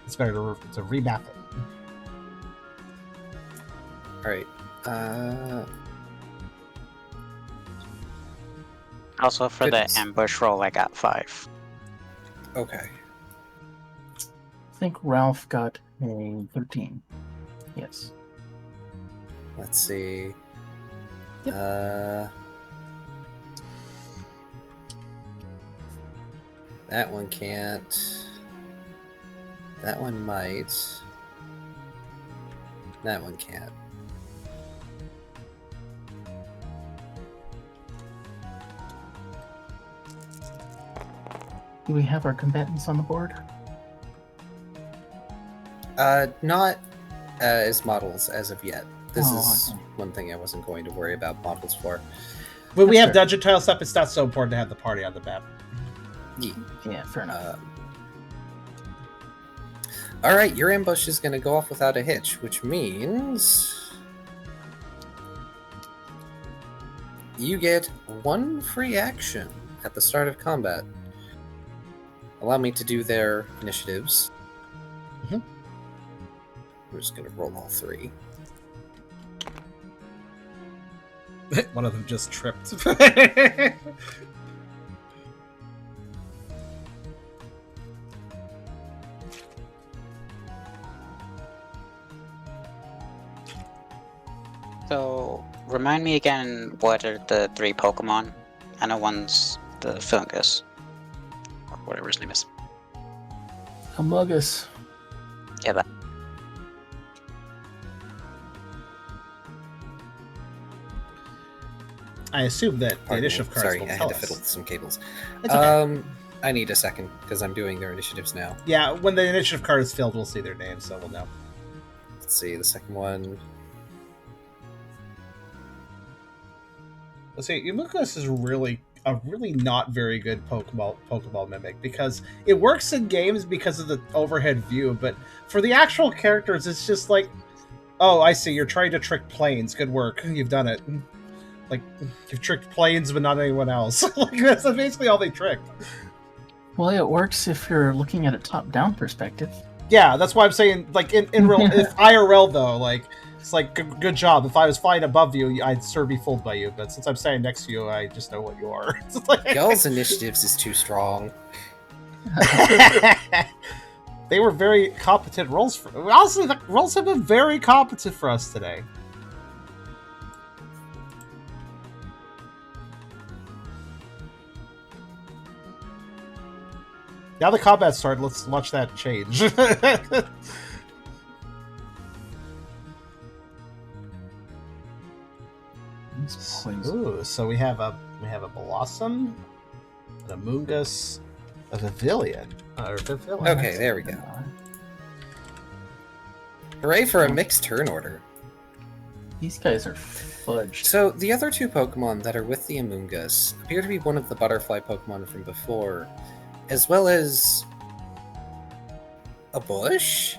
S1: it's better to remap it.
S3: Alright.
S4: Also, for
S3: Goodness.
S4: the ambush roll, I got 5.
S3: Okay.
S2: I think Ralph got a 13. Yes.
S3: Let's see. That one can't. That one might. That one can't.
S2: Do we have our combatants on the board?
S3: Not as models as of yet. This
S2: Oh,
S3: is
S2: okay.
S3: one thing I wasn't going to worry about models for.
S1: When we
S2: That's
S1: have
S2: fair.
S1: dungeon tile stuff, it's not so important to have the party on the map.
S2: Yeah, fair enough.
S3: Alright, your ambush is going to go off without a hitch, which means you get 1 free action at the start of combat. Allow me to do their initiatives.
S1: Mhm.
S3: I'm just going to roll all 3.
S1: One of them just tripped.
S4: So, remind me again, what are the 3 Pokemon? I know one's the fungus, or whatever his name is.
S2: Amogus.
S4: Yeah, that.
S1: I assume that the
S3: Pardon me.
S1: initiative cards
S3: Sorry,
S1: will
S3: I
S1: tell
S3: had to fiddle
S1: us.
S3: with some cables.
S1: It's okay.
S3: I need a second, because I'm doing their initiatives now.
S1: Yeah, when the initiative card is filled, we'll see their names, so we'll know.
S3: Let's see, the second one.
S1: Let's see, Umukus is really not very good Pokeball mimic, because it works in games because of the overhead view, but for the actual characters, it's just like, oh, I see, you're trying to trick planes. Good work, you've done it. Like, you've tricked planes, but not anyone else. Like, that's basically all they tricked.
S2: Well, it works if you're looking at a top-down perspective.
S1: Yeah, that's why I'm saying, like, in real, if IRL though, like, it's like, good job. If I was flying above you, I'd sure be fooled by you. But since I'm standing next to you, I just know what you are. It's like...
S3: Y'all's initiatives is too strong.
S1: They were very competent rolls. Honestly, the rolls have been very competent for us today. Now the combat started. Let's watch that change. Ooh, so we have a Blossom, an Amoongus, a Pavilion.
S3: Okay, there we go. Hooray for a mixed turn order.
S2: These guys are fudged.
S3: So, the other 2 Pokemon that are with the Amoongus appear to be one of the butterfly Pokemon from before, as well as a bush?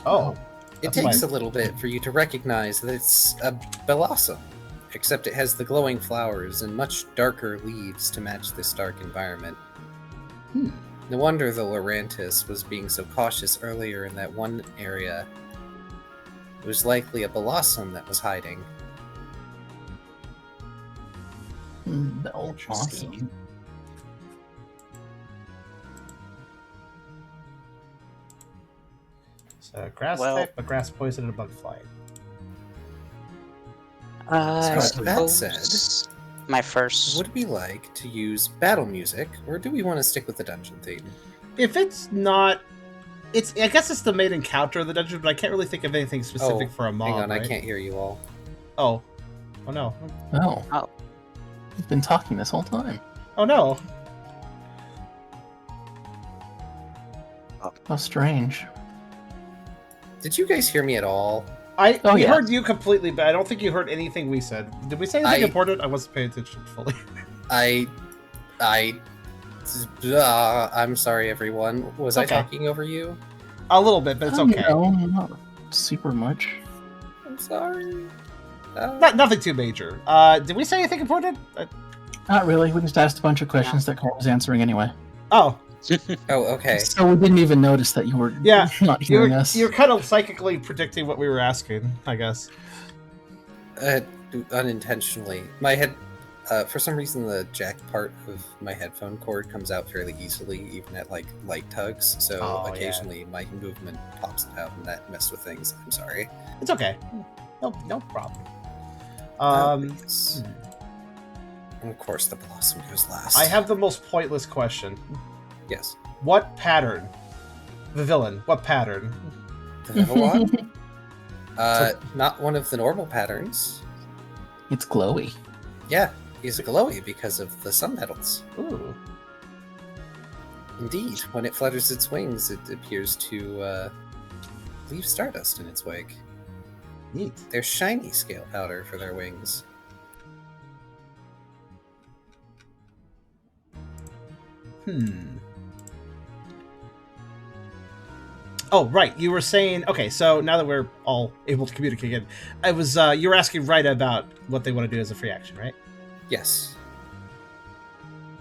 S1: Oh.
S3: It
S1: That's
S3: takes
S1: fine.
S3: a little bit for you to recognize that it's a Blossom, except it has the glowing flowers and much darker leaves to match this dark environment. No wonder the Lurantis was being so cautious earlier in that one area. It was likely a Blossom that was hiding.
S2: Awesome.
S1: So grass type, but grass poison and a bug fly.
S3: So that said,
S4: suppose my first.
S3: would we like to use battle music, or do we want to stick with the dungeon theme?
S1: If it's not, I guess it's the main encounter of the dungeon, but I can't really think of anything specific for a mob.
S3: Hang on,
S1: right?
S3: I can't hear you all.
S1: Oh no.
S2: Oh. You've been talking this whole time.
S1: Oh no.
S2: How strange.
S3: Did you guys hear me at all?
S2: Oh,
S1: We
S2: yeah.
S1: heard you completely, but I don't think you heard anything we said. Did we say anything important? I wasn't paying attention fully.
S3: I'm sorry, everyone. Was I
S1: Okay.
S3: talking over you?
S1: A little bit, but it's okay.
S2: No, not super much.
S3: I'm sorry.
S1: Nothing too major. Did we say anything important?
S2: Not really. We just asked a bunch of questions that Carl was answering anyway.
S1: Oh,
S3: Oh, okay.
S2: So we didn't even notice that you were
S1: Yeah,
S2: not hearing us.
S1: you're kind of psychically predicting what we were asking, I guess.
S3: Unintentionally. My head... for some reason, the jack part of my headphone cord comes out fairly easily, even at, like, light tugs, so
S1: Oh, yeah.
S3: occasionally my movement pops it out, and that messed with things. I'm sorry.
S1: It's okay. No problem.
S3: Yes. And of course, the Blossom goes last.
S1: I have the most pointless question.
S3: Yes.
S1: What pattern? The villain. What pattern?
S3: The Vivillon? Not one of the normal patterns.
S2: It's glowy.
S3: Yeah, he's glowy because of the sun petals.
S1: Ooh.
S3: Indeed, when it flutters its wings, it appears to leave stardust in its wake.
S1: Neat.
S3: There's shiny scale powder for their wings.
S1: Oh, right. You were saying, okay, so now that we're all able to communicate again, you were asking Rita about what they want to do as a free action, right?
S3: Yes.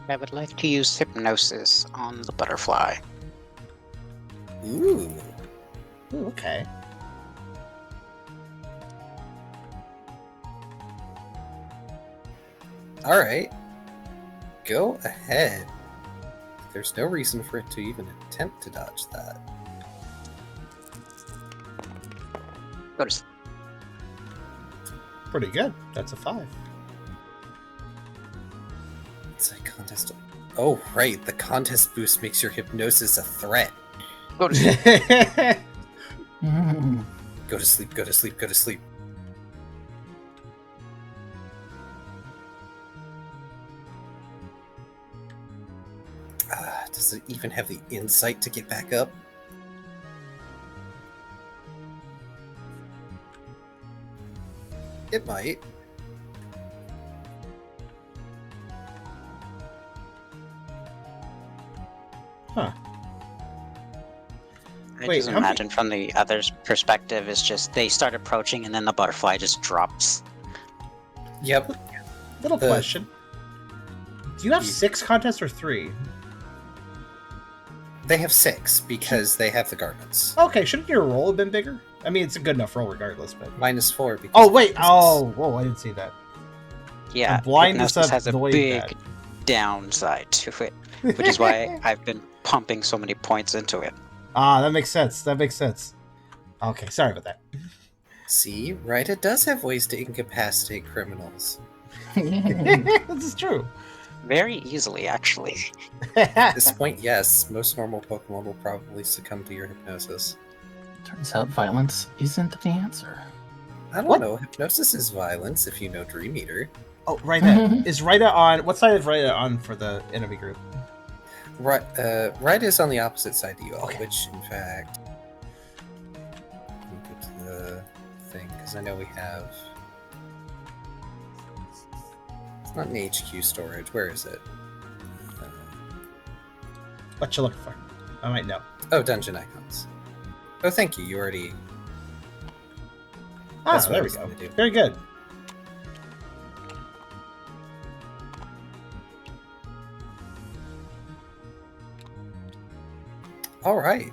S4: I would like to use hypnosis on the butterfly.
S3: Ooh.
S1: Ooh, okay.
S3: Alright. Go ahead. There's no reason for it to even attempt to dodge that.
S4: Go to sleep.
S1: Pretty good. That's a 5.
S3: It's a contest. Oh, right. The contest boost makes your hypnosis a threat.
S4: Go to sleep.
S3: Go to sleep, go to sleep, go to sleep. Does it even have the insight to get back up? It might.
S1: Huh.
S4: I
S1: Wait,
S4: just
S1: how many-
S4: imagine from the other's perspective is just they start approaching and then the butterfly just drops.
S3: Yep.
S1: Little question. Do you have 6 contests or 3?
S3: They have 6 because they have the garments.
S1: Okay, shouldn't your roll have been bigger? I mean, it's a good enough roll regardless, but...
S3: -4 because
S1: Oh,
S3: of
S1: wait!
S3: hypnosis.
S1: Oh, whoa, I didn't see that.
S4: Yeah,
S1: The blindness
S4: hypnosis
S1: of
S4: has a
S1: the way
S4: big
S1: bad.
S4: downside to it, which is why I've been pumping so many points into it.
S1: Ah, that makes sense. That makes sense. Okay, sorry about that.
S3: See, Rita does have ways to incapacitate criminals.
S1: This is true.
S4: Very easily, actually.
S3: At this point, yes, most normal Pokemon will probably succumb to your hypnosis.
S2: Turns out violence isn't the answer.
S3: I don't
S1: What?
S3: know, hypnosis is violence if you know Dream Eater.
S1: Oh, Rita. Is Rita on... What side is Rita on for the enemy group?
S3: Right, Rita is on the opposite side to you all,
S1: Okay.
S3: which, in fact... Let me go to the thing, because I know we have... It's not an HQ storage, where is it?
S1: What you looking for? I might know.
S3: Oh, dungeon icons. Oh, thank you, you already...
S1: Ah,
S3: That's what I
S1: there we
S3: was
S1: go.
S3: gonna do.
S1: Very good.
S3: Alright.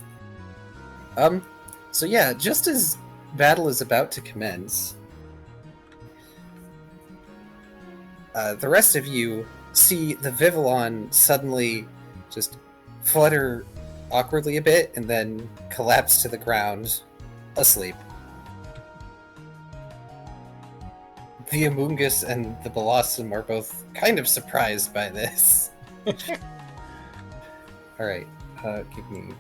S3: So yeah, just as battle is about to commence, the rest of you see the Vivillon suddenly just flutter awkwardly a bit and then collapse to the ground, asleep. The Amoongus and the Blossom are both kind of surprised by this. Alright, give me...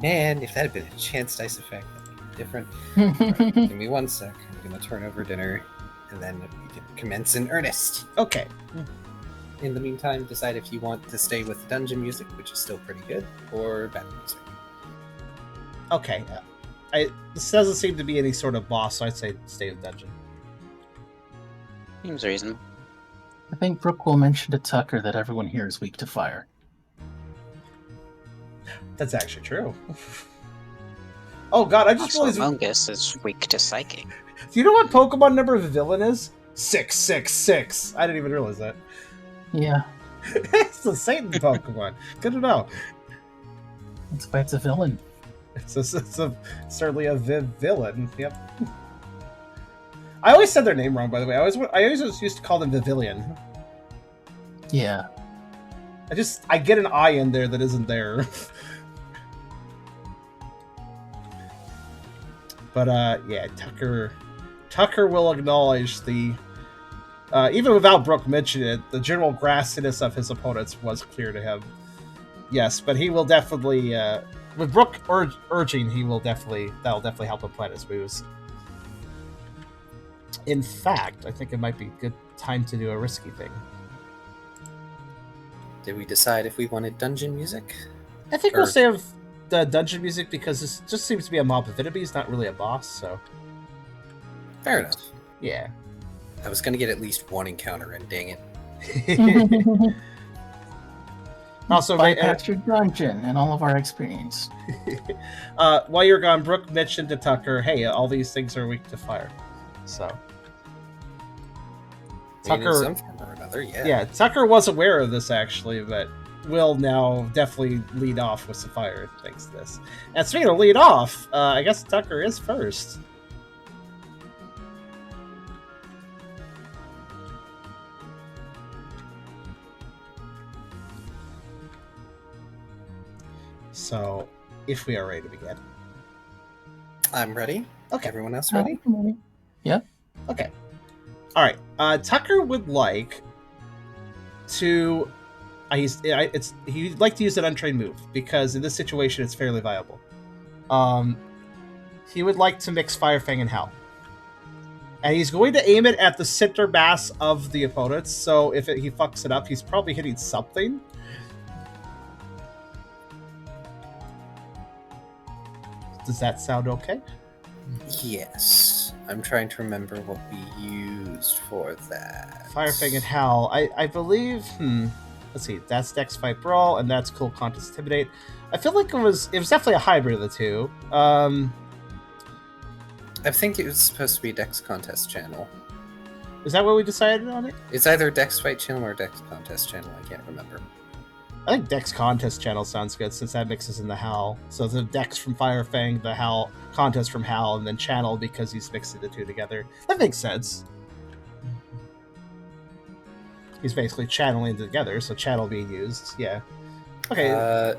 S3: Man, if that had been a chance dice effect, that would be different. Alright, give me 1 sec. I'm gonna turn over dinner, and then we can commence in earnest.
S1: Okay.
S3: In the meantime, decide if you want to stay with dungeon music, which is still pretty good, or battle music.
S1: Okay. This doesn't seem to be any sort of boss, so I'd say stay with dungeon.
S4: Seems reasonable.
S2: I think Brooke will mention to Tucker that everyone here is weak to fire.
S1: That's actually true. Oh god, I just
S4: Also,
S1: realized...
S4: Amoongus is weak to psychic.
S1: Do you know what Pokemon number of the villain is? 666. I didn't even realize that.
S2: Yeah,
S1: It's the Satan Pokemon. Good to know.
S2: that's why it's a villain.
S1: It's certainly a villain. Yep. I always said their name wrong, by the way. I always used to call them Vivillon.
S2: Yeah.
S1: I get an I in there that isn't there. But yeah, Tucker will acknowledge the even without Brooke mentioning it, the general grassiness of his opponents was clear to him. Yes, but he will definitely with Brooke urging, that'll definitely help him plan his moves. In fact, I think it might be a good time to do a risky thing.
S3: Did we decide if we wanted dungeon music?
S1: I think we'll
S3: Or-
S1: stay with dungeon music because this just seems to be a mob of enemies, not really a boss. So
S3: Fair enough.
S1: yeah.
S3: I was gonna get at least one encounter in, dang it.
S1: Also,
S2: bypass your dungeon and all of our experience.
S1: while you're gone, Brooke mentioned to Tucker, "Hey, all these things are weak to fire." So
S3: I mean, in
S1: Tucker,
S3: some form or another,
S1: yeah, Tucker was aware of this actually, but will now definitely lead off with some fire thanks to this. And speaking of lead off, I guess Tucker is first. So, if we are ready to begin.
S3: I'm ready.
S1: Okay.
S3: Everyone else ready?
S2: Yeah.
S1: Okay. All right. Tucker would like to. He'd like to use an untrained move because in this situation it's fairly viable. He would like to mix Fire Fang and Hell, and he's going to aim it at the center mass of the opponents. So if he fucks it up, he's probably hitting something. Does that sound okay?
S3: Yes. I'm trying to remember what we used for that.
S1: Fire Fang and Hell. I believe. Let's see. That's Dex Fight Brawl, and that's Cool Contest Intimidate. I feel like it was definitely a hybrid of the two.
S3: I think it was supposed to be Dex Contest Channel.
S1: Is that what we decided on it?
S3: It's either Dex Fight Channel or Dex Contest Channel. I can't remember.
S1: I think Dex Contest Channel sounds good since that mixes in the Howl. So the Dex from Fire Fang, the Howl Contest from Howl, and then Channel because he's mixing the two together. That makes sense. He's basically channeling together, so channel being used. Yeah. Okay.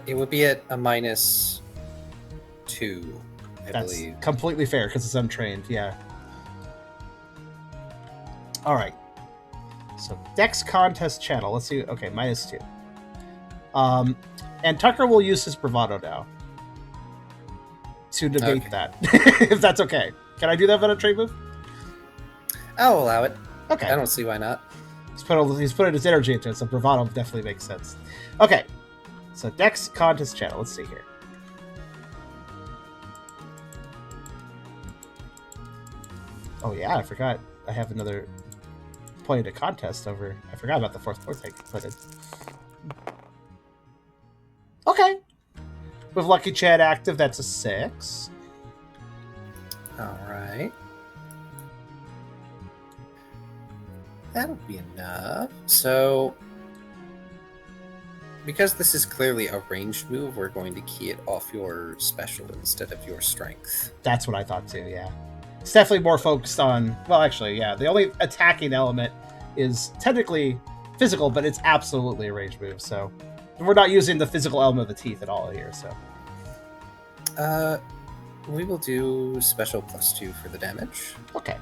S3: It would be at a -2, I
S1: That's
S3: believe.
S1: completely fair because it's untrained. Yeah. All right. So Dex Contest Channel. Let's see. Okay, -2. And Tucker will use his bravado now to debate that, if that's okay. Can I do that on a trade move?
S3: I'll allow it.
S1: Okay.
S3: I don't see why not.
S1: He's putting his energy into it, so bravado definitely makes sense. Okay. So Dex Contest Channel. Let's see here. Oh yeah, I forgot. I have another point of contest over. I forgot about the fourth I put in. Okay. With Lucky Chad active, that's a 6.
S3: All right. That'll be enough. So, because this is clearly a ranged move, we're going to key it off your special instead of your strength.
S1: That's what I thought too, yeah. It's definitely more focused on... Well, actually, yeah. The only attacking element is technically physical, but it's absolutely a ranged move, so... We're not using the physical element of the teeth at all here, so...
S3: We will do special +2 for the damage.
S1: Okay.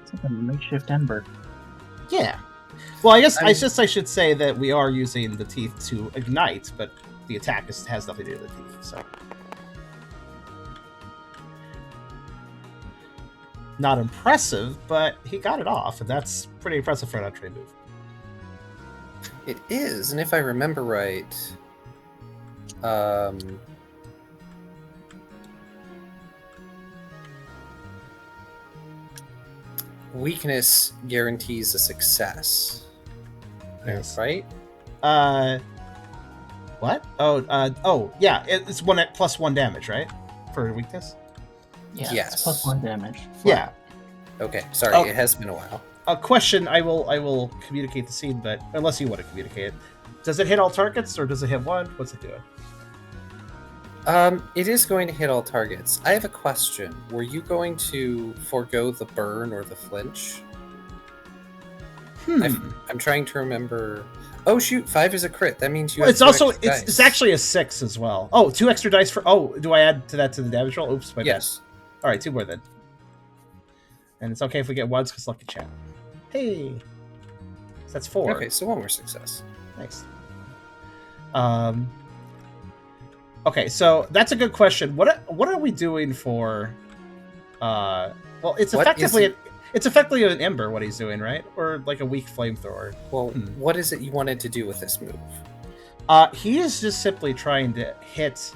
S2: It's like a makeshift ember.
S1: Yeah. Well, I guess I should say that we are using the teeth to ignite, but the attack has nothing to do with the teeth, so... Not impressive, but he got it off, and that's pretty impressive for an untrained move.
S3: It is, and if I remember right, weakness guarantees a success.
S1: Yes.
S3: Right?
S1: What? Oh, yeah, it's one at +1 damage, right? For weakness?
S2: Yeah,
S3: Yes.
S2: it's +1 damage.
S1: Yeah.
S3: Okay, sorry,
S1: Oh.
S3: it has been a while.
S1: A question, I will communicate the scene, but unless you want to communicate it. Does it hit all targets, or does it hit one? What's it doing?
S3: It is going to hit all targets. I have a question. Were you going to forego the burn or the flinch? I'm trying to remember. Oh shoot, 5 is a crit. That means you have
S1: It's also
S3: extra dice.
S1: it's actually a 6 as well. Oh, 2 extra dice for... Oh, do I add to that to the damage roll? Oops, my bad.
S3: Yes.
S1: All right, 2 more then. And it's okay if we get ones because lucky chat. Hey, so that's 4.
S3: Okay, so 1 more success.
S1: Nice. Okay, so that's a good question. What are we doing for? Well, it's
S3: What
S1: effectively an ember. What he's doing, right? Or like a weak flamethrower.
S3: Well, what is it you wanted to do with this move?
S1: He is just simply trying to hit,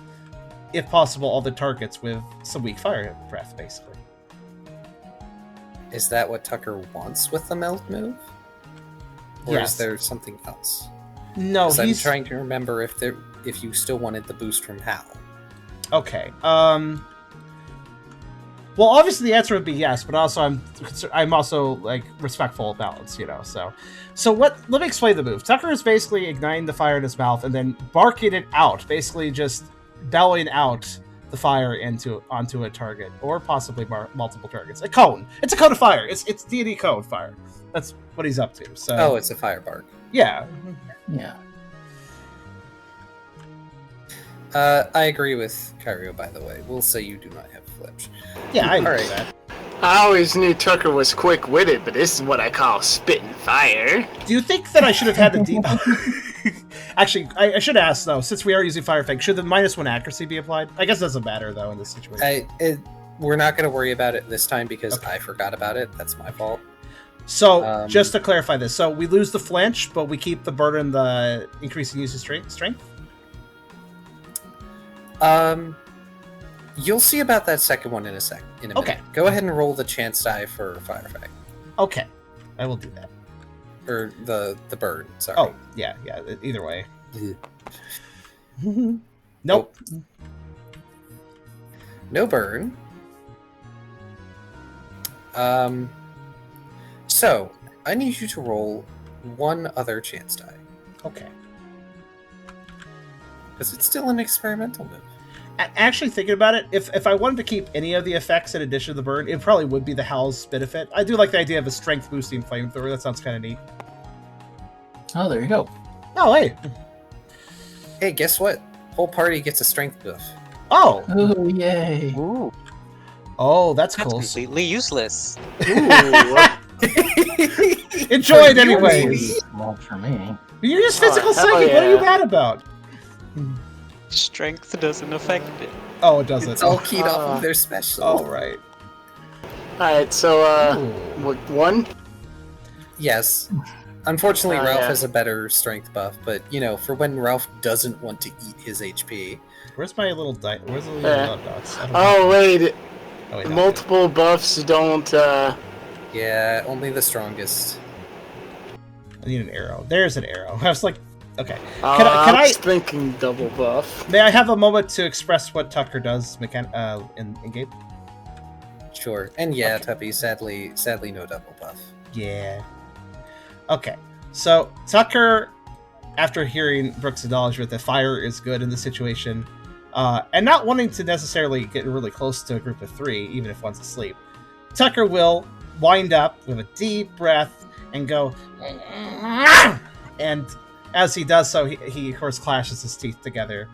S1: if possible, all the targets with some weak fire breath, basically.
S3: Is that what Tucker wants with the melt move? Or
S1: Yes.
S3: is there something else?
S1: No,
S3: 'Cause I'm
S1: he's
S3: trying to remember if you still wanted the boost from Hal.
S1: okay. Well, obviously the answer would be yes, but also I'm also like respectful of balance, you know. So what? Let me explain the move. Tucker is basically igniting the fire in his mouth and then barking it out, basically just bellowing out the fire onto a target or possibly multiple targets. A cone. It's a cone of fire. It's D&D cone fire. That's what he's up to. So
S3: Oh, it's a fire bark.
S1: yeah.
S2: Yeah.
S3: I agree with Kyrio, by the way. We'll say you do not have flinch.
S1: Yeah, I know
S3: Alright.
S1: that.
S5: I always knew Tucker was quick-witted, but this is what I call spitting fire.
S1: Do you think that I should have had the deep? Actually, I should ask though, since we are using Fire Fang, should the -1 accuracy be applied? I guess it doesn't matter though in this situation.
S3: We're not going to worry about it this time because I forgot about it. That's my fault.
S1: So, just to clarify this, so we lose the flinch, but we keep the burden, the increasing use of strength?
S3: You'll see about that second one in a minute.
S1: Okay.
S3: Go ahead and roll the chance die for Fire Fang.
S1: Okay, I will do that.
S3: Or the burn, sorry.
S1: Oh, yeah, either way. Nope.
S3: No burn. So, I need you to roll one other chance die.
S1: Okay.
S3: Because it's still an experimental move.
S1: Actually, thinking about it, if I wanted to keep any of the effects in addition to the burn, it probably would be the Howl's benefit. I do like the idea of a strength-boosting flamethrower. That sounds kind of neat.
S2: Oh, there you go.
S1: Oh, hey.
S3: Hey, guess what? Whole party gets a strength buff.
S1: Oh!
S2: Oh, yay.
S4: Ooh,
S1: Oh, that's
S4: that's
S1: cool.
S4: completely useless.
S1: Enjoy it anyways.
S2: It's small for me.
S1: You're just physical
S5: Oh, hell
S1: psychic. What are you
S5: yeah.
S1: mad about?
S4: Strength doesn't affect it.
S1: Oh, it doesn't.
S3: It's all keyed off of their special.
S1: All right.
S5: Alright, so,
S1: Ooh.
S5: what, one?
S3: Yes. Unfortunately,
S5: Oh,
S3: Ralph
S5: yeah.
S3: has a better strength buff, but, you know, for when Ralph doesn't want to eat his HP.
S1: Where's my little die? Where's the little dots? I don't know.
S5: Oh, wait,
S1: Oh, wait, not
S5: multiple buffs don't,
S3: Yeah, only the strongest.
S1: I need an arrow. There's an arrow. I was like, okay.
S5: I
S1: can I-
S5: was thinking double buff.
S1: May I have a moment to express what Tucker does in game?
S3: Sure. And yeah,
S1: Okay.
S3: Tubby, sadly no double buff.
S1: Yeah. Okay. So Tucker, after hearing Brooks' acknowledgement that fire is good in this situation, and not wanting to necessarily get really close to a group of three, even if one's asleep, Tucker will wind up with a deep breath and go, and as he does so, he of course clashes his teeth together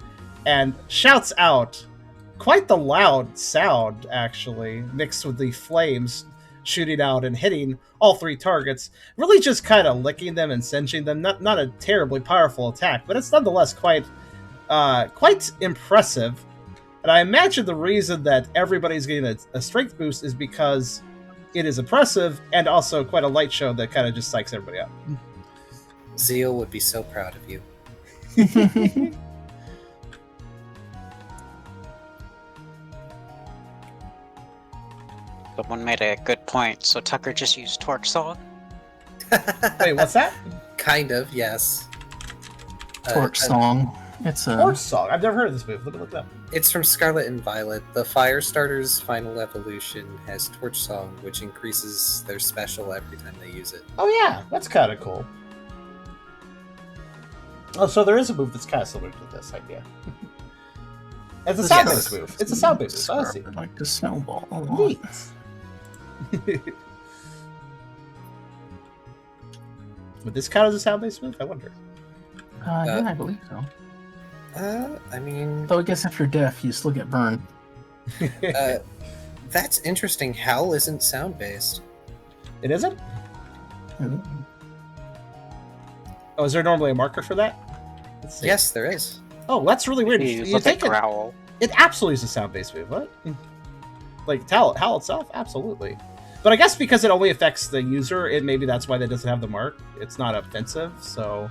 S1: and shouts out quite the loud sound, actually, mixed with the flames shooting out and hitting all three targets, really just kind of licking them and singeing them. Not a terribly powerful attack, but it's nonetheless quite impressive. And I imagine the reason that everybody's getting a strength boost is because it is impressive and also quite a light show that kind of just psychs everybody up.
S3: Zeal would be so proud of you.
S4: Someone made a good point. So Tucker just used Torch Song.
S1: Wait, what's that?
S3: Kind of, yes.
S2: Torch Song. It's a.
S1: Torch Song. I've never heard of this move. Let me look it up.
S3: It's from Scarlet and Violet. The Firestarter's final evolution has Torch Song, which increases their special every time they use it.
S1: Oh yeah, that's kind of cool. Oh, so there is a move that's kind of similar to this idea. It's a sound-based move. It's a sound-based move. I see.
S2: Like the snowball.
S1: Neat. Would this count as a sound-based move? I wonder.
S2: Yeah, I believe so.
S3: I mean,
S2: Though I guess if you're deaf, you still get burned.
S3: that's interesting. Howl isn't sound-based.
S1: It isn't? Oh, is there normally a marker for that? Let's see.
S3: Yes, there is.
S1: Oh, that's really weird.
S4: You
S1: You
S4: look at
S1: think it,
S4: Growl.
S1: it absolutely is a sound-based move. What? Like Howl itself? Absolutely. But I guess because it only affects the user, maybe that's why that doesn't have the mark. It's not offensive, so...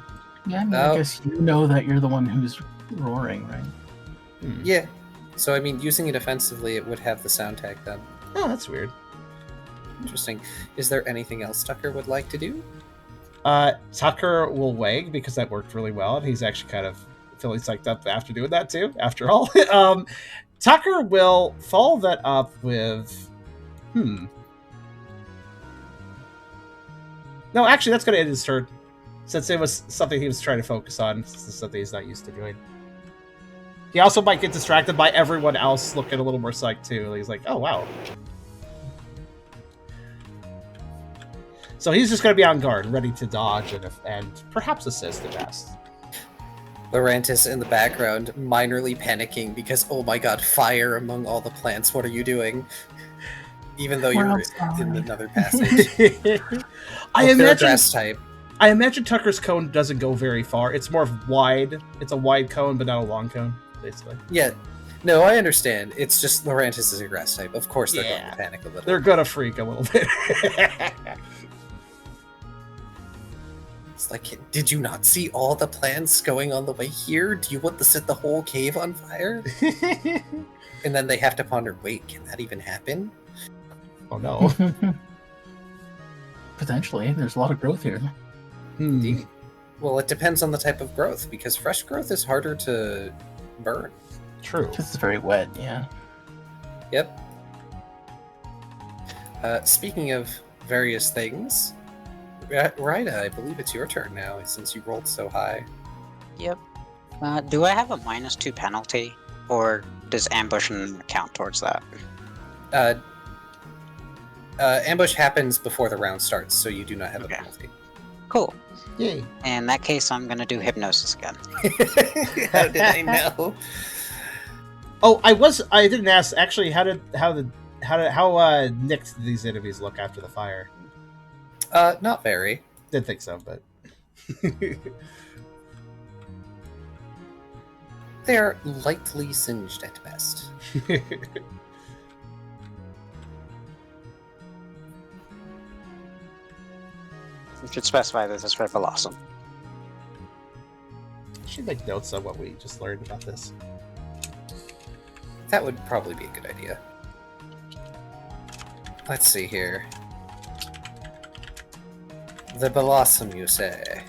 S2: Yeah, I mean,
S3: Oh.
S2: I guess you know that you're the one who's roaring, right?
S3: Yeah. So, I mean, using it offensively, it would have the sound tag done.
S1: Oh, that's weird.
S3: Interesting. Is there anything else Tucker would like to do?
S1: Tucker will wag because that worked really well, and he's actually kind of feeling psyched up after doing that too. After all, Tucker will follow that up with, No, actually, that's going to end his turn, since it was something he was trying to focus on. This is something he's not used to doing. He also might get distracted by everyone else looking a little more psyched too. He's like, "Oh wow." So he's just going to be on guard, ready to dodge and perhaps assist at best.
S3: Laurentis in the background, minorly panicking because, oh my god, fire among all the plants. What are you doing? Even though
S2: We're
S3: you're
S2: outside.
S3: in another passage.
S1: I
S3: They're a
S1: imagine.
S3: grass type.
S1: I imagine Tucker's cone doesn't go very far. It's more wide. It's a wide cone, but not a long cone, basically.
S3: Yeah. No, I understand. It's just Laurentis is a grass type. Of course they're going
S1: Yeah.
S3: to panic a little.
S1: They're gonna freak a little bit.
S3: It's like, did you not see all the plants going on the way here? Do you want to set the whole cave on fire? And then they have to ponder, wait, can that even happen?
S1: Oh no.
S2: Potentially, there's a lot of growth here.
S1: Hmm.
S3: Well, it depends on the type of growth, because fresh growth is harder to burn.
S1: True.
S2: It's very wet, yeah.
S3: Yep. Speaking of various things, Ryda, I believe it's your turn now, since you rolled so high.
S4: Yep. Do I have a -2 penalty, or does ambush count towards that?
S3: Ambush happens before the round starts, so you do not have a
S4: Okay.
S3: penalty.
S4: Cool.
S1: Yay.
S4: In that case, I'm gonna do hypnosis again.
S3: How did I know?
S1: Oh, I didn't ask actually. How nicked did these enemies look after the fire?
S3: Not very.
S1: Didn't think so, but
S3: They are lightly singed at best.
S4: We should specify that this is for Blossom.
S1: should make notes on what we just learned about this.
S3: That would probably be a good idea. Let's see here. The Blossom, you say?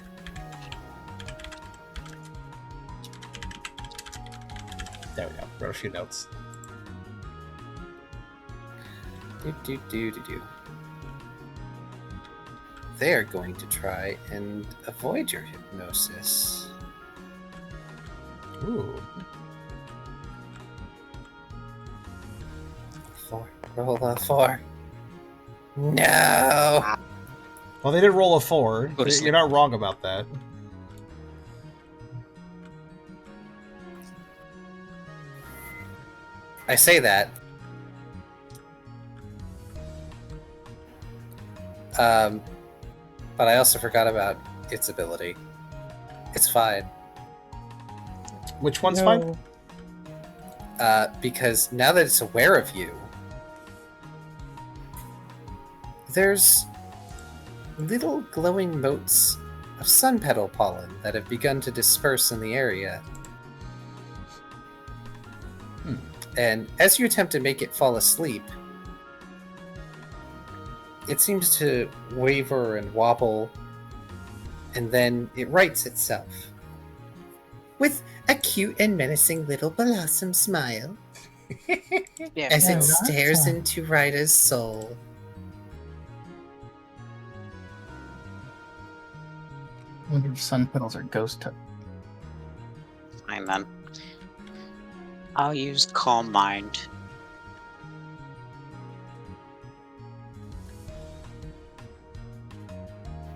S1: There we go. Wrote a few notes.
S3: Do. They're going to try and avoid your hypnosis.
S1: Ooh.
S3: 4. Roll a 4. No!
S1: Well, they did roll a 4.
S4: Go to sleep.
S1: You're not wrong about that.
S3: I say that. But I also forgot about its ability. It's fine.
S1: Which one's fine?
S3: Because now that it's aware of you, there's little glowing motes of sun petal pollen that have begun to disperse in the area. And as you attempt to make it fall asleep, it seems to waver and wobble, and then it rights itself. With a cute and menacing little blossom smile
S4: Yeah.
S3: as
S2: Yeah,
S3: it
S2: that's
S3: stares
S2: a-
S3: into Ryda's soul.
S2: I wonder if sun petals are ghost type.
S4: Fine then. I'll use Calm Mind.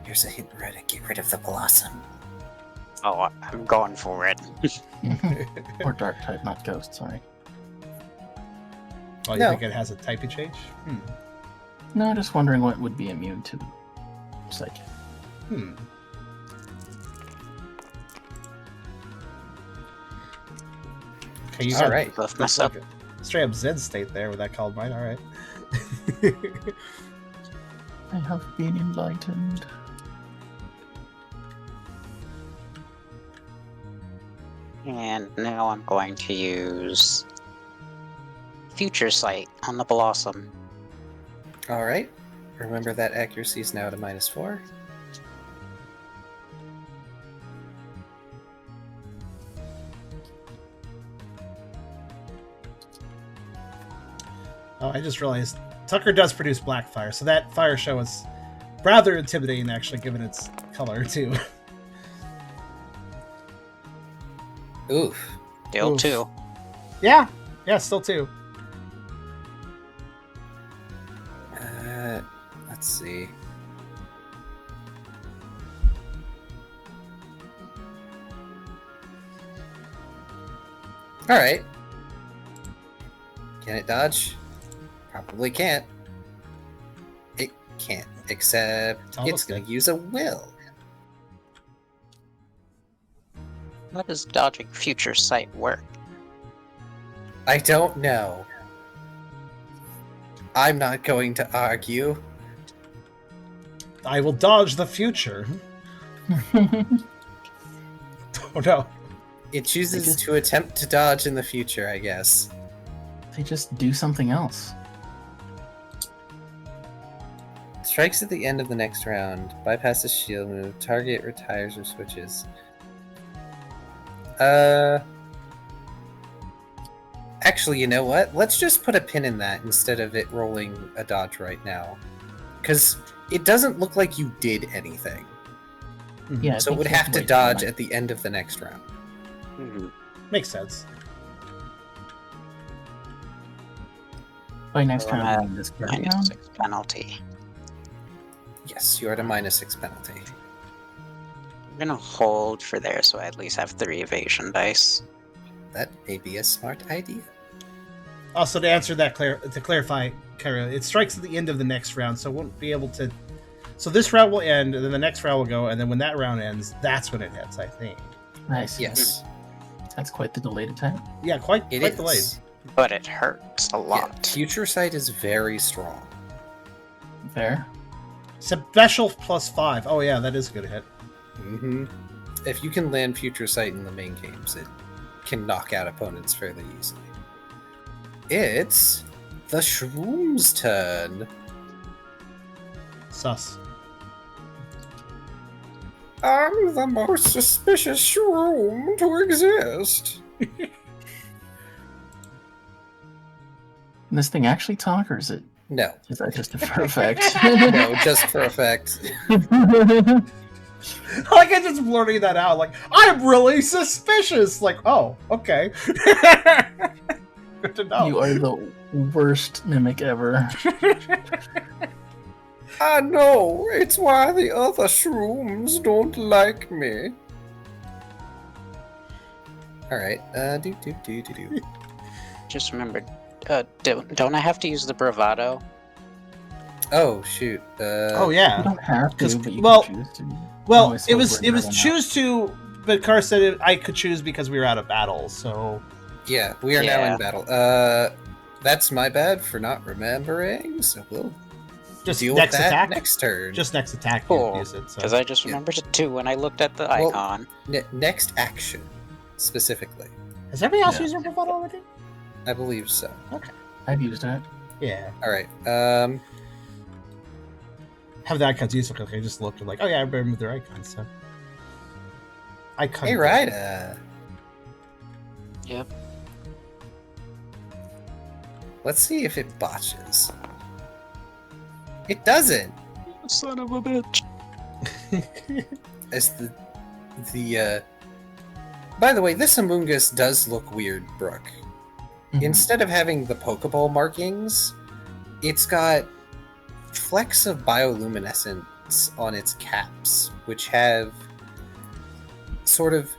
S3: Here's a hint, Ryda. Get rid of the blossom.
S4: Oh, I'm going for it.
S2: Or dark type, not ghost, sorry.
S1: Oh, you
S3: No.
S1: think it has a typing change?
S2: No, just wondering what would be immune to psychic.
S1: Okay, you
S3: All
S1: got
S3: right.
S4: Both mess up.
S1: like a straight up Zen state there with that called mine. All right.
S2: I have been enlightened.
S4: And now I'm going to use Future Sight on the Blossom.
S3: All right. Remember that accuracy is now at a -4.
S1: Oh, I just realized Tucker does produce black fire, so that fire show is rather intimidating, actually, given its color, too.
S3: Oof.
S4: Still
S1: Oof.
S4: 2.
S1: Yeah, still 2.
S3: Let's see. All right. Can it dodge? Probably can't. It can't, except
S1: Almost
S3: it's going
S1: did.
S3: to use a will.
S4: How does dodging Future Sight work?
S3: I don't know. I'm not going to argue.
S1: I will dodge the future. Oh no.
S3: It chooses
S2: just-
S3: to attempt to dodge in the future, I guess.
S2: They just do something else.
S3: Strikes at the end of the next round. Bypasses shield move. Target retires or switches. Actually, you know what? Let's just put a pin in that instead of it rolling a dodge right now. Because it doesn't look like you did anything.
S2: Yeah, I
S3: So it
S2: think
S3: would
S2: you
S3: have to
S2: wait
S3: dodge
S2: for
S3: at the end of the next round.
S1: Makes sense.
S2: By next
S4: Well,
S2: round,
S4: I'm
S2: I mean this current round.
S4: -6 penalty.
S3: Yes, you are at a -6 penalty.
S4: I'm gonna hold for there so I at least have 3 evasion dice.
S3: That may be a smart idea.
S1: Also, to answer that, to clarify, Kyrio, it strikes at the end of the next round, so it won't be able to. So this round will end, and then the next round will go, and then when that round ends, that's when it hits, I think.
S2: Nice.
S3: Yes,
S2: That's quite the delayed attack.
S1: Yeah, quite
S3: it
S1: delayed.
S3: is.
S4: But it hurts a
S3: Yeah,
S4: lot.
S3: Future Sight is very strong.
S2: Fair.
S1: Special +5. Oh yeah, that is a good hit.
S3: Mm-hmm. If you can land Future Sight in the main games, it can knock out opponents fairly easily. It's the Shroom's turn.
S1: Sus.
S3: I'm the most suspicious shroom to exist.
S2: And this thing actually talk, or is it?
S3: No.
S2: Is that just a for effect?
S3: No, just for effect.
S1: Like I just blurting that out, like I'm really suspicious. Like, oh, okay. Good to know.
S2: You are the worst mimic ever.
S3: I know, it's why the other shrooms don't like me. Alright, do.
S4: Just remembered. Don't I have to use the bravado?
S3: Oh, shoot.
S1: Oh
S2: You
S1: yeah.
S2: don't have to,
S1: 'Cause-
S2: but you
S1: well-
S2: can choose to.
S1: Well,
S2: Always
S1: it
S2: hope
S1: was
S2: we're
S1: it was
S2: not
S1: choose to, but Car said I could choose because we were out of battle. So
S3: Yeah, we are now
S4: Yeah.
S3: in battle. That's my bad for not remembering, so we'll
S1: just
S3: deal
S1: next
S3: with that
S1: attack.
S3: next turn.
S1: Just next attack.
S4: Cool.
S1: You use it. So.
S4: Because I just
S3: Yeah.
S4: remembered it too when I looked at the
S3: Well-
S4: icon.
S3: Next action, specifically.
S1: Has everybody else
S2: Yeah.
S1: used their bravado already?
S3: I believe so.
S2: I've used it.
S1: Yeah.
S3: Alright,
S1: Have the icons used? Okay, I just looked and like, oh yeah, I remember their icons. So. Icon.
S3: hey Ryda.
S4: Yep.
S3: Let's see if it botches. It doesn't!
S4: Son of a bitch.
S3: As By the way, this Among Us does look weird, Brooke.
S2: Mhm.
S3: Instead of having the Pokeball markings, it's got flecks of bioluminescence on its caps, which have sort of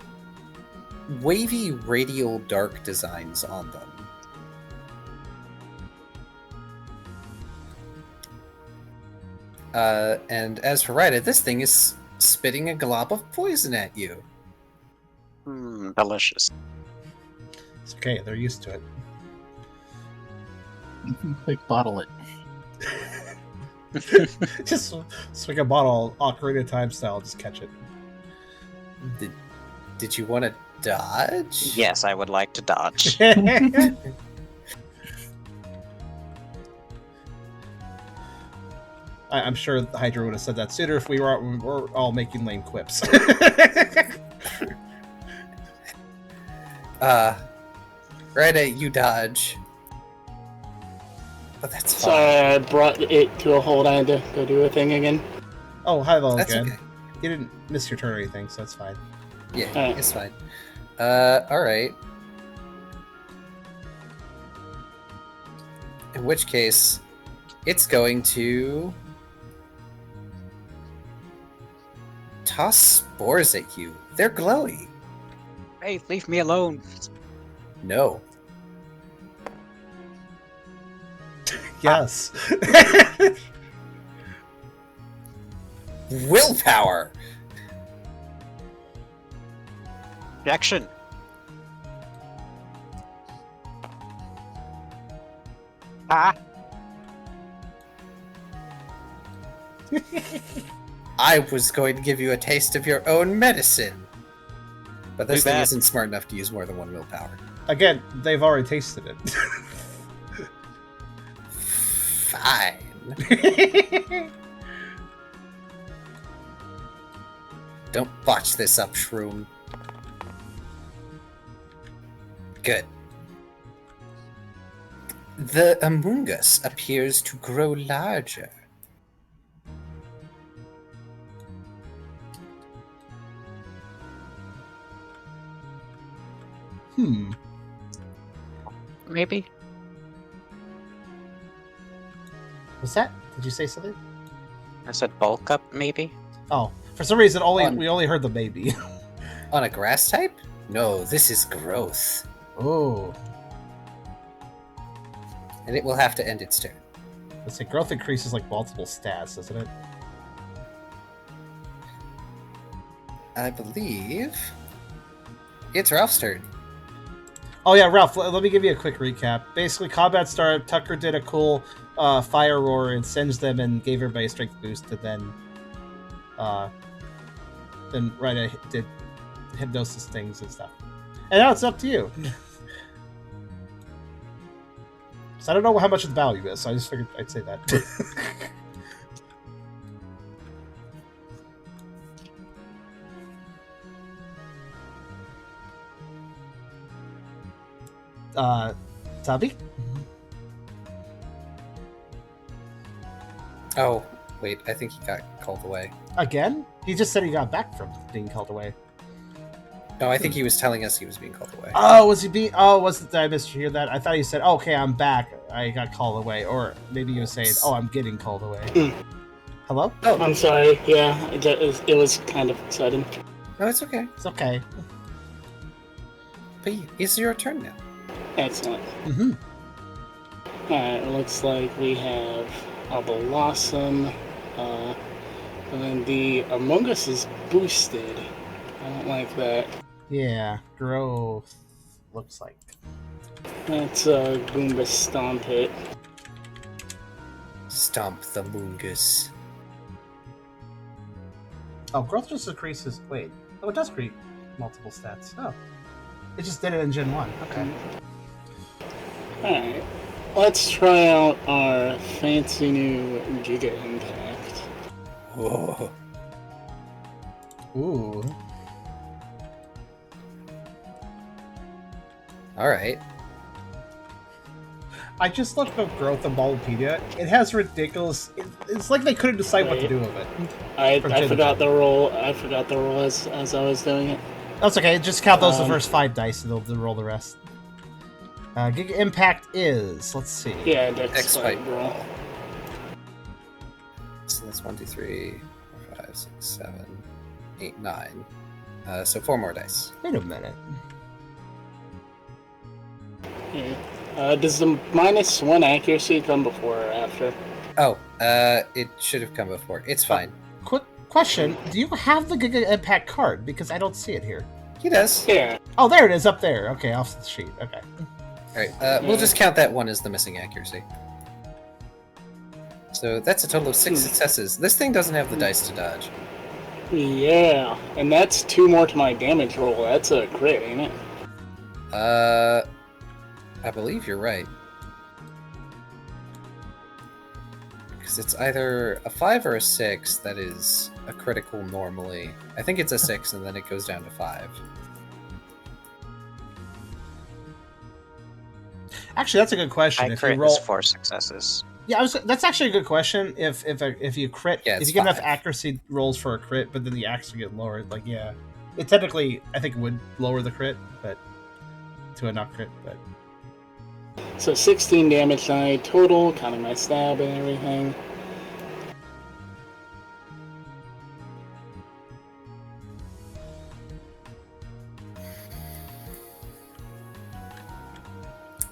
S3: wavy radial dark designs on them. And as for Ryda, this thing is spitting a glob of poison at you.
S4: Delicious.
S1: It's okay. They're used to it.
S2: Quick bottle it.
S1: Just swing a bottle, Ocarina of Time style. Just catch it.
S3: Did you want to dodge?
S4: Yes, I would like to dodge.
S1: I'm sure the Hydra would have said that sooner if we were all making lame quips.
S3: Right at you dodge. But that's fine.
S5: Sorry, I brought it to a hold. I had to go do a thing again.
S1: Oh, hi, Vol
S3: That's
S1: again.
S3: okay.
S1: You didn't miss your turn or anything, so that's fine.
S3: Yeah,
S5: Alright.
S3: it's fine. Alright. In which case, it's going to toss spores at you. They're glowy.
S4: Hey, leave me alone.
S3: No.
S1: Yes.
S3: Willpower.
S4: Action. Ah.
S3: I was going to give you a taste of your own medicine. But this
S4: Too
S3: thing
S4: bad.
S3: isn't smart enough to use more than one willpower.
S1: Again, they've already tasted it.
S3: Fine. Don't botch this up, Shroom. Good. The Amoongus appears to grow larger.
S4: Maybe.
S1: What's that? Did you say something?
S4: I said bulk up, maybe?
S1: Oh, for some reason,
S3: On-
S1: we only heard the baby.
S3: On a grass type? No, this is growth.
S1: Oh,
S3: And it will have to end its turn.
S1: let's say growth increases like multiple stats, doesn't it?
S3: I believe it's Ralph's turn.
S1: Oh yeah, Ralph. Let me give you a quick recap. Basically, combat started. Tucker did a cool fire roar and singed them and gave everybody a strength boost. And then Ryder did hypnosis things and stuff. And now it's up to you. So I don't know how much of the value is. So I just figured I'd say that. Tubby?
S3: Oh, wait, I think he got called away.
S1: Again? He just said he got back from being called away.
S3: No, I think he was telling us he was being called away.
S1: Oh, was he being... Oh, did I mishear that? I thought he said, oh, okay, I'm back. I got called away. Or maybe he was saying, oh, I'm getting called away. Hello?
S3: Oh,
S5: I'm sorry. Yeah, it was kind of sudden.
S3: no, it's okay.
S1: It's okay.
S3: But it's your turn now.
S5: Excellent.
S1: Mm-hmm.
S5: Alright, it looks like we have a Blossom, and then the Among Us is boosted. I don't like that.
S1: Yeah, growth looks like.
S5: That's a Goomba Stomp hit.
S3: Stomp the Moongus.
S1: Oh, growth just increases... Wait. Oh, it does create multiple stats. Oh. It just did it in Gen 1. Okay.
S5: Alright, let's try out our fancy new Giga Impact.
S3: Whoa.
S1: Ooh.
S3: Alright.
S1: I just looked up growth on Ballpedia. It has ridiculous... It's like they couldn't decide what to do with it.
S5: I
S1: Gen
S5: forgot the roll. I forgot the roll as I was doing it.
S1: That's okay. Just count those the first 5 dice and they'll roll the rest. Giga Impact is... Let's see.
S5: Yeah, Dex
S3: X-Fight
S5: Fight roll.
S3: So that's 1, 2, 3, 4, 5, 6, 7, 8, 9. So 4 more dice.
S1: Wait a minute.
S5: Yeah. Does the -1 accuracy come before or after?
S3: Oh, it should have come before. It's fine.
S1: Quick question. Do you have the Giga Impact card? Because I don't see it here.
S3: He does.
S5: Yeah.
S1: Oh, there it is, up there. Okay, off the sheet. Okay.
S3: Alright, we'll just count that one as the missing accuracy. So that's a total of 6 successes. This thing doesn't have the dice to dodge.
S5: Yeah, and that's 2 more to my damage roll. That's a crit, ain't it?
S3: I believe you're right. Because it's either a 5 or a 6 that is a critical normally. I think it's a 6 and then it goes down to 5.
S1: Actually, that's a good question.
S4: I
S1: If you
S4: crit
S1: roll,
S4: is 4 successes.
S1: yeah, that's actually a good question. If you crit,
S3: Yeah,
S1: if
S3: it's
S1: you get enough
S3: 5.
S1: accuracy rolls for a crit, but then the actually get lowered, like yeah, it technically I think would lower the crit, but to a not crit, but.
S5: So 16 damage die total, counting my stab and everything.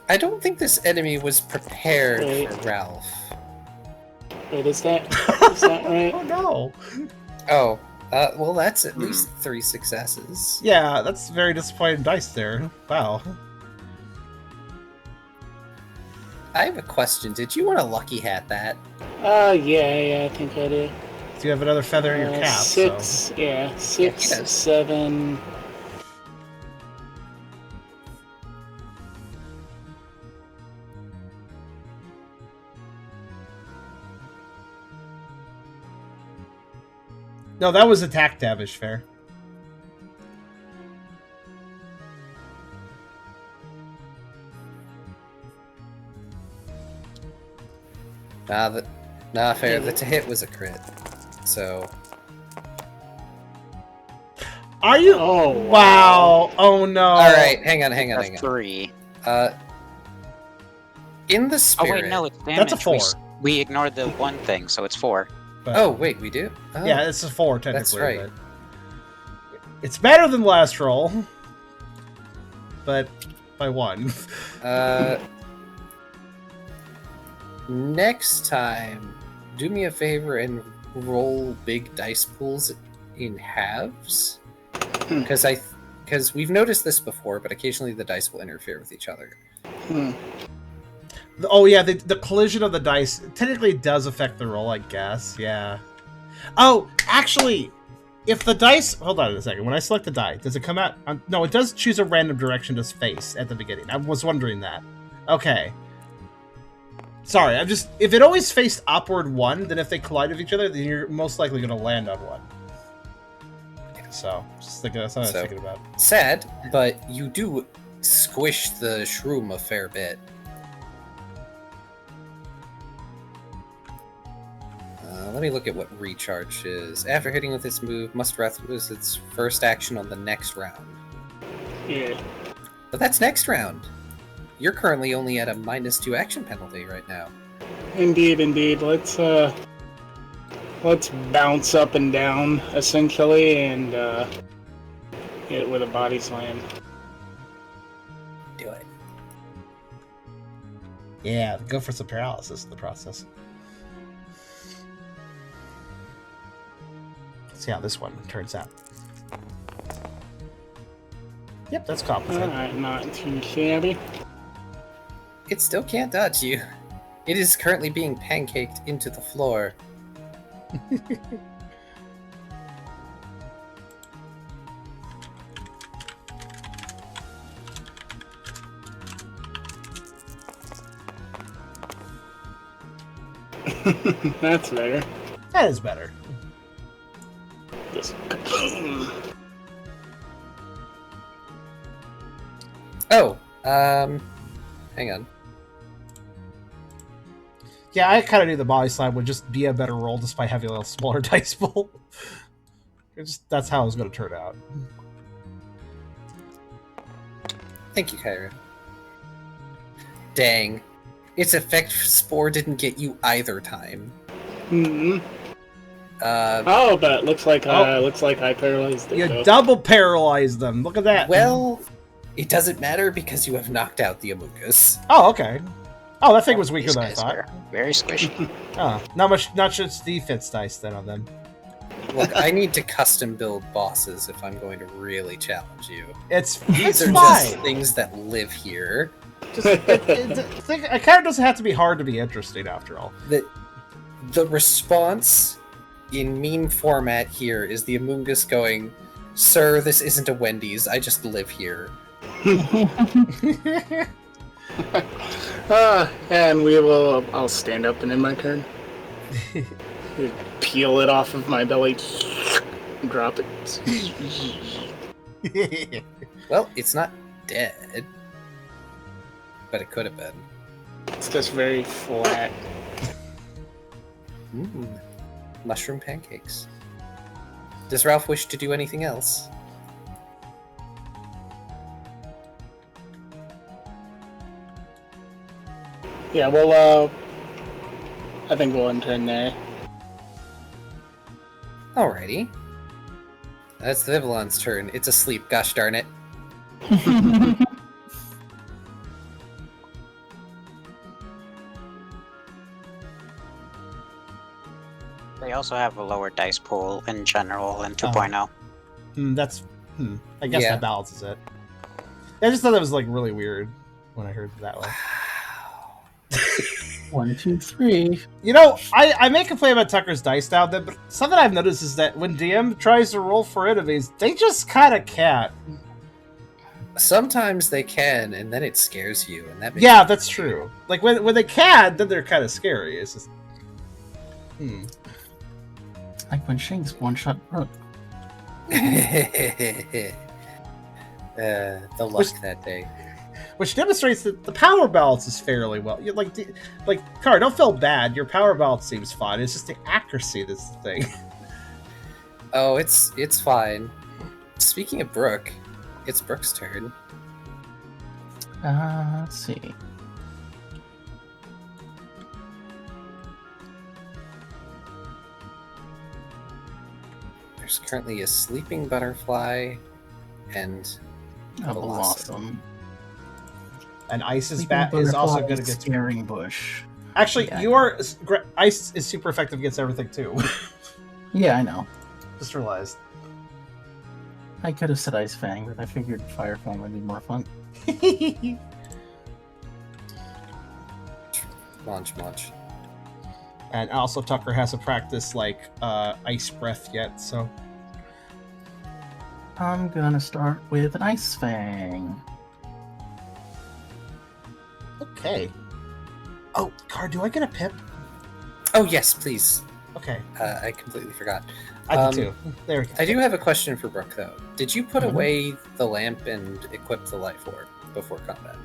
S3: I don't think this enemy was prepared
S5: Wait.
S3: for Ralph.
S5: Wait, is that right?
S1: Oh no!
S3: Oh, well, that's at least 3 successes.
S1: Yeah, that's very disappointing dice there. Wow.
S3: I have a question. Did you want to lucky hat that?
S5: Yeah, I think I do.
S1: So you have another feather in your cap.
S5: 6,
S1: So.
S5: yeah, 6,
S3: Yes.
S5: 7.
S1: No, that was attack damage, fair.
S3: Nah, fair. The to hit was a crit. So,
S1: Are you?
S5: Oh,
S1: Wow! Oh no!
S3: all right, hang on.
S4: That's 3.
S3: In the
S4: Oh
S3: spirit.
S4: wait, no, it's damage.
S1: That's a 4.
S4: We ignored the one thing, so it's 4.
S1: But-
S3: Oh wait, we do. Oh.
S1: Yeah, it's a 4 technically.
S3: That's right.
S1: But it's better than the last roll, but by 1.
S3: Next time, do me a favor and roll big dice pools in halves, because we've noticed this before, but occasionally the dice will interfere with each other.
S1: Oh yeah, the collision of the dice technically does affect the roll, I guess. Yeah. Oh, actually, if the dice... Hold on a second. When I select the die, does it come out... no, it does choose a random direction to face at the beginning. I was wondering that. Okay. Sorry, I'm just... If it always faced upward 1, then if they collide with each other, then you're most likely going to land on 1. So, just thinking, that's what I was thinking about.
S3: Sad, but you do squish the shroom a fair bit. Let me look at what recharge is. After hitting with this move, must breath was its first action on the next round.
S5: Yeah.
S3: But that's next round. You're currently only at a -2 action penalty right now.
S5: Indeed. Let's bounce up and down, essentially, and hit it with a body slam.
S3: Do it.
S1: Yeah, go for some paralysis in the process. See how this one turns out. Yep, that's competent.
S5: Alright, not too shabby.
S3: It still can't dodge you. It is currently being pancaked into the floor.
S5: That's better.
S1: That is better.
S5: Just
S3: Oh, hang on.
S1: Yeah, I kind of knew the body slam would just be a better roll despite having a little smaller dice pool. That's how it was going to turn out.
S3: Thank you, Kyrio. Dang. Its effect spore didn't get you either time.
S5: Mm-hmm.
S3: Uh,
S5: Oh, but looks like
S1: Oh.
S5: I paralyzed it.
S1: You
S5: though.
S1: double paralyzed them. Look at that.
S3: well, it doesn't matter because you have knocked out the Amogus.
S1: Oh, okay. Oh, that thing was weaker
S4: These
S1: than I
S4: guys
S1: thought.
S4: are very squishy.
S1: Oh, not just defense dice then on them.
S3: Look, I need to custom build bosses if I'm going to really challenge you.
S1: It's
S3: These are
S1: fine.
S3: just things that live here.
S1: It kind of doesn't have to be hard to be interesting after all.
S3: The response in meme format here is the Amoongus going, "Sir, this isn't a Wendy's. I just live here."
S5: And I'll stand up and end my turn. Peel it off of my belly and drop it.
S3: Well, it's not dead, but it could have been.
S5: It's just very flat.
S3: Mushroom pancakes. Does Ralph wish to do anything else?
S5: Yeah, well, I think we'll end turn there.
S3: Alrighty. That's the Vivillon's turn. It's asleep, gosh darn it.
S4: They also have a lower dice pool in general in 2.0.
S1: I guess that balances it. I just thought that was like really weird when I heard it that way.
S2: 1, 2, 3.
S1: You know, I may complain about Tucker's dice now, but something I've noticed is that when DM tries to roll for enemies, they just kind of can't.
S3: Sometimes they can, and then it scares you, and that makes
S1: that's true. Like when they can, then they're kind of scary. It's just
S2: Like when Shane's one-shot Brooke.
S3: the luck that day.
S1: Which demonstrates that the power balance is fairly well. You're like Car, don't feel bad. Your power balance seems fine. It's just the accuracy that's the thing.
S3: Oh, it's fine. Speaking of Brooke, it's Brooke's turn.
S2: Let's see.
S3: There's currently a sleeping butterfly and
S2: A blossom.
S1: And ice is
S2: Sleeping
S1: is also
S2: butterfly,
S1: good against.
S2: Scaring bush.
S1: Actually,
S2: Yeah.
S1: Ice is super effective against everything too.
S2: Yeah, I know.
S1: Just realized.
S2: I could have said Ice Fang, but I figured Fire Fang would be more fun.
S3: Munch.
S1: And also Tucker hasn't practiced ice breath yet, so
S2: I'm gonna start with an Ice Fang.
S1: okay. Oh, Car, do I get a pip?
S3: Oh yes, please.
S1: Okay,
S3: I completely forgot.
S1: I do too. There we go.
S3: I do have a question for Brooke, though. Did you put
S2: Mhm.
S3: away the lamp and equip the life orb before combat?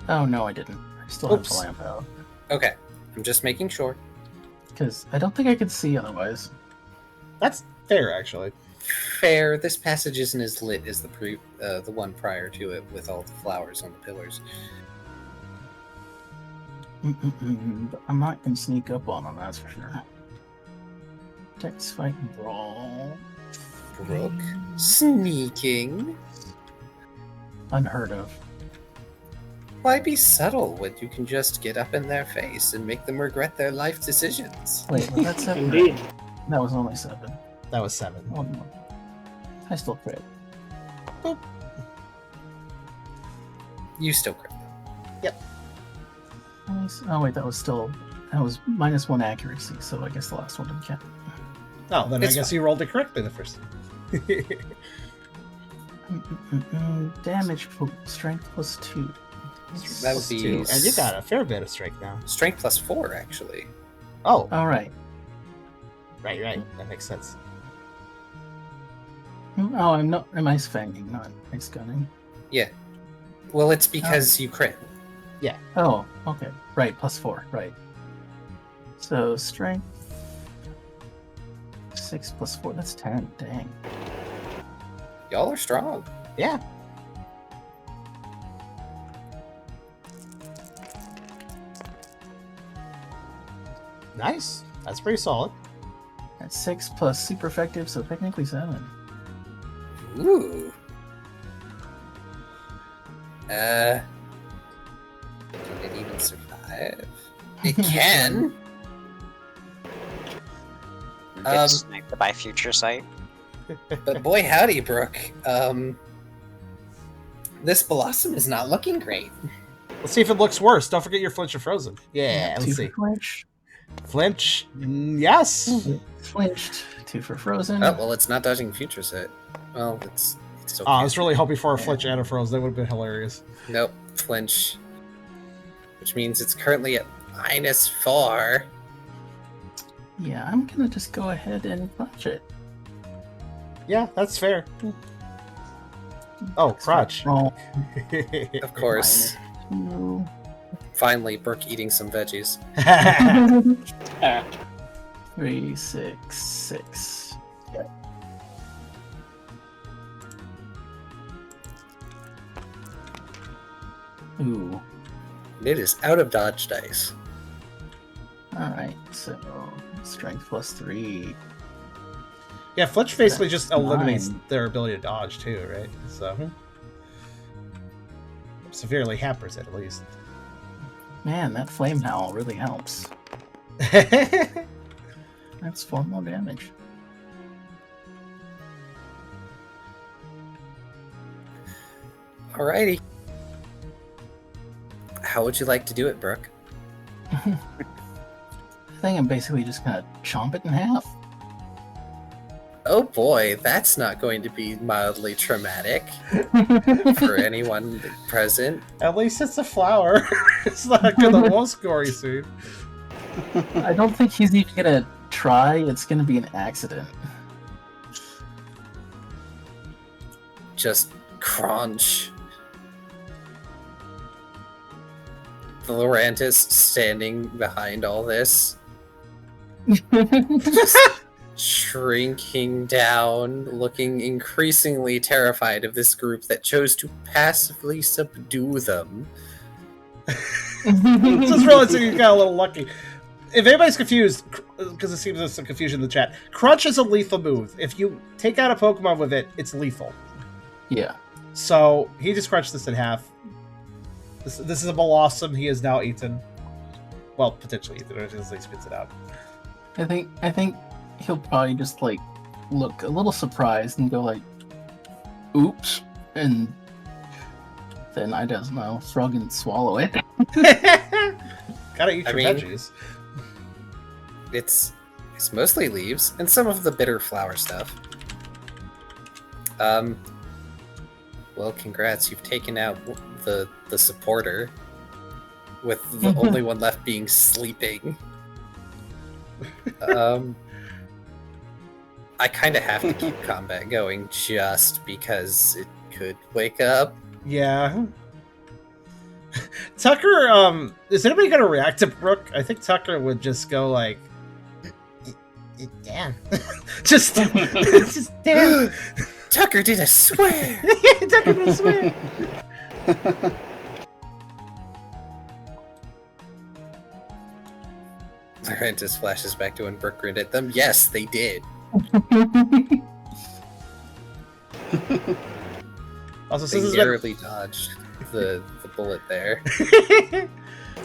S2: Oh no, I didn't. I still have
S1: Oops.
S2: the lamp out.
S3: Okay, I'm just making sure.
S2: Because I don't think I could see otherwise.
S1: That's fair, actually.
S3: Fair. This passage isn't as lit as the one prior to it, with all the flowers on the pillars.
S2: But I'm not gonna sneak up on them, that's for sure. Dex fight and brawl.
S3: Brooke, sneaking.
S2: Unheard of.
S3: Why be subtle when you can just get up in their face and make them regret their life decisions?
S2: Wait, was that 7?
S5: Indeed.
S2: That was only 7.
S1: That was 7.
S2: One more. I still crit.
S3: You still crit them.
S2: Nice. Oh wait, that was -1 accuracy, so I guess the last one didn't count.
S1: Oh, then
S3: It's
S1: I guess you rolled it correctly the first time.
S2: Damage strength +2.
S3: That would be
S1: And you got a fair bit of strength now.
S3: strength +4, actually.
S1: Oh,
S2: All right.
S1: right. That makes sense.
S2: Oh, I'm ice fanging, not ice gunning.
S3: Yeah. Well, it's because you crit.
S2: Oh, okay. Right, +4. Right. So strength 6 +4. That's 10. Dang.
S3: Y'all are strong.
S1: Yeah. Nice. That's pretty solid.
S2: That's 6 plus super effective, so technically 7.
S3: Ooh. Can it even survive? It can.
S4: Get sniped by future sight.
S3: But boy howdy, Brooke. This blossom is not looking great.
S1: Let's see if it looks worse. Don't forget your flinch and frozen. Yeah, let's see.
S2: Flinch.
S1: Flinch, yes.
S2: Flinched. 2 for frozen.
S3: Oh, well, it's not dodging future set. Well, it's still.
S1: I was really hoping for a flinch and a froze. That would have been hilarious.
S3: Nope, flinch. Which means it's currently at -4.
S2: Yeah, I'm gonna just go ahead and punch it.
S1: Yeah, that's fair. Oh, crotch.
S2: Roll.
S3: Of course.
S2: -2.
S3: Finally, Brooke eating some veggies.
S2: 3, 6, 6. Ooh.
S3: It is out of dodge dice.
S2: Alright, so strength +3.
S1: Yeah, flinch basically just eliminates
S2: 9.
S1: their ability to dodge too, right? So severely hampers it at least.
S2: Man, that flame howl really helps. That's 4 more damage.
S3: Alrighty. How would you like to do it, Brooke?
S2: I think I'm basically just gonna chomp it in half.
S3: Oh boy, that's not going to be mildly traumatic for anyone present.
S1: At least it's a flower. It's not the most gory scene.
S2: I don't think he's even gonna try. It's gonna be an accident.
S3: Just crunch. The Lorantis standing behind all this, just shrinking down, looking increasingly terrified of this group that chose to passively subdue them.
S1: Just realizing you got a little lucky. If anybody's confused, because it seems there's some confusion in the chat, Crunch is a lethal move. If you take out a Pokemon with it, it's lethal.
S2: Yeah.
S1: So he just crunched this in half. This is a Blossom he is now eaten. Well, potentially eaten, or at least spits it out.
S2: I think he'll probably just like look a little surprised and go like, "Oops," and then I don't know, shrug and swallow it.
S1: Gotta eat your veggies.
S3: It's mostly leaves and some of the bitter flower stuff. Well, congrats, you've taken out the supporter, with the only one left being sleeping. I kind of have to keep combat going just because it could wake up.
S1: Yeah. Tucker, is anybody gonna react to Brooke? I think Tucker would just go like,
S6: Damn.
S1: just damn.
S3: Tucker did a swear!
S1: Tucker did a swear.
S3: Lorantis flashes back to when Brooke grinned at them. Yes, they did.
S1: Also,
S3: They
S1: since
S3: narrowly dodged the bullet there.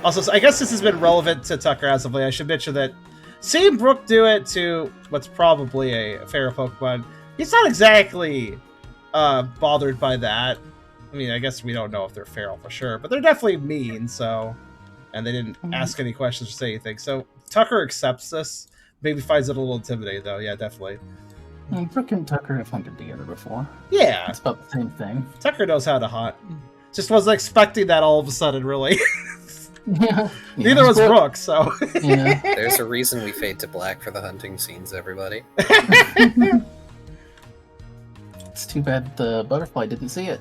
S1: Also, so I guess this has been relevant to Tucker as of late. I should mention that seeing Brooke do it to what's probably a feral Pokemon, he's not exactly bothered by that. I mean, I guess we don't know if they're feral for sure, but they're definitely mean, so... And they didn't ask any questions or say anything. So Tucker accepts this. Maybe finds it a little intimidating, though. Yeah, definitely.
S2: Brooke and Tucker have hunted together before.
S1: Yeah.
S2: It's about the same thing.
S1: Tucker knows how to hunt. Just wasn't expecting that all of a sudden, really.
S2: Yeah.
S1: Neither was Brooke, so...
S2: Yeah.
S3: There's a reason we fade to black for the hunting scenes, everybody.
S2: It's too bad the butterfly didn't see it.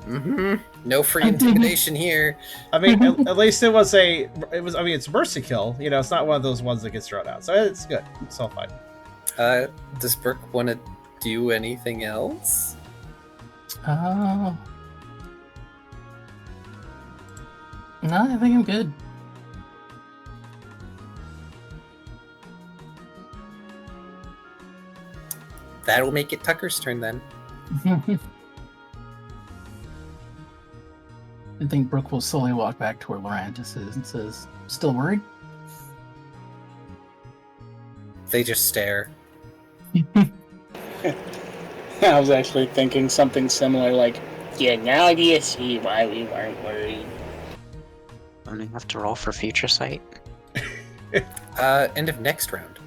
S3: Mm-hmm. No free intimidation here.
S1: I mean, at least it was it's Mercy Kill. You know, it's not one of those ones that gets thrown out. So it's good. It's all fine.
S3: Does Brooke want to do anything else?
S2: No, I think I'm good.
S3: That'll make it Tucker's turn then.
S2: I think Brooke will slowly walk back to where Lorantis is and says, "Still worried?"
S3: They just stare.
S5: I was actually thinking something similar, like, yeah, now do you see why we weren't worried?
S4: Don't you have to roll for future sight?
S3: End of next round.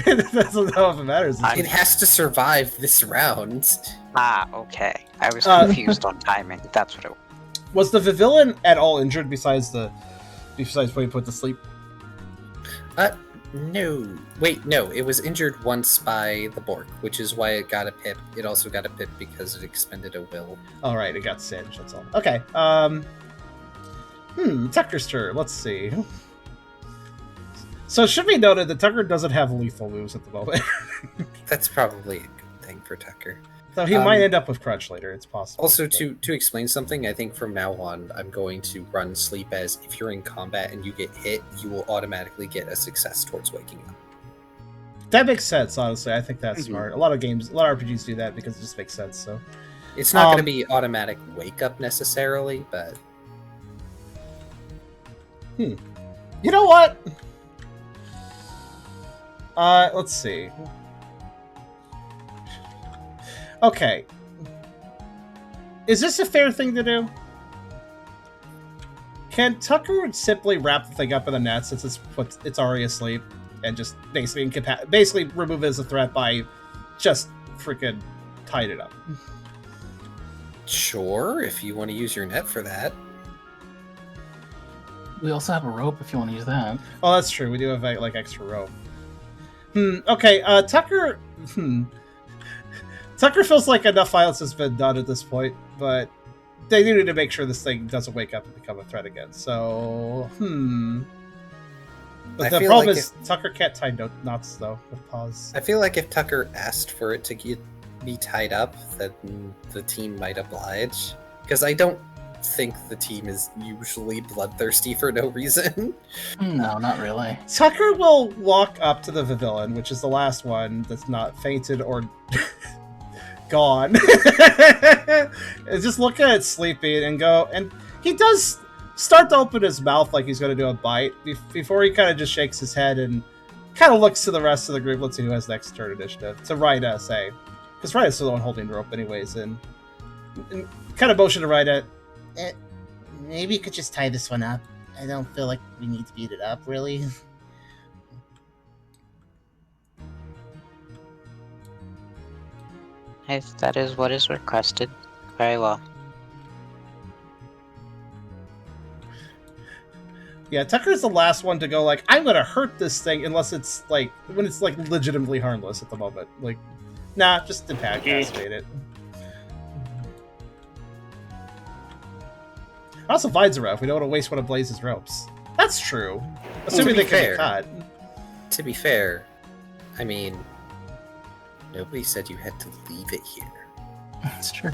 S1: That's not how it matters.
S4: I-
S3: It has to survive this round.
S4: Ah, okay. I was confused on timing. That's what it was.
S1: Was the Vivian at all injured besides what you put to sleep?
S3: No. Wait, no. It was injured once by the Bork, which is why it got a pip. It also got a pip because it expended a will.
S1: All right, it got singed. That's all. Okay. Tucker's turn. Let's see. So it should be noted that Tucker doesn't have lethal moves at the moment.
S3: That's probably a good thing for Tucker.
S1: So he might end up with crunch later. It's possible.
S3: Also,
S1: but-
S3: to explain something, I think from now on, I'm going to run sleep as if you're in combat and you get hit, you will automatically get a success towards waking up.
S1: That makes sense, honestly. I think that's
S3: Mhm.
S1: smart. A lot of RPGs do that because it just makes sense. So
S3: It's not going to be automatic wake up necessarily, but
S1: you know what? Let's see. Okay. Is this a fair thing to do? Can Tucker simply wrap the thing up in a net since it's already asleep and just basically remove it as a threat by just freaking tying it up?
S3: sure, if you want to use your net for that.
S2: We also have a rope if you want to use that.
S1: Oh, that's true. We do have like extra rope. Okay. Tucker. Tucker feels like enough violence has been done at this point, but they do need to make sure this thing doesn't wake up and become a threat again. So, But
S3: I
S1: the
S3: feel
S1: problem
S3: like
S1: is Tucker can't tie knots though. With pause.
S3: I feel like if Tucker asked for it to be tied up, then the team might oblige. Because I don't think the team is usually bloodthirsty for no reason.
S2: No, not really.
S1: Tucker will walk up to the Vivian, which is the last one that's not fainted or gone. And just look at it sleeping and go. And he does start to open his mouth like he's going to do a bite before he kind of just shakes his head and kind of looks to the rest of the group. Let's see who has next turn initiative. To Ryda, say. Because Ryda's the one holding the rope anyways. And kind of motion to Ryda.
S6: Maybe you could just tie this one up. I don't feel like we need to beat it up, really.
S4: If that is what is requested, very well.
S1: Yeah, Tucker's the last one to go like, I'm gonna hurt this thing unless it's like when it's like legitimately harmless at the moment. Like, nah, just incapacitate it. Also, vines are rough. We don't want to waste one of Blaze's ropes. That's true. Assuming
S3: be
S1: they can
S3: fair.
S1: be cut.
S3: To be fair, I mean, nobody said you had to leave it here.
S2: That's true.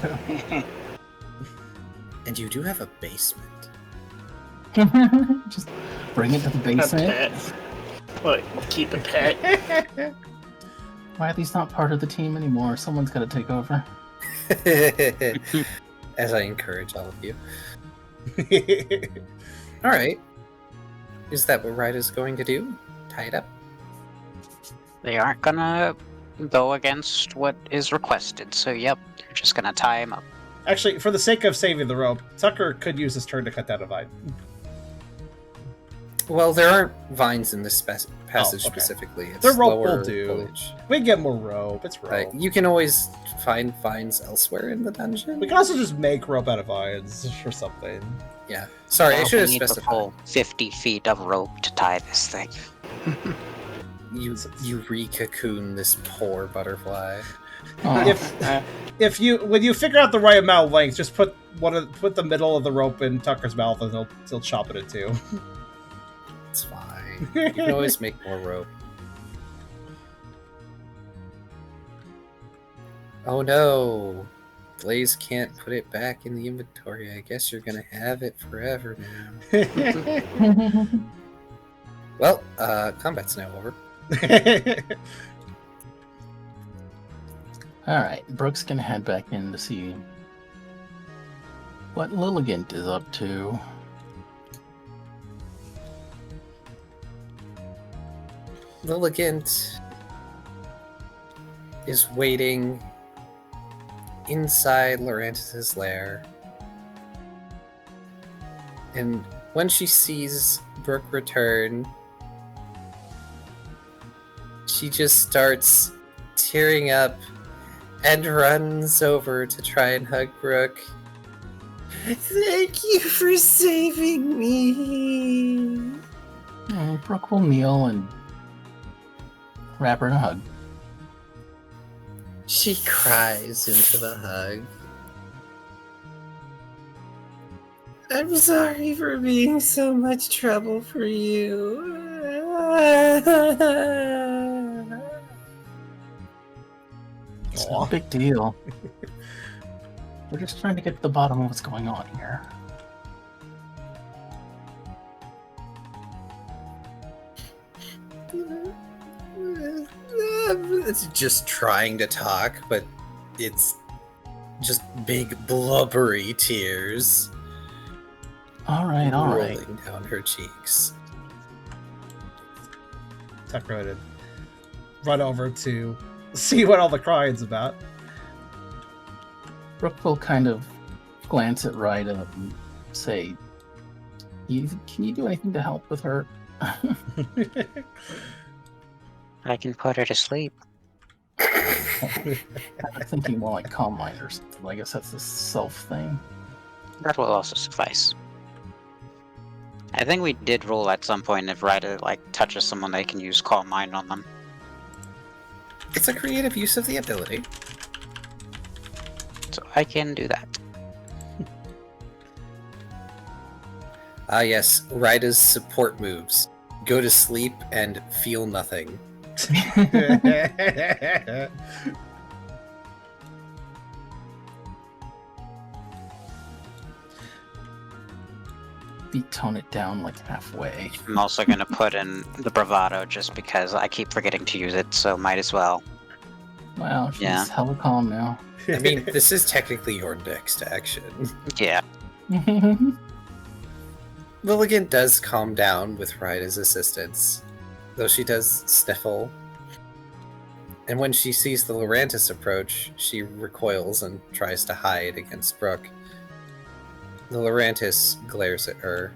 S3: And you do have a basement.
S2: Just bring it to the
S5: A
S2: basement.
S5: pet. What? Keep a pet?
S2: Why are these not part of the team anymore? Someone's got to take over.
S3: As I encourage all of you. Alright. Is that what Ryda's going to do? Tie it up?
S4: They aren't gonna go against what is requested, so yep, they're just gonna tie him up.
S1: Actually, for the sake of saving the rope, Tucker could use his turn to cut down a vine.
S3: Well, there aren't vines in this passage
S1: okay.
S3: specifically. It's
S1: The rope will
S3: lower
S1: do.
S3: foliage.
S1: We can get more rope. It's rope.
S3: But you can always find vines elsewhere in the dungeon.
S1: We can also just make rope out of vines or something.
S3: Yeah. Sorry, I
S4: Well,
S3: should
S4: we
S3: have
S4: need the
S3: specified.
S4: full 50 feet of rope to tie this thing.
S3: You re-cocoon this poor butterfly.
S2: Oh,
S1: If when you figure out the right amount of length, just put the middle of the rope in Tucker's mouth and he'll chop it in two.
S3: It's fine. You can always make more rope. Oh no! Blaze can't put it back in the inventory. I guess you're gonna have it forever now. Well, combat's now over.
S2: Alright, Brooks can head back in to see what Lilligant is up to.
S3: Lilligant is waiting inside Laurentis' lair. And when she sees Brooke return, she just starts tearing up and runs over to try and hug Brooke. Thank you for saving me.
S2: Brooke will kneel and wrap her in a hug.
S3: She cries into the hug. I'm sorry for being so much trouble for you.
S2: It's no big deal. We're just trying to get to the bottom of what's going on here.
S3: It's just trying to talk, but it's just big blubbery tears.
S2: All right.
S3: Rolling down her cheeks.
S1: Tucker would run over to see what all the crying's about.
S2: Brooke will kind of glance at Ryda and say, can you do anything to help with her?
S4: I can put her to sleep.
S2: I'm thinking more like calm mind or something. I guess that's a self thing.
S4: That will also suffice. I think we did rule at some point if Ryder touches someone, they can use Calm Mind on them.
S3: It's a creative use of the ability.
S4: So I can do that.
S3: Yes, Ryda's support moves. Go to sleep and feel nothing.
S2: Tone it down halfway.
S4: I'm also going to put in the bravado just because I keep forgetting to use it, so might as well.
S2: Wow, she's hella calm now.
S3: I mean, this is technically your next action.
S4: Yeah.
S3: Lilligan does calm down with Ryda's assistance, though she does sniffle. And when she sees the Lorantis approach, she recoils and tries to hide against Brooke. The Lorantis glares at her.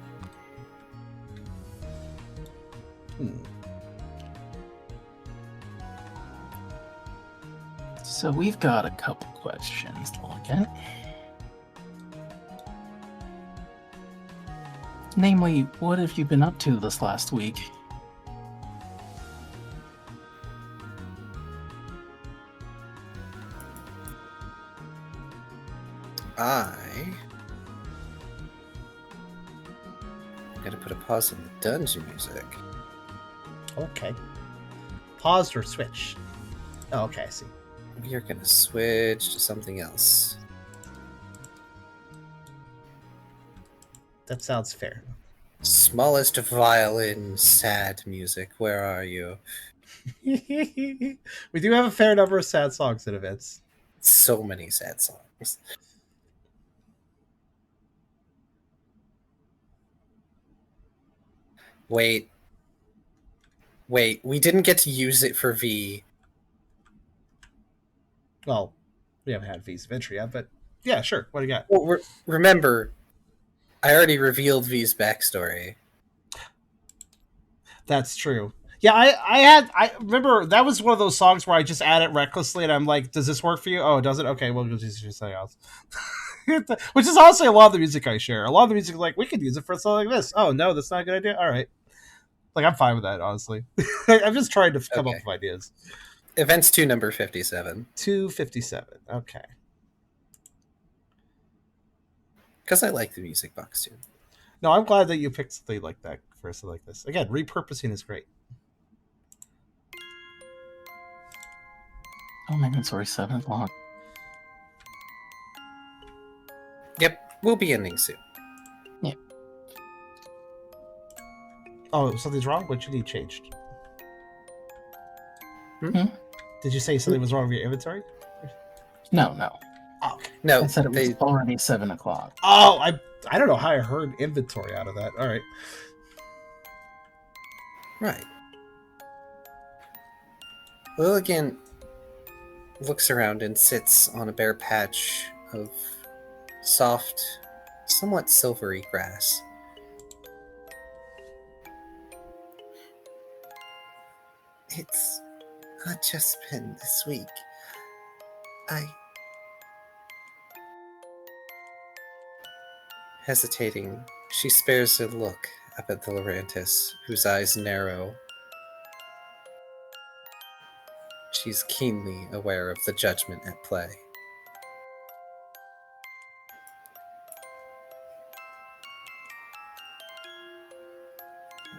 S2: So we've got a couple questions, Logan. Namely, what have you been up to this last week?
S3: I'm gonna put a pause on the dungeon music.
S1: Okay. Paused or switch? Oh, okay, I see.
S3: We are gonna switch to something else.
S1: That sounds fair.
S3: Smallest violin, sad music. Where are you?
S1: We do have a fair number of sad songs at events.
S3: So many sad songs. Wait, we didn't get to use it for V.
S1: Well, we haven't had V's adventure yet, but yeah, sure. What do you got?
S3: Well, remember, I already revealed V's backstory.
S1: That's true. Yeah, I remember that was one of those songs where I just add it recklessly and I'm like, does this work for you? Oh, does it? Okay, we'll just use something else. Which is honestly a lot of the music I share. A lot of the music is like, we could use it for something like this. Oh, no, that's not a good idea? All right. I'm fine with that, honestly. I'm just trying to come up with ideas.
S3: Events 2, number 57.
S1: 257. Okay.
S3: Because I like the music box too.
S1: No, I'm glad that you picked something like that for something like this. Again, repurposing is great.
S2: Oh my god, sorry, 7 o'clock.
S3: Yep, we'll be ending soon.
S2: Yeah.
S1: Oh, something's wrong? What you need changed?
S2: Hmm?
S1: Did you say something was wrong with your inventory?
S2: No.
S1: Oh, okay.
S3: No,
S2: I said it was already 7 o'clock.
S1: Oh, I don't know how I heard inventory out of that. All right.
S3: Right. Lilligan looks around and sits on a bare patch of soft, somewhat silvery grass. not just been this week. Hesitating, she spares a look up at the Lorantis, whose eyes narrow. She's keenly aware of the judgment at play.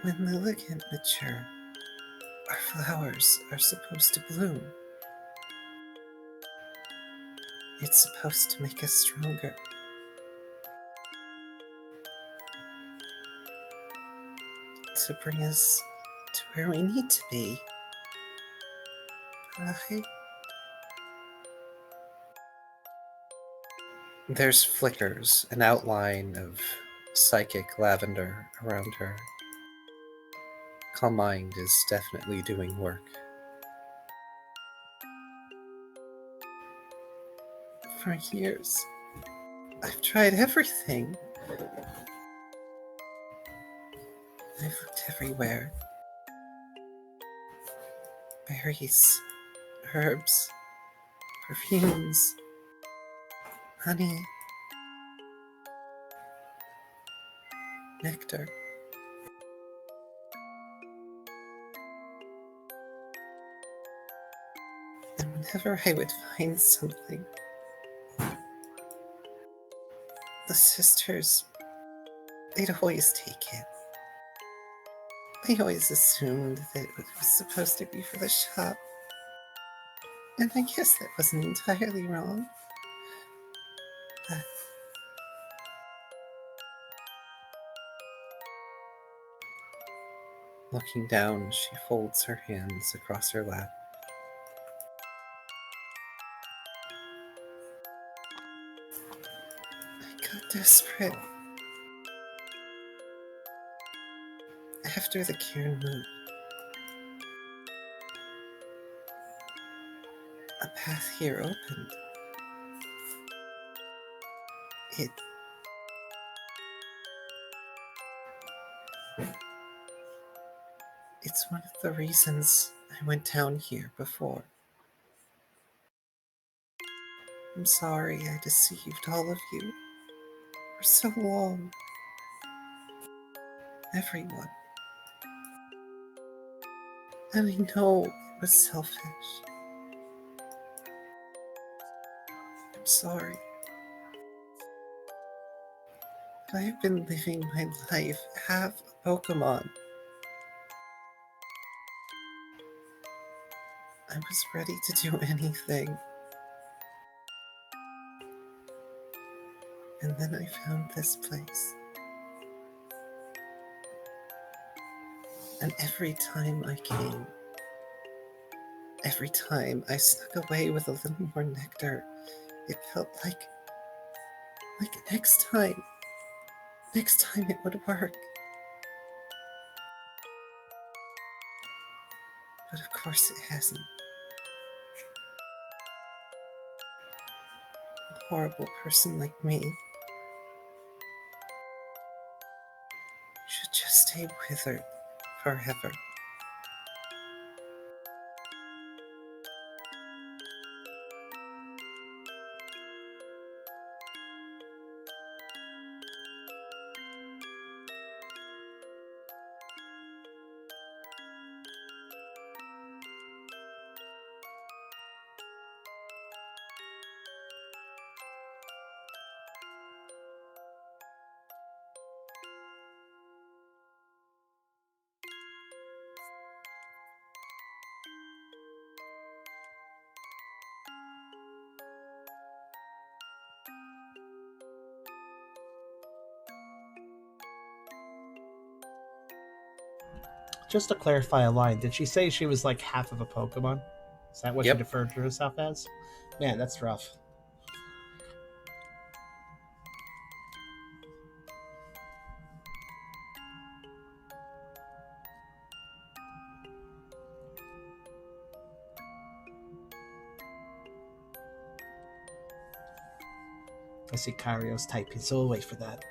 S3: When the ligand mature, our flowers are supposed to bloom. It's supposed to make us stronger. To bring us to where we need to be. But There's flickers, an outline of psychic lavender around her. Calm Mind is definitely doing work. For years, I've tried everything. I've looked everywhere. Berries, herbs, perfumes, honey, nectar. And whenever I would find something, the sisters, they'd always take it. They always assumed that it was supposed to be for the shop. And I guess that wasn't entirely wrong. But looking down, she folds her hands across her lap. I got desperate. After the cairn move, a path here opened. It's one of the reasons I went down here before. I'm sorry I deceived all of you for so long. Everyone. And I know it was selfish. I'm sorry. But I've been living my life half a Pokemon. I was ready to do anything. And then I found this place. And every time I came, every time I snuck away with a little more nectar, it felt like next time it would work. But of course it hasn't. A horrible person like me should just stay withered forever.
S1: Just to clarify a line, did she say she was like half of a Pokemon? Is that what
S3: Yep.
S1: she referred to herself as? Man, that's rough. I see Kyrio's typing, so we'll wait for that.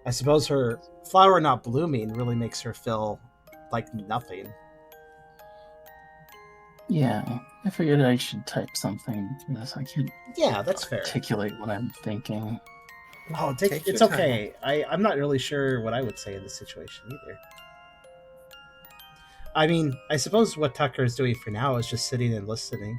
S1: I suppose her flower not blooming really makes her feel like nothing.
S2: Yeah, I figured I should type something because I can't
S1: Yeah, that's fair.
S2: articulate what I'm thinking.
S1: Oh,
S3: Take
S1: it's
S3: your
S1: okay. I'm not really sure what I would say in this situation either. I mean, I suppose what Tucker is doing for now is just sitting and listening.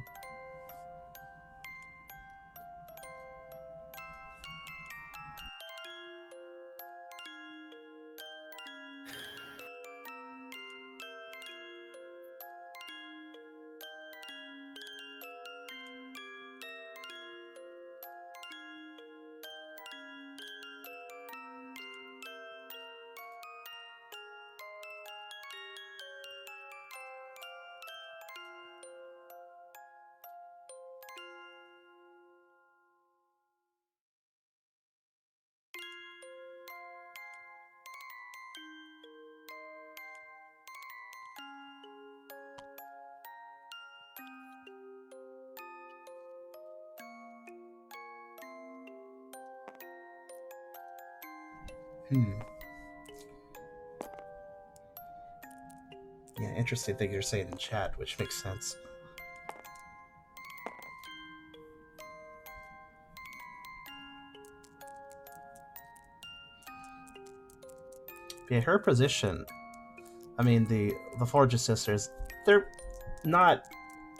S1: Yeah, interesting thing you're saying in chat, which makes sense. Yeah, her position. I mean, the Forges sisters, they're not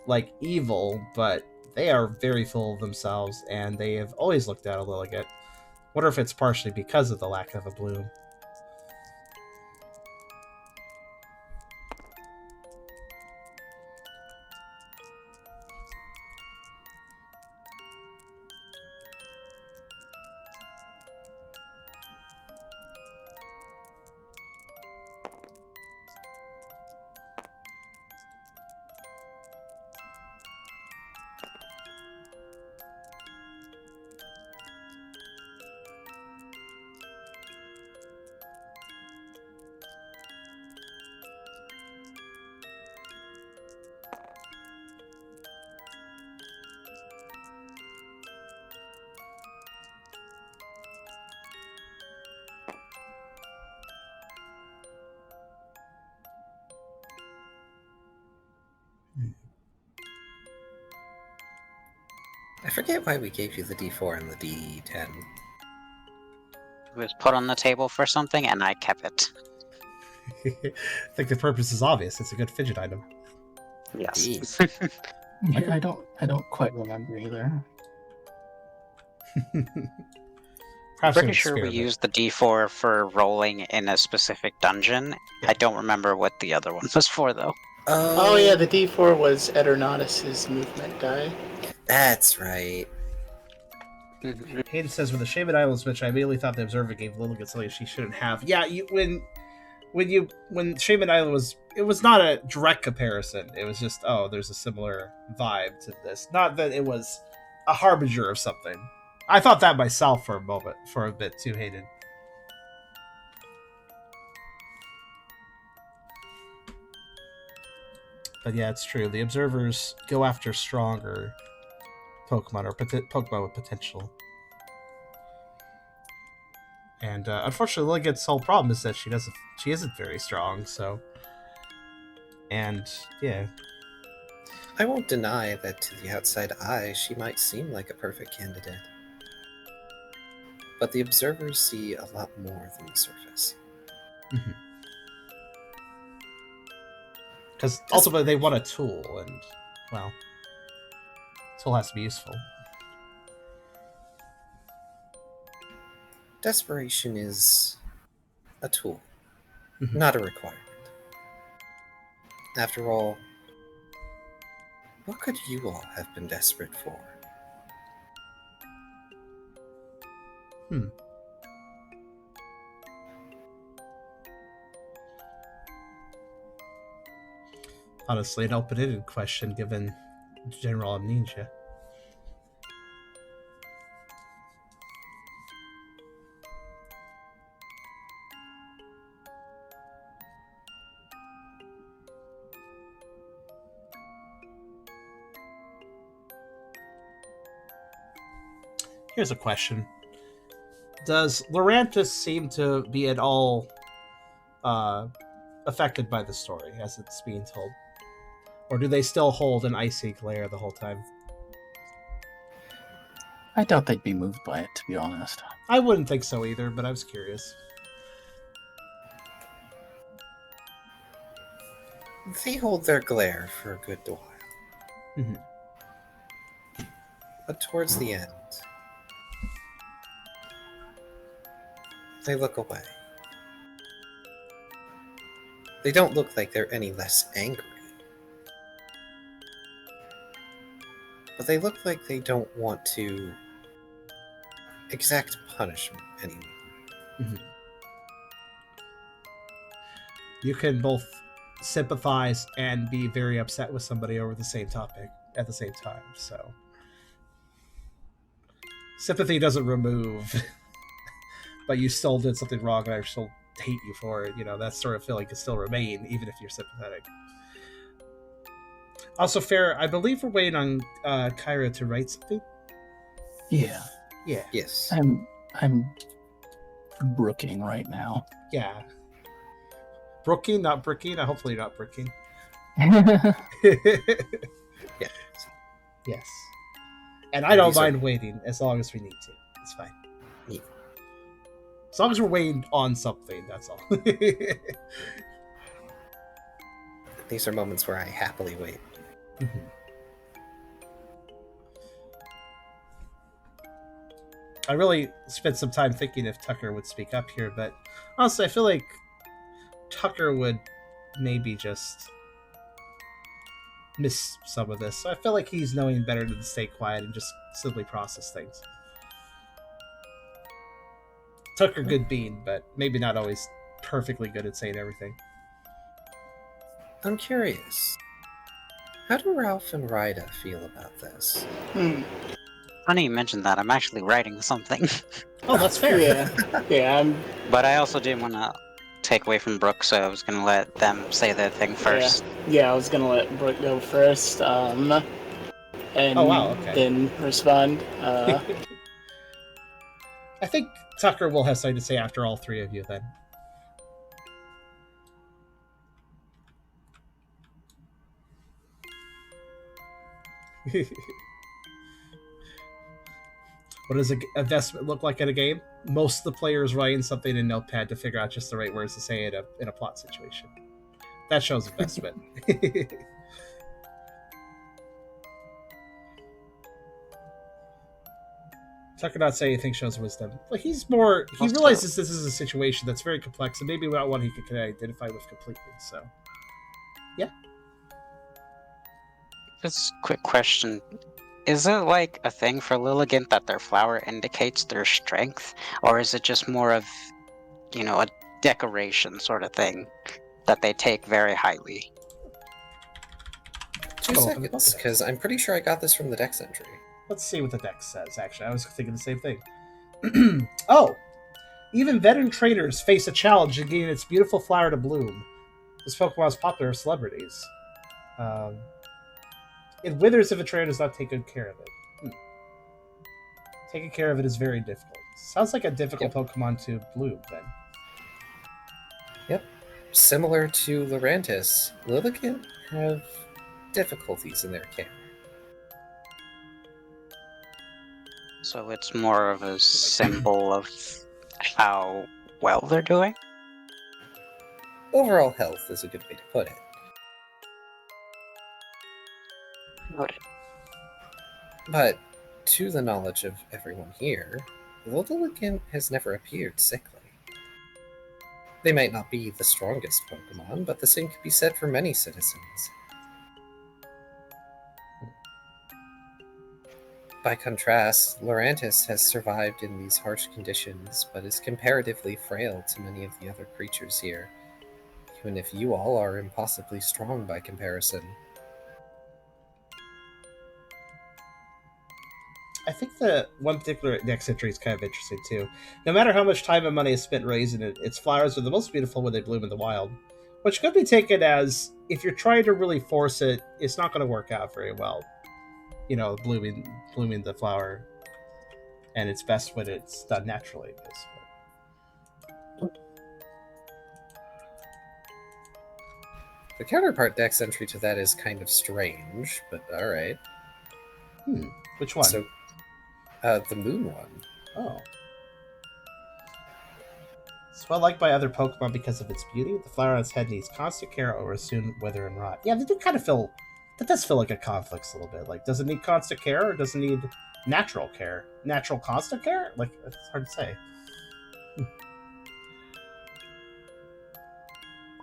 S1: like evil, but they are very full of themselves, and they have always looked down a little bit. Wonder if it's partially because of the lack of a bloom.
S3: I forget why we gave you the D4 and the D10.
S4: It was put on the table for something, and I kept it.
S1: I think the purpose is obvious. It's a good fidget item.
S4: Yes.
S2: Yeah, I don't quite remember either.
S1: Perhaps
S4: Pretty
S1: an
S4: sure we
S1: experiment.
S4: used the D4 for rolling in a specific dungeon. I don't remember what the other one was for, though.
S5: Oh yeah, the D4 was Eternatus' movement die.
S3: That's right.
S1: Hayden says, "With the Shaman Islands, which I immediately thought the Observer gave Lilligant something she shouldn't have." Yeah, when Shaman Island was, it was not a direct comparison. It was just, oh, there's a similar vibe to this. Not that it was a harbinger of something. I thought that myself for a bit too, Hayden. But yeah, it's true. The Observers go after stronger Pokemon or Pokemon with potential. And unfortunately, Lilligant's whole problem is that she isn't very strong. So, and yeah,
S3: I won't deny that to the outside eye, she might seem like a perfect candidate. But the observers see a lot more than the surface.
S1: because ultimately they want a tool, and well, tool has to be useful.
S3: Desperation is a tool, not a requirement. After all, what could you all have been desperate for?
S1: Honestly, an open-ended question given general amnesia. Here's a question. Does Lorantis seem to be at all affected by the story as it's being told? Or do they still hold an icy glare the whole time?
S2: I doubt they'd be moved by it, to be honest.
S1: I wouldn't think so either, but I was curious.
S3: They hold their glare for a good while.
S1: Mm-hmm.
S3: But towards the end, they look away. They don't look like they're any less angry. But they look like they don't want to exact punishment anymore.
S1: Mm-hmm. You can both sympathize and be very upset with somebody over the same topic at the same time, so sympathy doesn't remove but you still did something wrong and I still hate you for it. That sort of feeling can still remain even if you're sympathetic. Also, Fair, I believe we're waiting on Kyrio to write something.
S2: Yeah.
S3: Yes.
S2: I'm brooking right now.
S1: Yeah. Brooking, not bricking. Hopefully not bricking.
S3: Yeah.
S1: Yes. And I don't mind waiting as long as we need to. It's fine.
S3: Yeah.
S1: As long as we're waiting on something, that's all.
S3: These are moments where I happily wait.
S1: Mm-hmm. I really spent some time thinking if Tucker would speak up here, but honestly, I feel like Tucker would maybe just miss some of this. So I feel like he's knowing better than to stay quiet and just simply process things. Tucker, good bean, but maybe not always perfectly good at saying everything.
S3: I'm curious. How do Ralph and Ryda feel about this?
S4: Funny you mentioned that. I'm actually writing something.
S1: Oh, that's fair.
S5: Yeah.
S4: But I also didn't want to take away from Brooke, so I was going to let them say their thing first.
S5: Yeah, I was going to let Brooke go first, and
S1: Oh, wow, okay.
S5: then respond.
S1: I think Tucker will have something to say after all three of you, then. What does an investment look like in a game? Most of the players writing something in Notepad to figure out just the right words to say in a plot situation. That shows investment. Tucker not saying anything shows wisdom. But he realizes this is a situation that's very complex and maybe not one he can identify with completely, so. Yeah.
S4: Just a quick question. Is it like a thing for Lilligant that their flower indicates their strength? Or is it just more of, a decoration sort of thing that they take very highly?
S3: 2 seconds, because I'm pretty sure I got this from the Dex entry.
S1: Let's see what the Dex says, actually. I was thinking the same thing. Oh! Even veteran traders face a challenge in getting its beautiful flower to bloom. This Pokemon is popular with celebrities. It withers if a trader does not take good care of it. Taking care of it is very difficult. Sounds like a difficult Pokemon to bloom, then.
S3: Yep. Similar to Lurantis, Lilligant have difficulties in their care.
S4: So it's more of a symbol of how well they're doing?
S3: Overall health is a good way to put it.
S4: Noted.
S3: But, to the knowledge of everyone here, Lilligant has never appeared sickly. They might not be the strongest Pokemon, but the same could be said for many citizens. By contrast, Lurantis has survived in these harsh conditions, but is comparatively frail to many of the other creatures here, even if you all are impossibly strong by comparison.
S1: I think the one particular Dex entry is kind of interesting, too. No matter how much time and money is spent raising it, its flowers are the most beautiful when they bloom in the wild. Which could be taken as, if you're trying to really force it, it's not going to work out very well. Blooming the flower. And it's best when it's done naturally, basically.
S3: The counterpart dex entry to that is kind of strange, but alright.
S1: Which one?
S3: So, the moon one.
S1: Oh. It's well liked by other Pokemon because of its beauty. The flower on its head needs constant care or soon wither and rot. Yeah, they do kind of feel... That does feel like a conflict a little bit. Like, does it need constant care or does it need natural care? Natural constant care? Like, it's hard to say.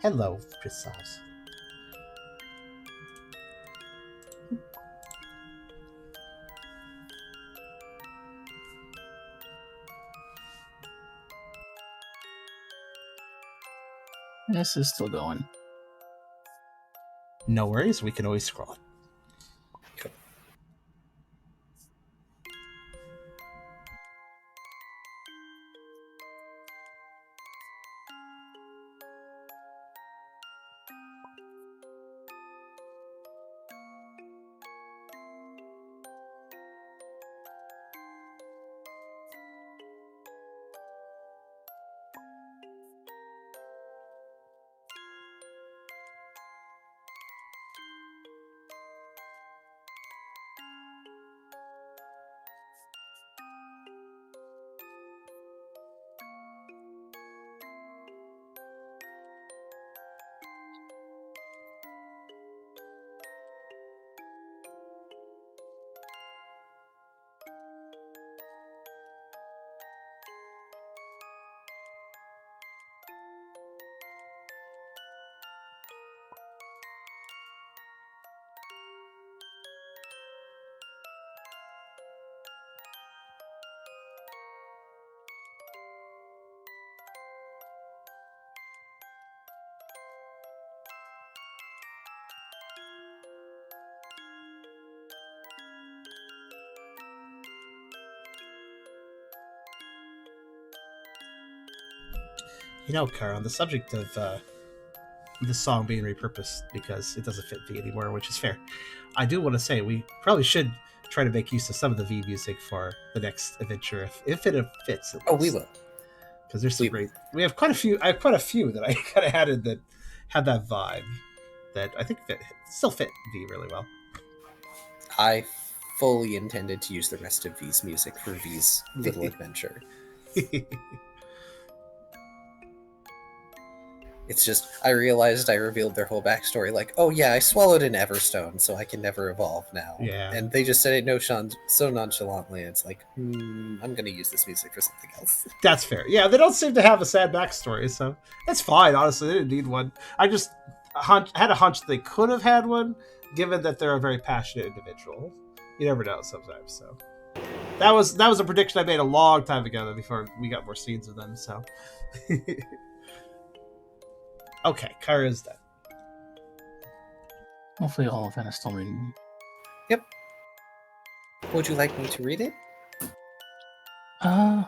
S1: Hello, Chrysos.
S2: This is still going.
S1: No worries, we can always scroll it. You know, Kara, on the subject of this song being repurposed because it doesn't fit V anymore, which is fair, I do want to say we probably should try to make use of some of the V music for the next adventure if it fits.
S3: Oh, we will.
S1: Because there's some great... We have quite a few... I have quite a few that I kind of added that had that vibe that I think still fit V really well.
S3: I fully intended to use the rest of V's music for V's little adventure. It's just, I realized I revealed their whole backstory, like, oh yeah, I swallowed an Everstone, so I can never evolve now.
S1: Yeah.
S3: And they just said it so nonchalantly, and it's like, I'm going to use this music for something else.
S1: That's fair. Yeah, they don't seem to have a sad backstory, so it's fine, honestly. They didn't need one. I just had a hunch they could have had one, given that they're a very passionate individual. You never know sometimes, so... That was a prediction I made a long time ago, before we got more scenes of them, so... Okay, Kyra's dead.
S2: Hopefully all of that is still reading.
S3: Yep. Would you like me to read it?
S2: I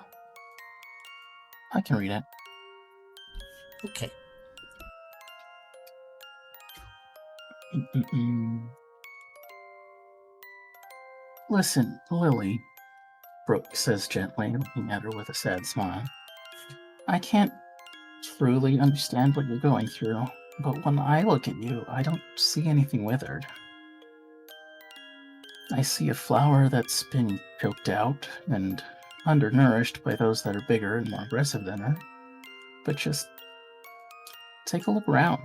S2: can read it.
S1: Okay.
S2: Listen, Lily, Brooke says gently, looking at her with a sad smile. I can't truly understand what you're going through, but when I look at you, I don't see anything withered. I see a flower that's been choked out and undernourished by those that are bigger and more aggressive than her. But just take a look around.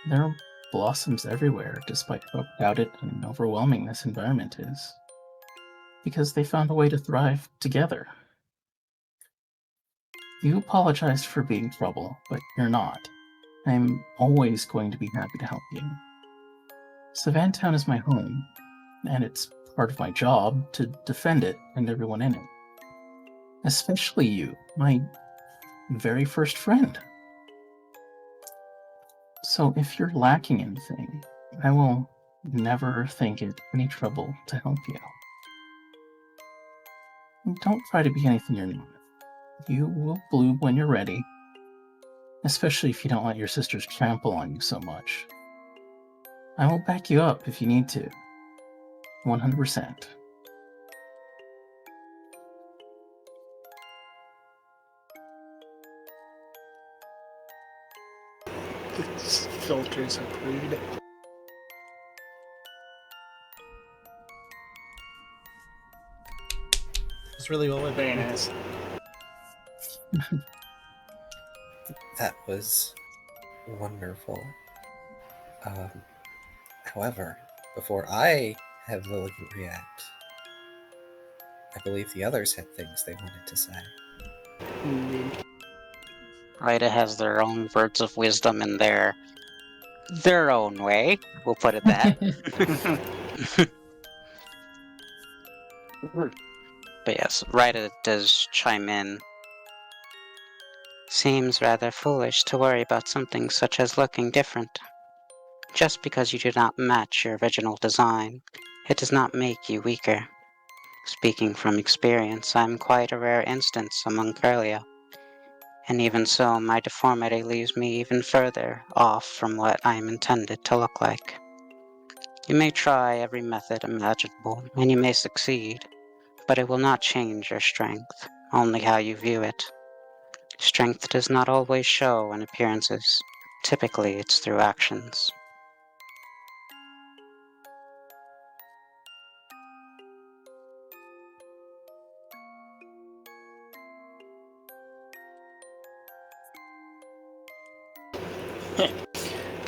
S2: There are blossoms everywhere, despite how crowded and overwhelming this environment is. Because they found a way to thrive together. You apologized for being trouble, but you're not. I'm always going to be happy to help you. Savantown is my home, and it's part of my job to defend it and everyone in it. Especially you, my very first friend. So if you're lacking anything, I will never think it any trouble to help you. Don't try to be anything you're not. You will bloom when you're ready, especially if you don't let your sisters trample on you so much. I will back you up if you need to. 100%.
S5: Filters are rude.
S1: It's really well
S5: Very
S1: written.
S5: nice.
S3: That was wonderful. However, before I have Lilligan react, I believe the others had things they wanted to say.
S5: Indeed.
S4: Rita has their own words of wisdom in their own way. We'll put it that. But yes, Rita does chime in. Seems rather foolish to worry about something such as looking different. Just because you do not match your original design, it does not make you weaker. Speaking from experience, I am quite a rare instance among Kyrio. And even so, my deformity leaves me even further off from what I am intended to look like. You may try every method imaginable, and you may succeed, but it will not change your strength, only how you view it. Strength does not always show in appearances. Typically, it's through actions.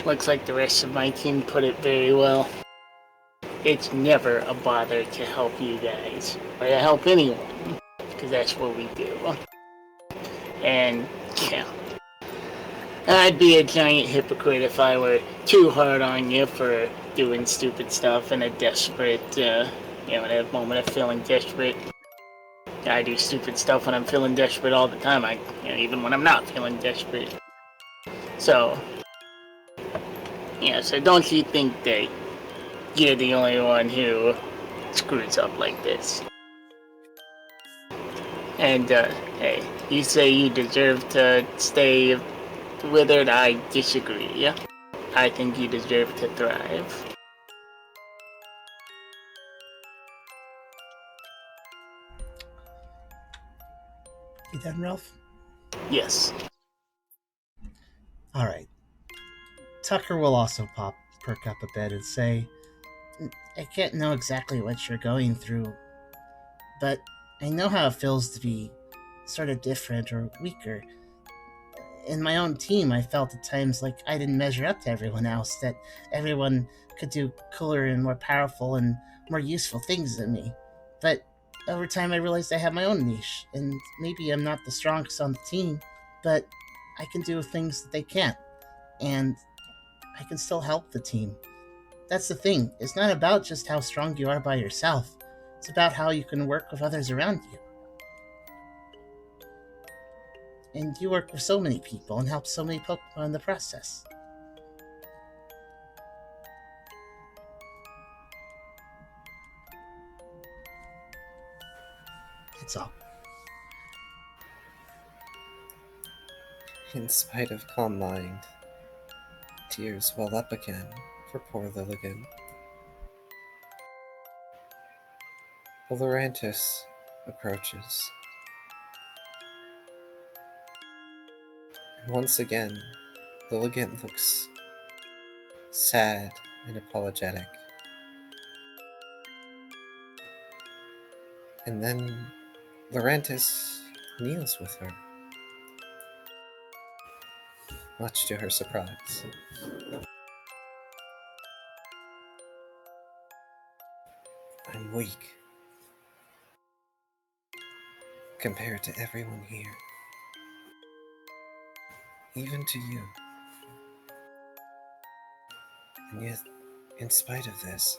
S5: Looks like the rest of my team put it very well. It's never a bother to help you guys, or to help anyone, because that's what we do. And, yeah. I'd be a giant hypocrite if I were too hard on you for doing stupid stuff in a desperate, in a moment of feeling desperate. I do stupid stuff when I'm feeling desperate all the time, even when I'm not feeling desperate. So, so don't you think that you're the only one who screws up like this. And, hey, you say you deserve to stay withered, I disagree. I think you deserve to thrive.
S1: You done, Ralph?
S5: Yes.
S1: All right. Tucker will also perk up a bit and say,
S6: I can't know exactly what you're going through, but I know how it feels to be sort of different or weaker. In my own team, I felt at times like I didn't measure up to everyone else, that everyone could do cooler and more powerful and more useful things than me. But over time, I realized I have my own niche, and maybe I'm not the strongest on the team, but I can do things that they can't, and I can still help the team. That's the thing. It's not about just how strong you are by yourself. It's about how you can work with others around you. And you work with so many people and help so many Pokemon in the process.
S1: that's all.
S3: In spite of calm mind, tears well up again for poor Lilligan. The Lurantis approaches. And once again, Lilligan looks sad and apologetic. And then Lurantis kneels with her, much to her surprise. I'm weak compared to everyone here, even to you. And yet, in spite of this,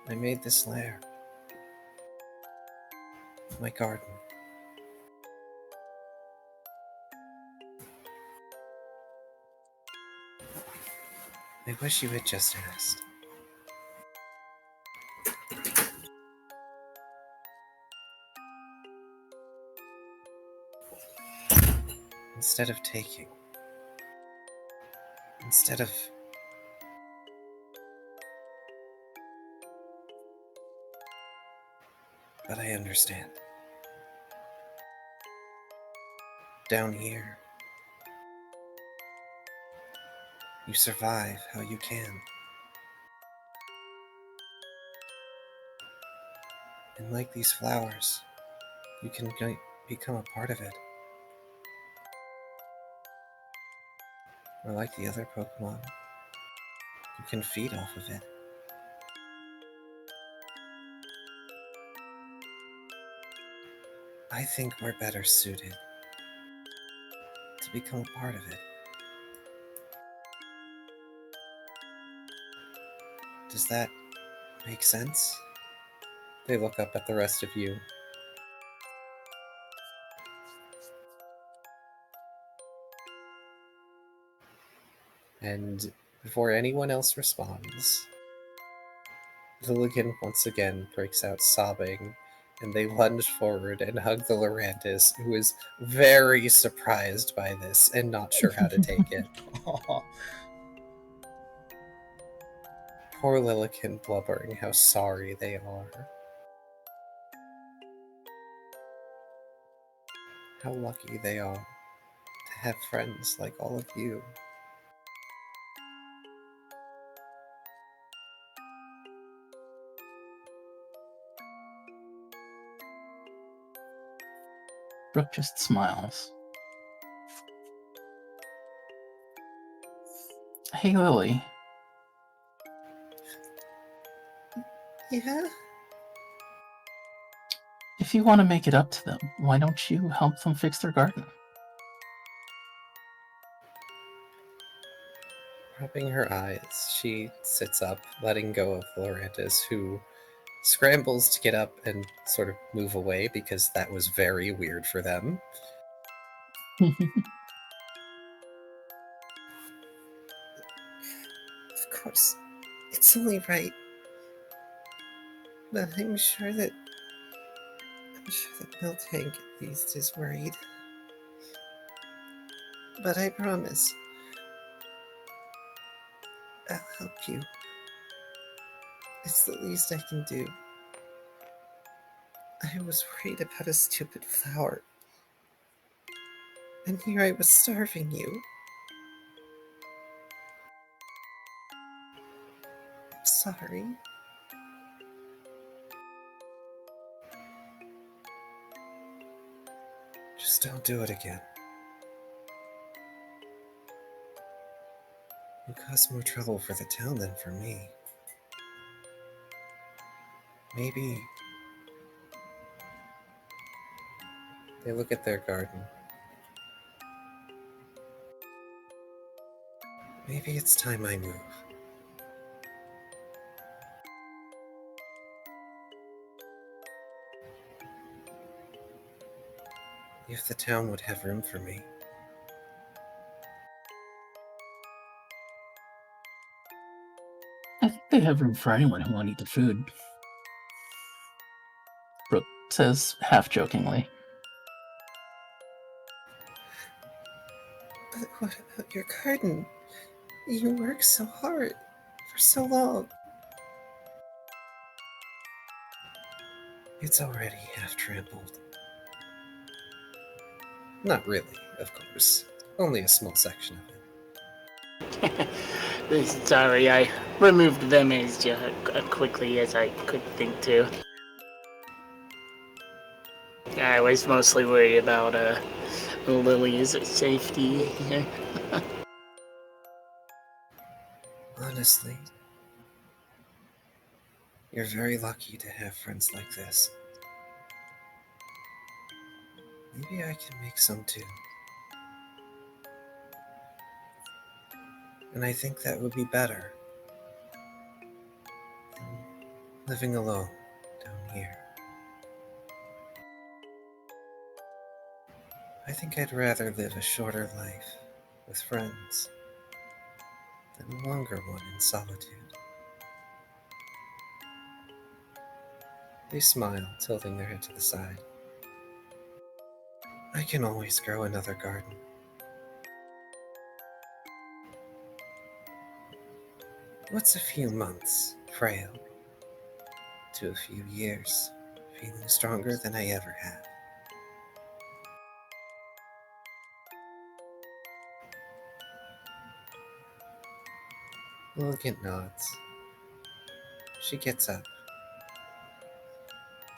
S3: I made this lair, my garden. I wish you had just asked. Instead of taking. Instead of... But I understand. Down here, You survive how you can. And like these flowers, you can become a part of it. Or like the other Pokemon, you can feed off of it. I think we're better suited to become a part of it. Does that make sense? They look up at the rest of you. And before anyone else responds, Lilligan once again breaks out sobbing, and they lunge forward and hug the Lorantis, who is very surprised by this and not sure how to take it.
S1: Oh,
S3: Poor Lilligan blubbering how sorry they are. How lucky they are to have friends like all of you.
S2: Brooke just smiles. Hey, Lily.
S3: Yeah?
S2: If you want to make it up to them, why don't you help them fix their garden?
S3: Rubbing her eyes, she sits up, letting go of Lorantis, who scrambles to get up and sort of move away because that was very weird for them. Of course, it's only right. But I'm sure that Miltank at least is worried. But I promise, I'll help you. It's the least I can do. I was worried about a stupid flower. And here I was starving you. I'm sorry. Just don't do it again. You cause more trouble for the town than for me. Maybe... They look at their garden. Maybe it's time I move. If the town would have room for me.
S2: I think they have room for anyone who won't eat the food. Brooke says, half jokingly.
S3: But what about your garden? You work so hard for so long. It's already half trampled. Not really, of course. Only a small section of it.
S5: Sorry, I removed them as quickly as I could think to. I was mostly worried about Lily's safety.
S3: Honestly, you're very lucky to have friends like this. Maybe I can make some too. And I think that would be better than living alone down here. I think I'd rather live a shorter life with friends than a longer one in solitude. They smile, tilting their head to the side. I can always grow another garden. What's a few months, frail, to a few years, feeling stronger than I ever have? Elegant nods. She gets up,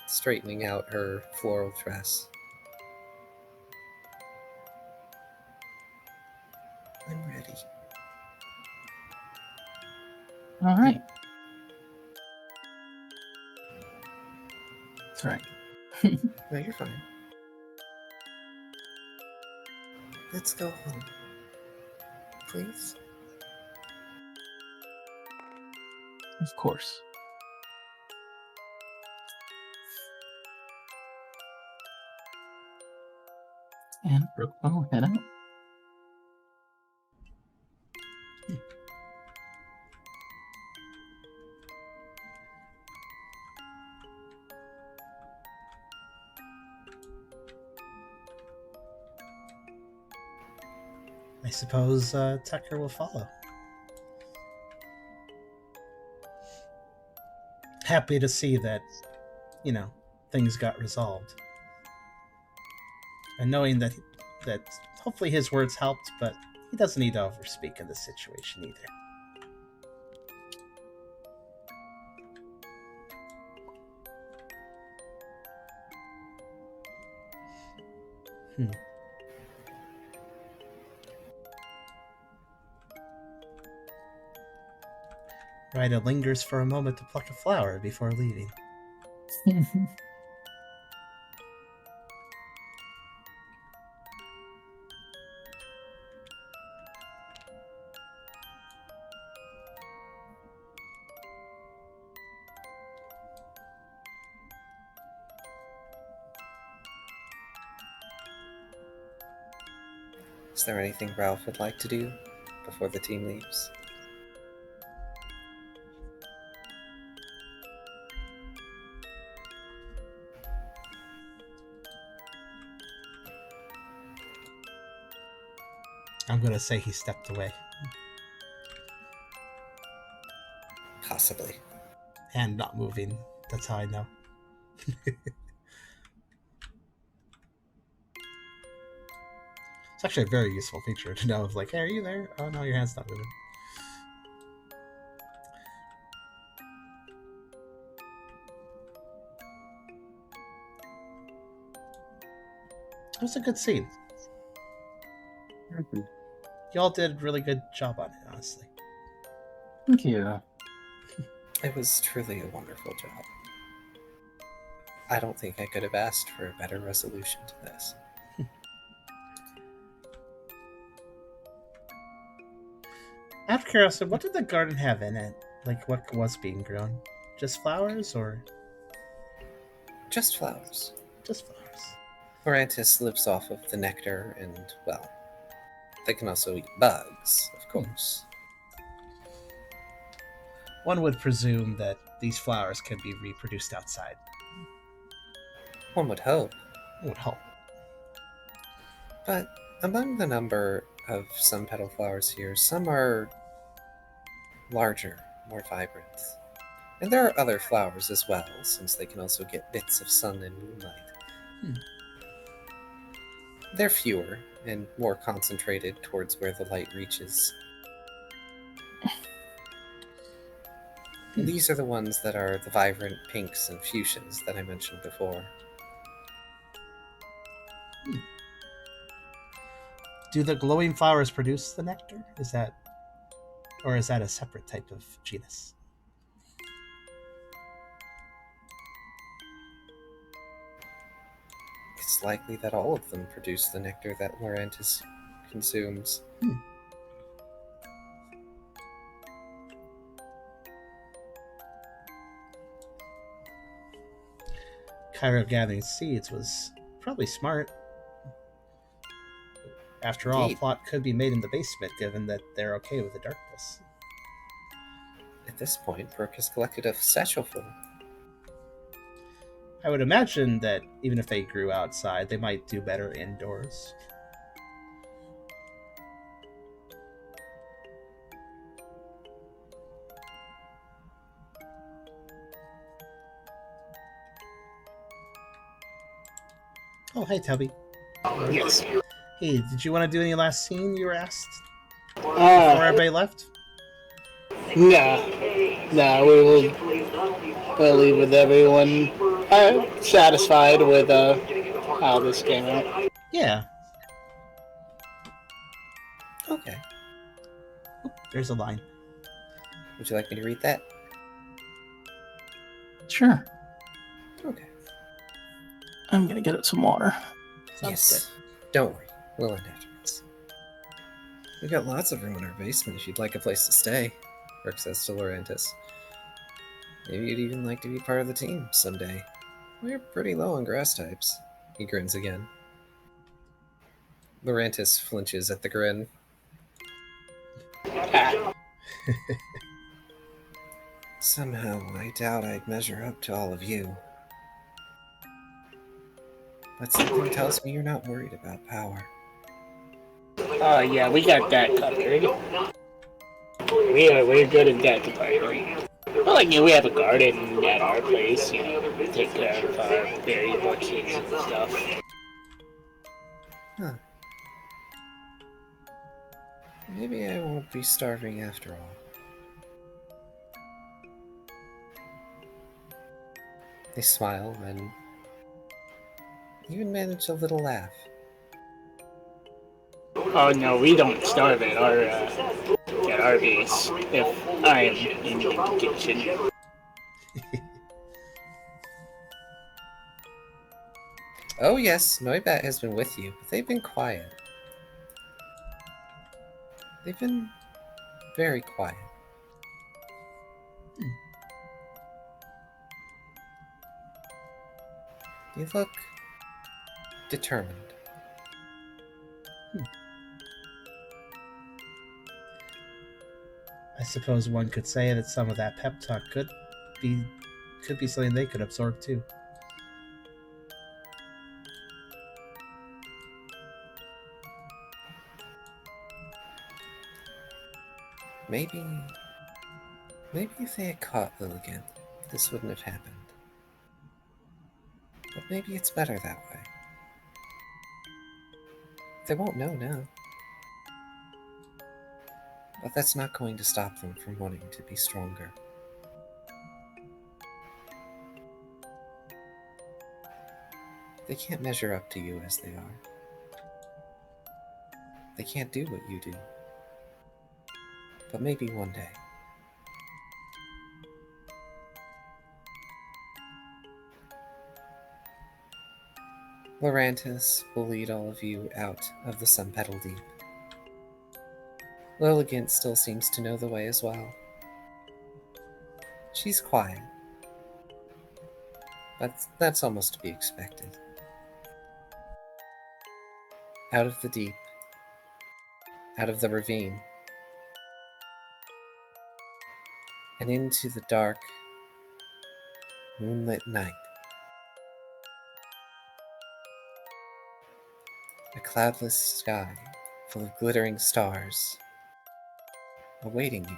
S3: straightening out her floral dress. I'm ready.
S2: All right. That's right.
S3: No, you're fine. Let's go home. Please?
S2: Of course. And Brooke will head out.
S1: I suppose Tucker will follow. Happy to see that, things got resolved. And knowing that hopefully his words helped, but he doesn't need to overspeak in this situation either. Ryder lingers for a moment to pluck a flower before leaving.
S3: Is there anything Ralph would like to do before the team leaves?
S1: I'm going to say he stepped away.
S3: Possibly.
S1: And not moving. That's how I know. It's actually a very useful feature to know. Of like, hey, are you there? Oh no, your hand's not moving. It was a good scene. Y'all did a really good job on it, honestly.
S2: Thank you.
S3: It was truly a wonderful job. I don't think I could have asked for a better resolution to this.
S1: Out of curiosity, what did the garden have in it? Like, what was being grown? Just flowers, or...?
S3: Just flowers.
S1: Just flowers.
S3: Orantis lives off of the nectar and, well, they can also eat bugs, of course.
S1: One would presume that these flowers can be reproduced outside.
S3: One would hope.
S1: I would hope.
S3: But among the number of sun petal flowers here, some are larger, more vibrant. And there are other flowers as well, since they can also get bits of sun and moonlight. They're fewer and more concentrated towards where the light reaches. These are the ones that are the vibrant pinks and fuchsias that I mentioned before.
S1: Do the glowing flowers produce the nectar? Is that a separate type of genus?
S3: It's likely that all of them produce the nectar that Laurentis consumes.
S1: Kyrio gathering seeds was probably smart. After all, a plot could be made in the basement, given that they're okay with the darkness.
S3: At this point, Brooke has collected a satchelful.
S1: I would imagine that even if they grew outside, they might do better indoors. Oh, hey, Tubby.
S5: Yes.
S1: Hey, did you want to do any last scene you were asked before
S5: Uh,
S1: everybody left?
S5: No, we'll leave with everyone satisfied with how this came out.
S1: Yeah,
S3: Okay.
S1: there's a line.
S3: Would you like me to read that?
S2: Sure.
S3: Okay.
S2: I'm gonna get it some water.
S1: Sounds
S3: Yes. Don't worry. We'll end after this. We've got lots of room in our basement if you'd like a place to stay, Rook says to Laurentis. Maybe you'd even like to be part of the team someday. We're pretty low on grass types. He grins again. Laurentis flinches at the grin. Somehow, I doubt I'd measure up to all of you. But something tells me you're not worried about power.
S5: Yeah, we got that covered. We're good in that department. Well, like, we have a garden at our place, we take care of our berry bushes and stuff.
S3: Huh. Maybe I won't be starving after all. They smile and even manage a little laugh.
S5: Oh no, we don't starve at our base. If I am in the kitchen.
S3: Oh yes, Noibat has been with you, but they've been quiet. They've been very quiet. They look determined.
S1: I suppose one could say that some of that pep talk could be something they could absorb too.
S3: Maybe if they had caught Lilligant, this wouldn't have happened. But maybe it's better that way. They won't know now. But that's not going to stop them from wanting to be stronger. They can't measure up to you as they are. They can't do what you do. But maybe one day. Laurentis will lead all of you out of the Sun Petal Deep. Lilligant still seems to know the way as well. She's quiet, but that's almost to be expected. Out of the deep, out of the ravine, and into the dark, moonlit night. A cloudless sky full of glittering stars awaiting you.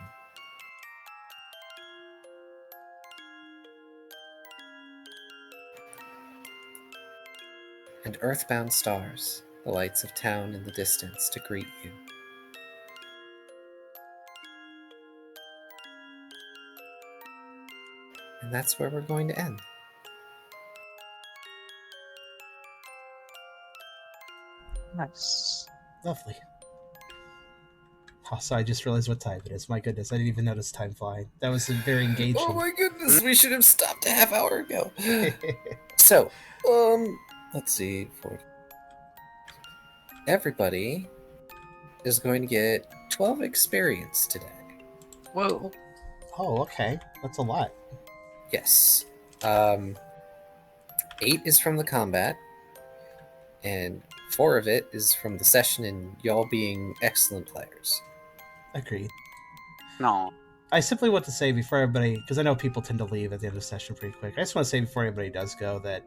S3: And earthbound stars, the lights of town in the distance to greet you. And that's where we're going to end.
S4: Nice.
S1: Lovely. Also, I just realized what time it is. My goodness, I didn't even notice time flying. That was very engaging.
S3: Oh my goodness, we should have stopped a half hour ago. So, let's see. Everybody is going to get 12 experience today.
S4: Whoa.
S1: Oh, okay. That's a lot.
S3: Yes. 8 is from the combat, and 4 of it is from the session and y'all being excellent players.
S1: Agreed.
S4: No.
S1: I simply want to say before everybody, because I know people tend to leave at the end of the session pretty quick, I just want to say before anybody does go that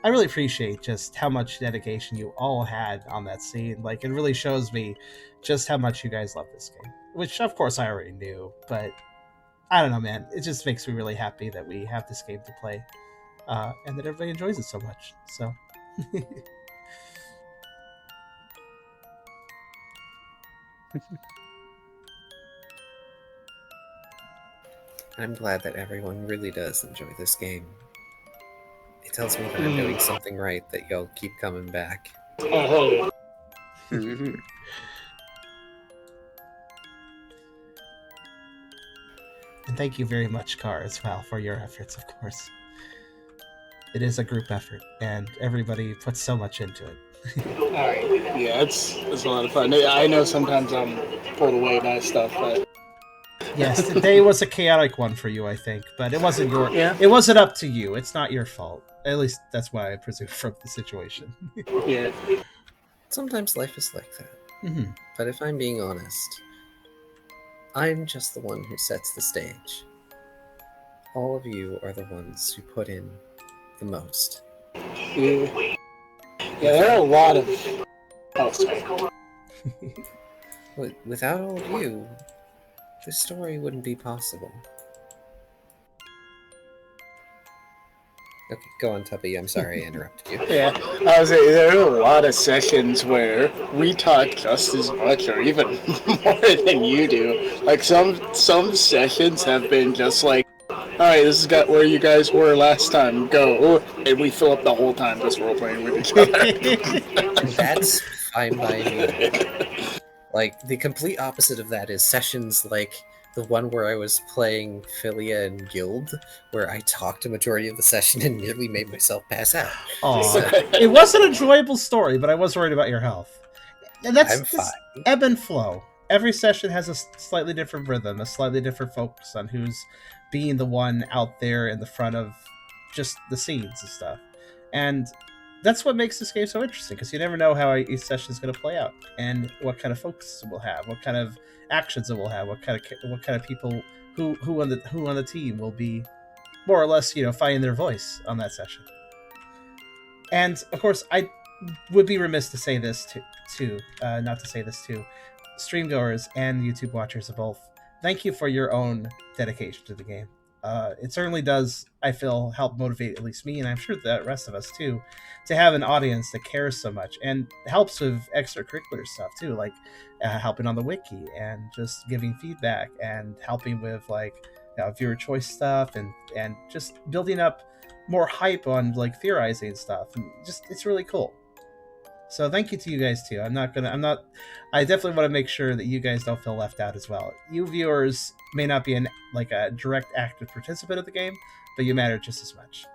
S1: I really appreciate just how much dedication you all had on that scene. Like, it really shows me just how much you guys love this game, which of course I already knew, but I don't know, man. It just makes me really happy that we have this game to play, and that everybody enjoys it so much. So,
S3: I'm glad that everyone really does enjoy this game. It tells me that I'm doing something right, that y'all keep coming back.
S5: Oh,
S1: And thank you very much, Car, as well, for your efforts, of course. It is a group effort, and everybody puts so much into it.
S5: alright. Yeah, it's a lot of fun. I know sometimes I'm pulled away by stuff, but
S1: Yes, today was a chaotic one for you, I think, but it wasn't
S5: Yeah.
S1: It wasn't up to you. It's not your fault. At least that's why I presume from the situation.
S5: yeah.
S3: Sometimes life is like that.
S1: Mm-hmm.
S3: But if I'm being honest, I'm just the one who sets the stage. All of you are the ones who put in the most.
S5: Yeah, there are a lot of... Oh, sorry.
S3: Without all of you, this story wouldn't be possible. Okay, go on, Tubby. I'm sorry I interrupted you.
S5: Yeah, I was saying, there are a lot of sessions where we talk just as much or even more than you do. Like, some sessions have been just like, alright, this is where you guys were last time, go. And we fill up the whole time just role-playing with each other.
S3: That's fine by me. Like, the complete opposite of that is sessions like the one where I was playing Philia and Guild, where I talked a majority of the session and nearly made myself pass out.
S1: It was an enjoyable story, but I was worried about your health. And
S3: I'm fine.
S1: Ebb and flow. Every session has a slightly different rhythm, a slightly different focus on who's being the one out there in the front of just the scenes and stuff. And that's what makes this game so interesting, because you never know how each session is going to play out, and what kind of focus it will have, what kind of actions it will have, what kind of people who on the team will be more or less, finding their voice on that session. And of course, I would be remiss to say this not to say this to streamgoers and YouTube watchers of both. Thank you for your own dedication to the game. It certainly does, I feel, help motivate at least me, and I'm sure the rest of us too, to have an audience that cares so much, and helps with extracurricular stuff too, like helping on the wiki and just giving feedback and helping with viewer choice stuff and just building up more hype on theorizing and stuff, and just it's really cool. So thank you to you guys too. I definitely want to make sure that you guys don't feel left out as well. You viewers may not be a direct active participant of the game, but you matter just as much.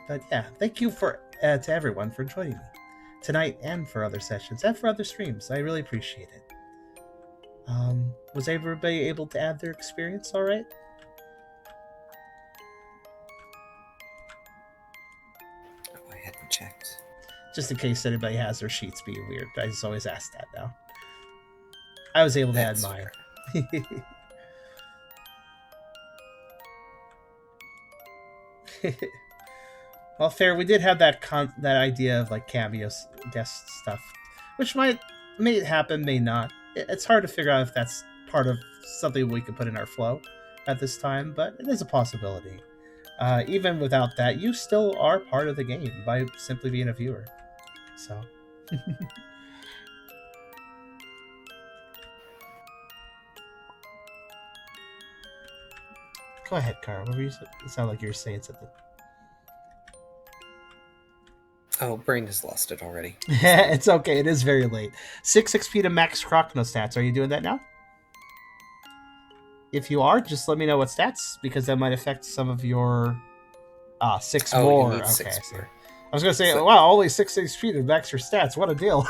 S1: But yeah, thank you to everyone for joining me tonight and for other sessions and for other streams. I really appreciate it. Was everybody able to add their experience all right?
S3: I hadn't checked.
S1: Just in case anybody has their sheets being weird. I just always ask that now. I was able to add mine. Well, fair. We did have that idea of cameo guest stuff, which may happen, may not. It's hard to figure out if that's part of something we could put in our flow at this time, but it is a possibility. Even without that, you still are part of the game by simply being a viewer. So. Go ahead, Kara. What were you saying? It sounded like you were saying something.
S3: Oh, brain has lost it already.
S1: It's okay. It is very late. 6 XP to max Chrono stats. Are you doing that now? If you are, just let me know what stats, because that might affect some of your... 6 more.
S3: You need
S1: okay,
S3: 6 more.
S1: I was going to say, wow, only 6 XP to max your stats. What a deal.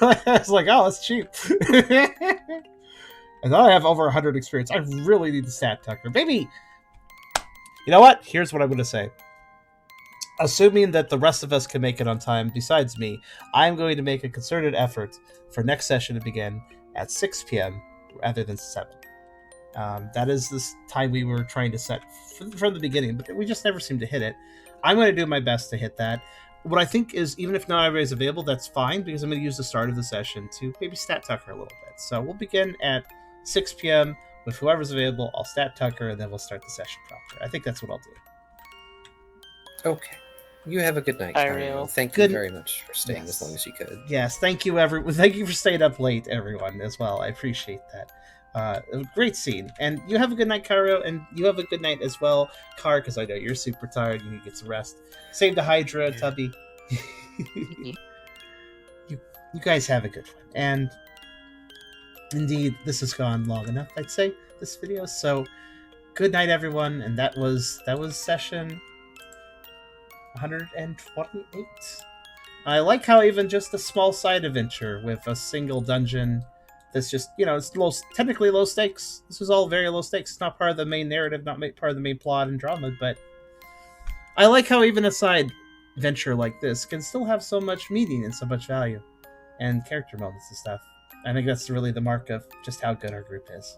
S1: I was like, oh, that's cheap. And now I have over 100 experience. I really need the stat tucker. Baby! You know what? Here's what I'm going to say. Assuming that the rest of us can make it on time besides me, I'm going to make a concerted effort for next session to begin at 6 p.m. rather than 7. That is this time we were trying to set from the beginning, but we just never seem to hit it. I'm going to do my best to hit that. What I think is, even if not everybody's available, that's fine, because I'm going to use the start of the session to maybe stat tucker a little bit. So we'll begin at 6 p.m. with whoever's available. I'll stat tucker, and then we'll start the session proper. I think that's what I'll do.
S3: Okay. You have a good night,
S4: Kyrio.
S3: Kyrio. Thank
S1: Good-
S3: you very much for staying
S1: Yes.
S3: as long as you could.
S1: Yes, thank you, everyone. Thank you for staying up late, everyone, as well. I appreciate that. A great scene. And you have a good night, Kyrio, and you have a good night as well, Kar, because I know you're super tired. You need to get some rest. Save the Hydra, Tubby. you guys have a good one. And indeed, this has gone long enough, I'd say, this video. So, good night, everyone. And that was session 128. I like how even just a small side adventure with a single dungeon that's just, it's technically low stakes. This was all very low stakes. It's not part of the main narrative, not part of the main plot and drama, but I like how even a side venture like this can still have so much meaning and so much value and character moments and stuff. I think that's really the mark of just how good our group is.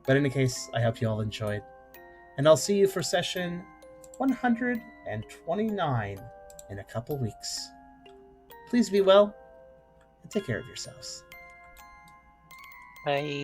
S1: But in any case, I hope you all enjoyed. And I'll see you for session 129 in a couple weeks. Please be well and take care of yourselves.
S4: Bye.